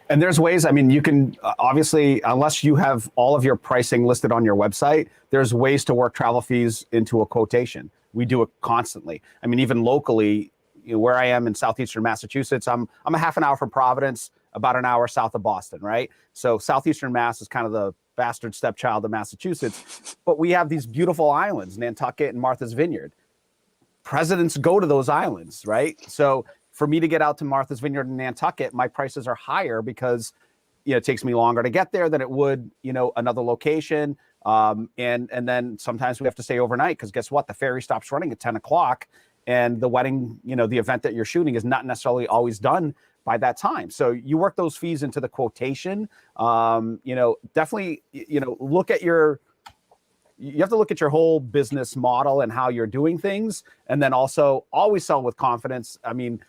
And there's ways, I mean, you can obviously, unless you have all of your pricing listed on your website, there's ways to work travel fees into a quotation. We do it constantly. I mean, even locally, where I am in southeastern Massachusetts, I'm a half an hour from Providence, about an hour south of Boston, right? So southeastern Mass is kind of the bastard stepchild of Massachusetts, but we have these beautiful islands, Nantucket and Martha's Vineyard. Presidents go to those islands, right? So for me to get out to Martha's Vineyard and Nantucket, my prices are higher because it takes me longer to get there than it would, another location. And then sometimes we have to stay overnight because guess what? The ferry stops running at 10 o'clock. And the wedding, the event that you're shooting is not necessarily always done by that time. So you work those fees into the quotation. Definitely, look at you have to look at your whole business model and how you're doing things. And then also always sell with confidence. I mean,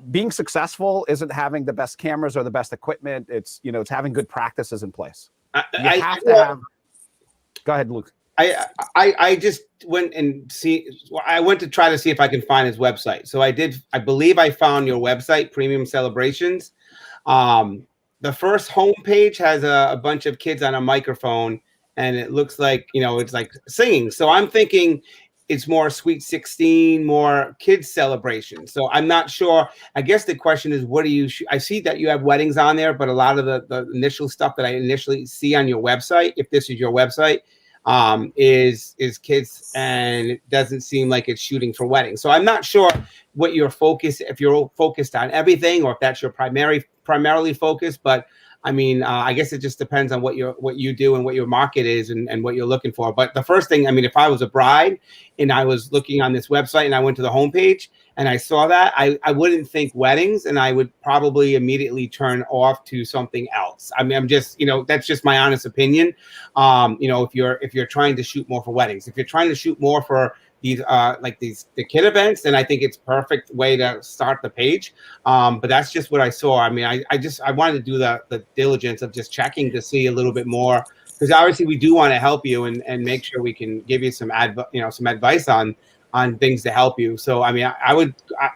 being successful isn't having the best cameras or the best equipment. It's, it's having good practices in place. Go ahead, Luke. I just went and I went to try to see if I can find his website. So I believe I found your website, Premium Celebrations. The first homepage has a bunch of kids on a microphone, and it looks like, it's like singing. So I'm thinking it's more Sweet 16, more kids celebration. So I'm not sure. I guess the question is, what do you I see that you have weddings on there, but a lot of the initial stuff that I initially see on your website, if this is your website, is kids, and it doesn't seem like it's shooting for weddings. So I'm not sure what your focus, if you're focused on everything or if that's your primarily focus, but I mean, I guess it just depends on what you do and what your market is and what you're looking for. But the first thing, I mean, if I was a bride and I was looking on this website and I went to the homepage and I saw that, I wouldn't think weddings, and I would probably immediately turn off to something else. I mean, I'm just, that's just my honest opinion. If you're trying to shoot more for weddings, if you're trying to shoot more for these the kid events, then I think it's perfect way to start the page. But that's just what I saw. I mean, I wanted to do the diligence of just checking to see a little bit more, because obviously we do want to help you and make sure we can give you some advice on things to help you. So I mean,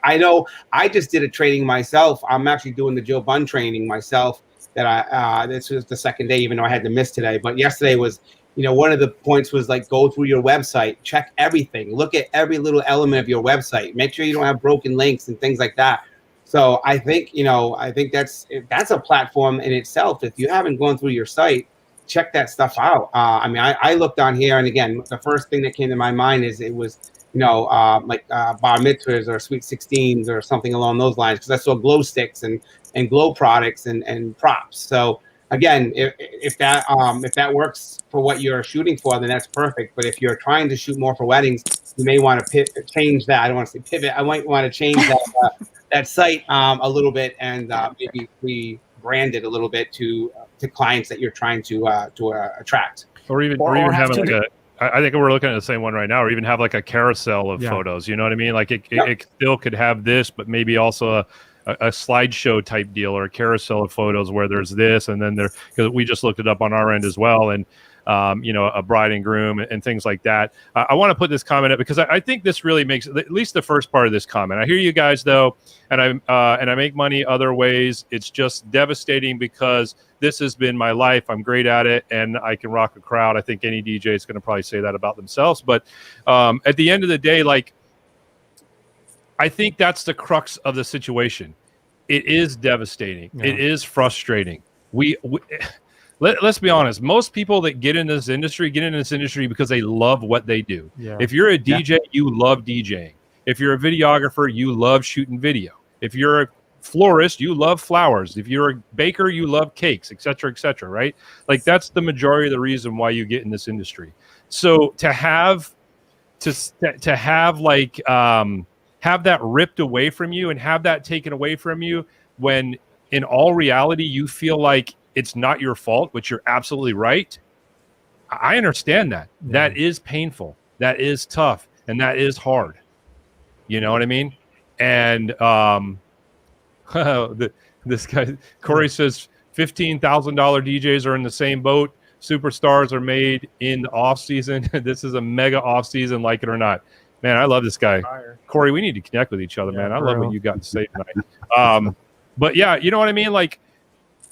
I know I just did a training myself. I'm actually doing the Joe Bunn training myself. That this was the second day, even though I had to miss today. But yesterday was, one of the points was like, go through your website, check everything, look at every little element of your website, make sure you don't have broken links and things like that. So I think, that's a platform in itself. If you haven't gone through your site, check that stuff out. I mean, I looked on here, and again, the first thing that came to my mind is it was, like bar mitzvahs or sweet 16s or something along those lines, because I saw glow sticks and glow products and props. So again, if that works for what you're shooting for, then that's perfect. But if you're trying to shoot more for weddings, you may want to change that. I don't want to say pivot. I might want to change that that site a little bit, and maybe rebrand it a little bit to clients that you're trying to attract. Or even having like a. I think we're looking at the same one right now, or even have like a carousel of photos. You know what I mean? Like it still could have this, but maybe also a slideshow type deal, or a carousel of photos where there's this, and then because we just looked it up on our end as well, and a bride and groom and things like that. I want to put this comment up because I think this really makes at least the first part of this comment. I hear you guys though, and I make money other ways. It's just devastating because this has been my life. I'm great at it, and I can rock a crowd. I think any DJ is going to probably say that about themselves. But at the end of the day, like, I think that's the crux of the situation. It is devastating. Yeah. It is frustrating. Let's be honest. Most people that get in this industry because they love what they do. Yeah. If you're a DJ, you love DJing. If you're a videographer, you love shooting video. If you're a florist, you love flowers. If you're a baker, you love cakes, et cetera, right? Like, that's the majority of the reason why you get in this industry. So to have that ripped away from you and have that taken away from you, when in all reality you feel like it's not your fault, which you're absolutely right. I understand that. Yeah. That is painful. That is tough. And that is hard. You know what I mean? And this guy, Corey says $15,000 DJs are in the same boat. Superstars are made in the off season. This is a mega off season, like it or not. Man, I love this guy. Corey, we need to connect with each other, man. I love what you got to say tonight. But yeah, you know what I mean? Like,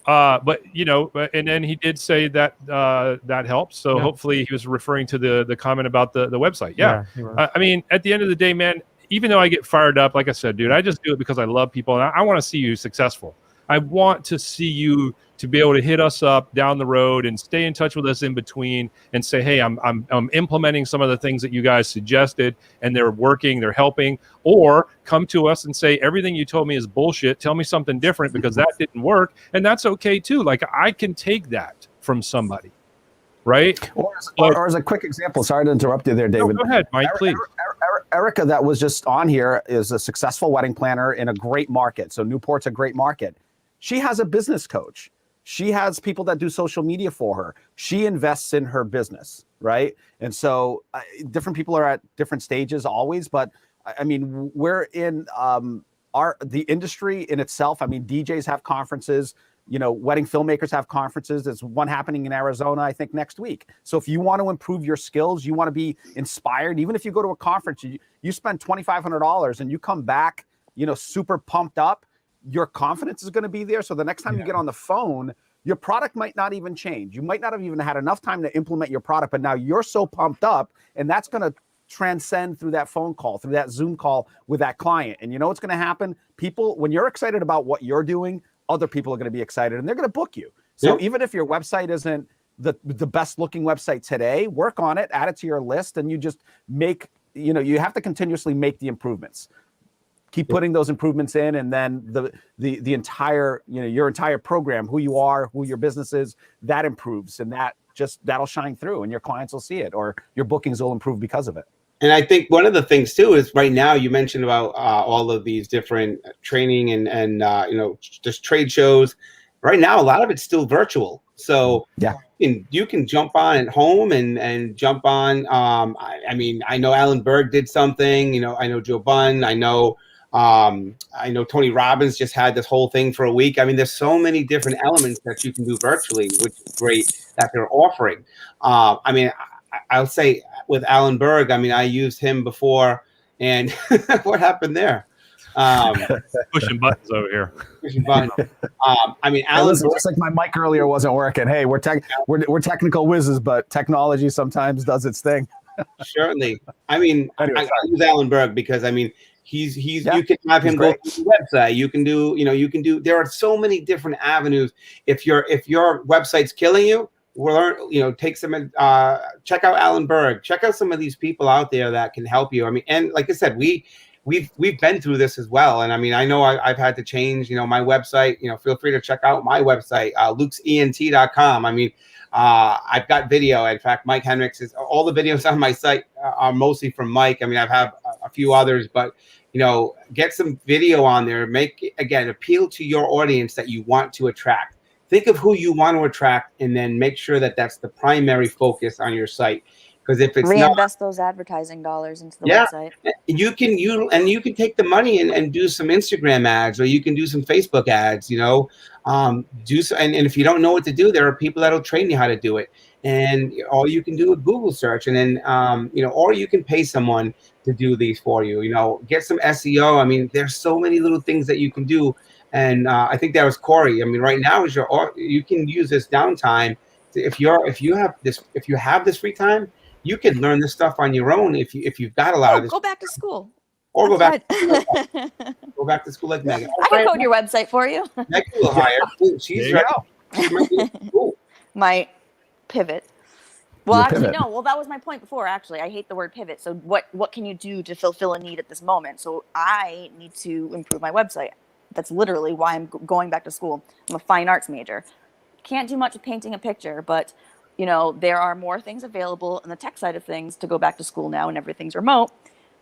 but and then he did say that that helps. So hopefully he was referring to the comment about the website. Yeah. I mean, at the end of the day, man, even though I get fired up, like I said, dude, I just do it because I love people, and I want to see you successful. I want to see you to be able to hit us up down the road and stay in touch with us in between and say, hey, I'm implementing some of the things that you guys suggested, and they're working, they're helping. Or come to us and say, everything you told me is bullshit. Tell me something different because that didn't work. And that's okay too. Like, I can take that from somebody. Right? Or as a quick example, sorry to interrupt you there, David. No, go ahead, Mike, please. Erica, that was just on here, is a successful wedding planner in a great market. So Newport's a great market. She has a business coach. She has people that do social media for her. She invests in her business, right? And so different people are at different stages always, but I mean, we're in the industry in itself. I mean, DJs have conferences. Wedding filmmakers have conferences. There's one happening in Arizona, I think, next week. So if you want to improve your skills, you want to be inspired, even if you go to a conference, you spend $2,500 and you come back, super pumped up, your confidence is going to be there. So the next time you get on the phone, your product might not even change. You might not have even had enough time to implement your product, but now you're so pumped up, and that's going to transcend through that phone call, through that Zoom call with that client. And you know what's going to happen? People, when you're excited about what you're doing, other people are going to be excited, and they're going to book you. So even if your website isn't the best looking website today, work on it, add it to your list, and you just make, you have to continuously make the improvements. Keep putting those improvements in, and then the entire, your entire program, who you are, who your business is, that improves, and that'll shine through, and your clients will see it, or your bookings will improve because of it. And I think one of the things too is, right now you mentioned about all of these different training and just trade shows. Right now, a lot of it's still virtual. So yeah, you can jump on at home and jump on. I mean, I know Alan Berg did something. You know, I know Joe Bunn. I know Tony Robbins just had this whole thing for a week. I mean, there's so many different elements that you can do virtually, which is great that they're offering. I mean, I'll say with Alan Berg, I mean, I used him before, and what happened there? Pushing buttons over here. Pushing buttons. I mean, Alan. Listen, just like my mic earlier wasn't working. Hey, we're technical whizzes, but technology sometimes does its thing. Certainly. I mean, I use Alan Berg because I mean, he's you can have him go to the website. You can do. There are so many different avenues. If your website's killing you, take some. Check out Alan Berg. Check out some of these people out there that can help you. I mean, and like I said, we've been through this as well. And I mean, I know I've had to change, my website. Feel free to check out my website, lukesent.com. I mean, I've got video. In fact, Mike Henriques is all the videos on my site are mostly from Mike. I mean, I have a few others, but get some video on there. Appeal to your audience that you want to attract. Think of who you want to attract, and then make sure that that's the primary focus on your site. Because if it's reinvest those advertising dollars into the website. You can take the money and do some Instagram ads, or you can do some Facebook ads, and if you don't know what to do, there are people that'll train you how to do it. And all you can do a Google search, and then or you can pay someone to do these for you. Get some SEO. I mean, there's so many little things that you can do. And I think that was Corey. I mean, right now you can use this downtime. If you have this free time, you can learn this stuff on your own. If you've got a lot of this, go back to school. Or go back to school like Megan. I can code your website for you. Megan will hire. She's ready. Cool. My pivot. Well, actually, no. Well, that was my point before. Actually, I hate the word pivot. So what can you do to fulfill a need at this moment? So I need to improve my website. That's literally why I'm going back to school. I'm a fine arts major. Can't do much with painting a picture, but there are more things available in the tech side of things to go back to school now, and everything's remote,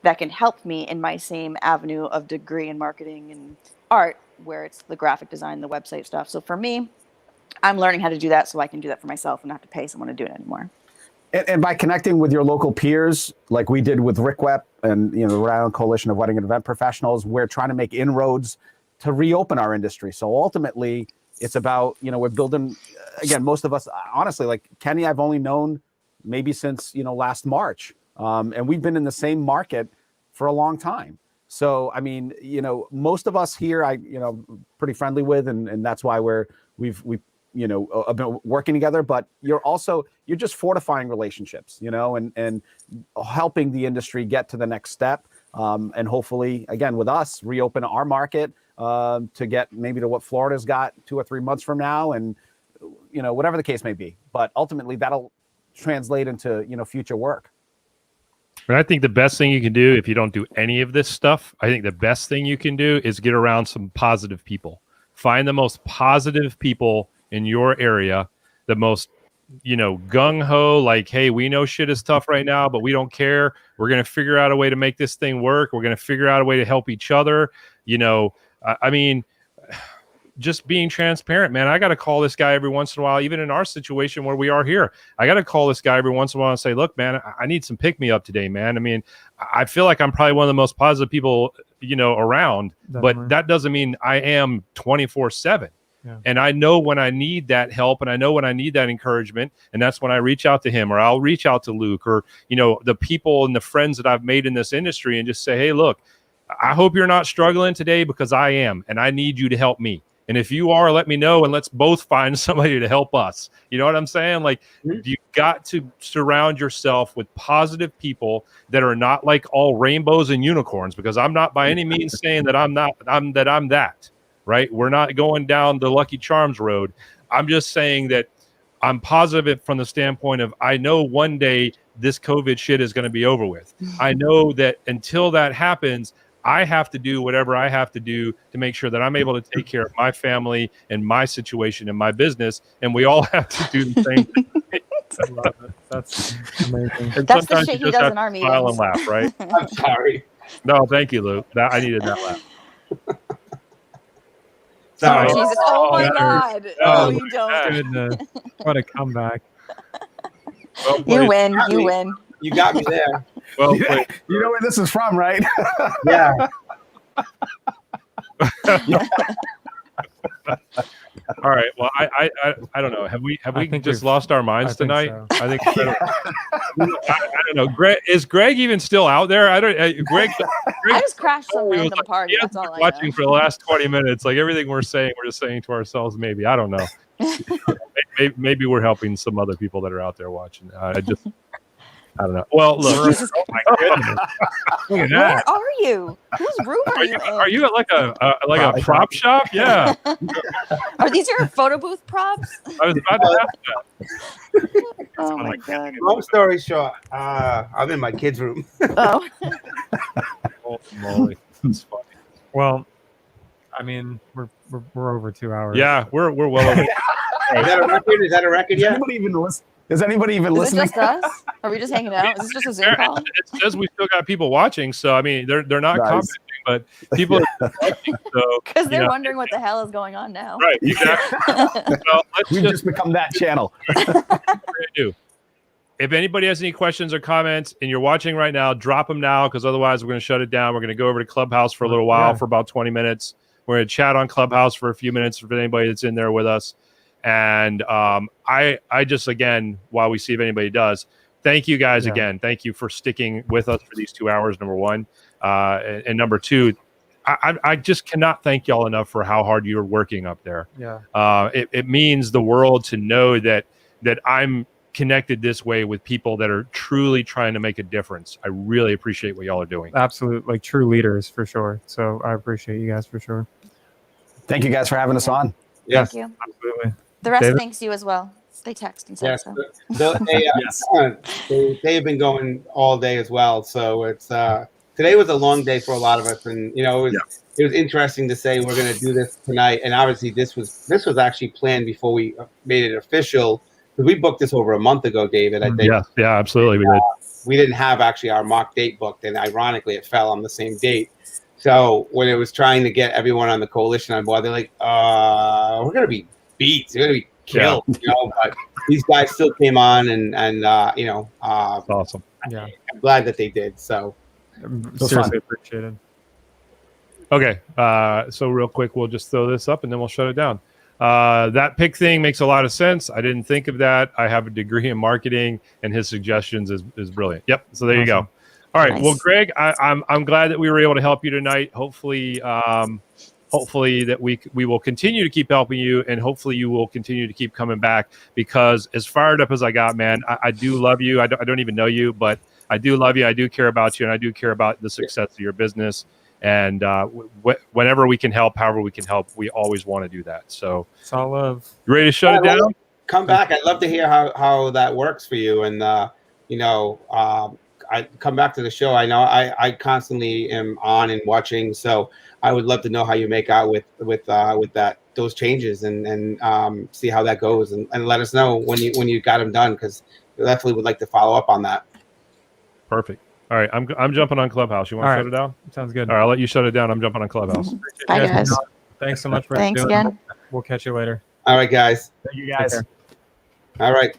that can help me in my same avenue of degree in marketing and art, where it's the graphic design, the website stuff. So for me, I'm learning how to do that so I can do that for myself and not have to pay someone to do it anymore. And by connecting with your local peers, like we did with RICWEP and the Rhode Island Coalition of Wedding and Event Professionals, we're trying to make inroads to reopen our industry. So ultimately, it's about, we're building, again, most of us, honestly, like Kenny, I've only known maybe since, last March. And we've been in the same market for a long time. So, I mean, most of us here, pretty friendly with, and that's why we've been working together, but you're just fortifying relationships, and helping the industry get to the next step. And hopefully, again, with us, reopen our market to get maybe to what Florida's got 2 or 3 months from now, and whatever the case may be. But ultimately, that'll translate into future work. And I think the best thing you can do, if you don't do any of this stuff, I think the best thing you can do is get around some positive people. Find the most positive people in your area, the most gung-ho, like, hey, we know shit is tough right now, but we don't care. We're going to figure out a way to make this thing work. We're going to figure out a way to help each other. I mean, just being transparent, man. I got to call this guy every once in a while, even in our situation where we are here. I got to call this guy every once in a while and say, look, man, I need some pick-me-up today, man. I mean, I feel like I'm probably one of the most positive people, around, but that doesn't mean I am 24/7. Yeah. And I know when I need that help, and I know when I need that encouragement, and that's when I reach out to him, or I'll reach out to Luke, or, the people and the friends that I've made in this industry, and just say, hey, look, I hope you're not struggling today, because I am, and I need you to help me. And if you are, let me know, and let's both find somebody to help us. You know what I'm saying? Like, you got to surround yourself with positive people that are not like all rainbows and unicorns, because I'm not by any means saying that I'm that. Right? We're not going down the Lucky Charms road. I'm just saying that I'm positive from the standpoint of, I know one day this COVID shit is going to be over with. I know that until that happens, I have to do whatever I have to do to make sure that I'm able to take care of my family and my situation and my business. And we all have to do the same thing. I love it. That's amazing. And that's the shit he does in our meetings. Smile and laugh, right? I'm sorry. No, thank you, Luke. I needed that laugh. Sorry. Jesus. Oh my that God. hurts. No, you don't. Goodness. What a comeback. Well You played. win. got You me. win. You got me there. Well You played. know where this is from, right? Yeah. All right. Well, I don't know. Have we think just we've- lost our minds I think tonight? so. I think I don't know. Greg, is Greg even still out there? I don't. Greg I just crashed some was random like, party. he That's hasn't all been I watching know. for the last 20 minutes. Like everything we're saying, we're just saying to ourselves, maybe. I don't know. Maybe we're helping some other people that are out there watching. I don't know. Well, look. Oh my goodness. Look at Where that. are you? Whose room are you in? Are you at like a prop shop? Yeah. Are these your photo booth props? I was about to ask that. Oh my God. Long story short, I'm in my kids' room. Oh. Holy moly. That's funny. Well, I mean, we're over 2 hours. Yeah, we're well over. Is that a record? Is that a record yet? Is anybody even Is it listening? just us? Are we just hanging out? Is this just a Zoom call? It says we still got people watching, so I mean they're not Nice. commenting, but people are watching, so Because they're you know, wondering what the hell is going on now. right, exactly. Well, let's We've just become that channel. do. If anybody has any questions or comments and you're watching right now, drop them now because otherwise we're going to shut it down. We're going to go over to Clubhouse for a little while, for about 20 minutes. We're going to chat on Clubhouse for a few minutes for anybody that's in there with us. And I just, again, while we see if anybody does, thank you guys again. Thank you for sticking with us for these 2 hours, number one. And number two, I just cannot thank y'all enough for how hard you're working up there. Yeah. It means the world to know that I'm connected this way with people that are truly trying to make a difference. I really appreciate what y'all are doing. Absolute, like true leaders for sure. So I appreciate you guys for sure. Thank you guys for having us on. Yes. Thank you. Absolutely. The rest David? thanks you as well. They text and said Yes. so. They've been going all day as well. So it's today was a long day for a lot of us, and you know it was interesting to say we're going to do this tonight. And obviously this was actually planned before we made it official. We booked this over a month ago, David. I think. Yeah, absolutely. We did. We didn't have actually our mock date booked, and ironically, it fell on the same date. So when it was trying to get everyone on the coalition on board, they're like, "We're gonna be beat. We're gonna be killed." You know, but these guys still came on, and you know, That's awesome. Yeah, I'm glad that they did. So seriously appreciated. Okay, so real quick, we'll just throw this up and then we'll shut it down. That pick thing makes a lot of sense. I didn't think of that. I have a degree in marketing, and his suggestions is brilliant. Yep. So there you go. All right. Nice. Well, Greg, I'm glad that we were able to help you tonight. Hopefully that we will continue to keep helping you, and hopefully you will continue to keep coming back, because as fired up as I got, man, I do love you. I don't even know you, but I do love you. I do care about you, and I do care about the success of your business. And whenever we can help, however we can help, we always want to do that. So it's all love. You ready to shut it down? Come back. I'd love to hear how that works for you. And you know, I come back to the show. I know I constantly am on and watching, so I would love to know how you make out with those changes and see how that goes, and let us know when you got them done, because we definitely would like to follow up on that. Perfect. All right, I'm jumping on Clubhouse. You want to shut it down? Sounds good. All right, I'll let you shut it down. I'm jumping on Clubhouse. Bye, guys. Thanks so much for Thanks doing it. again. We'll catch you later. All right, guys. Thank you, guys. All right.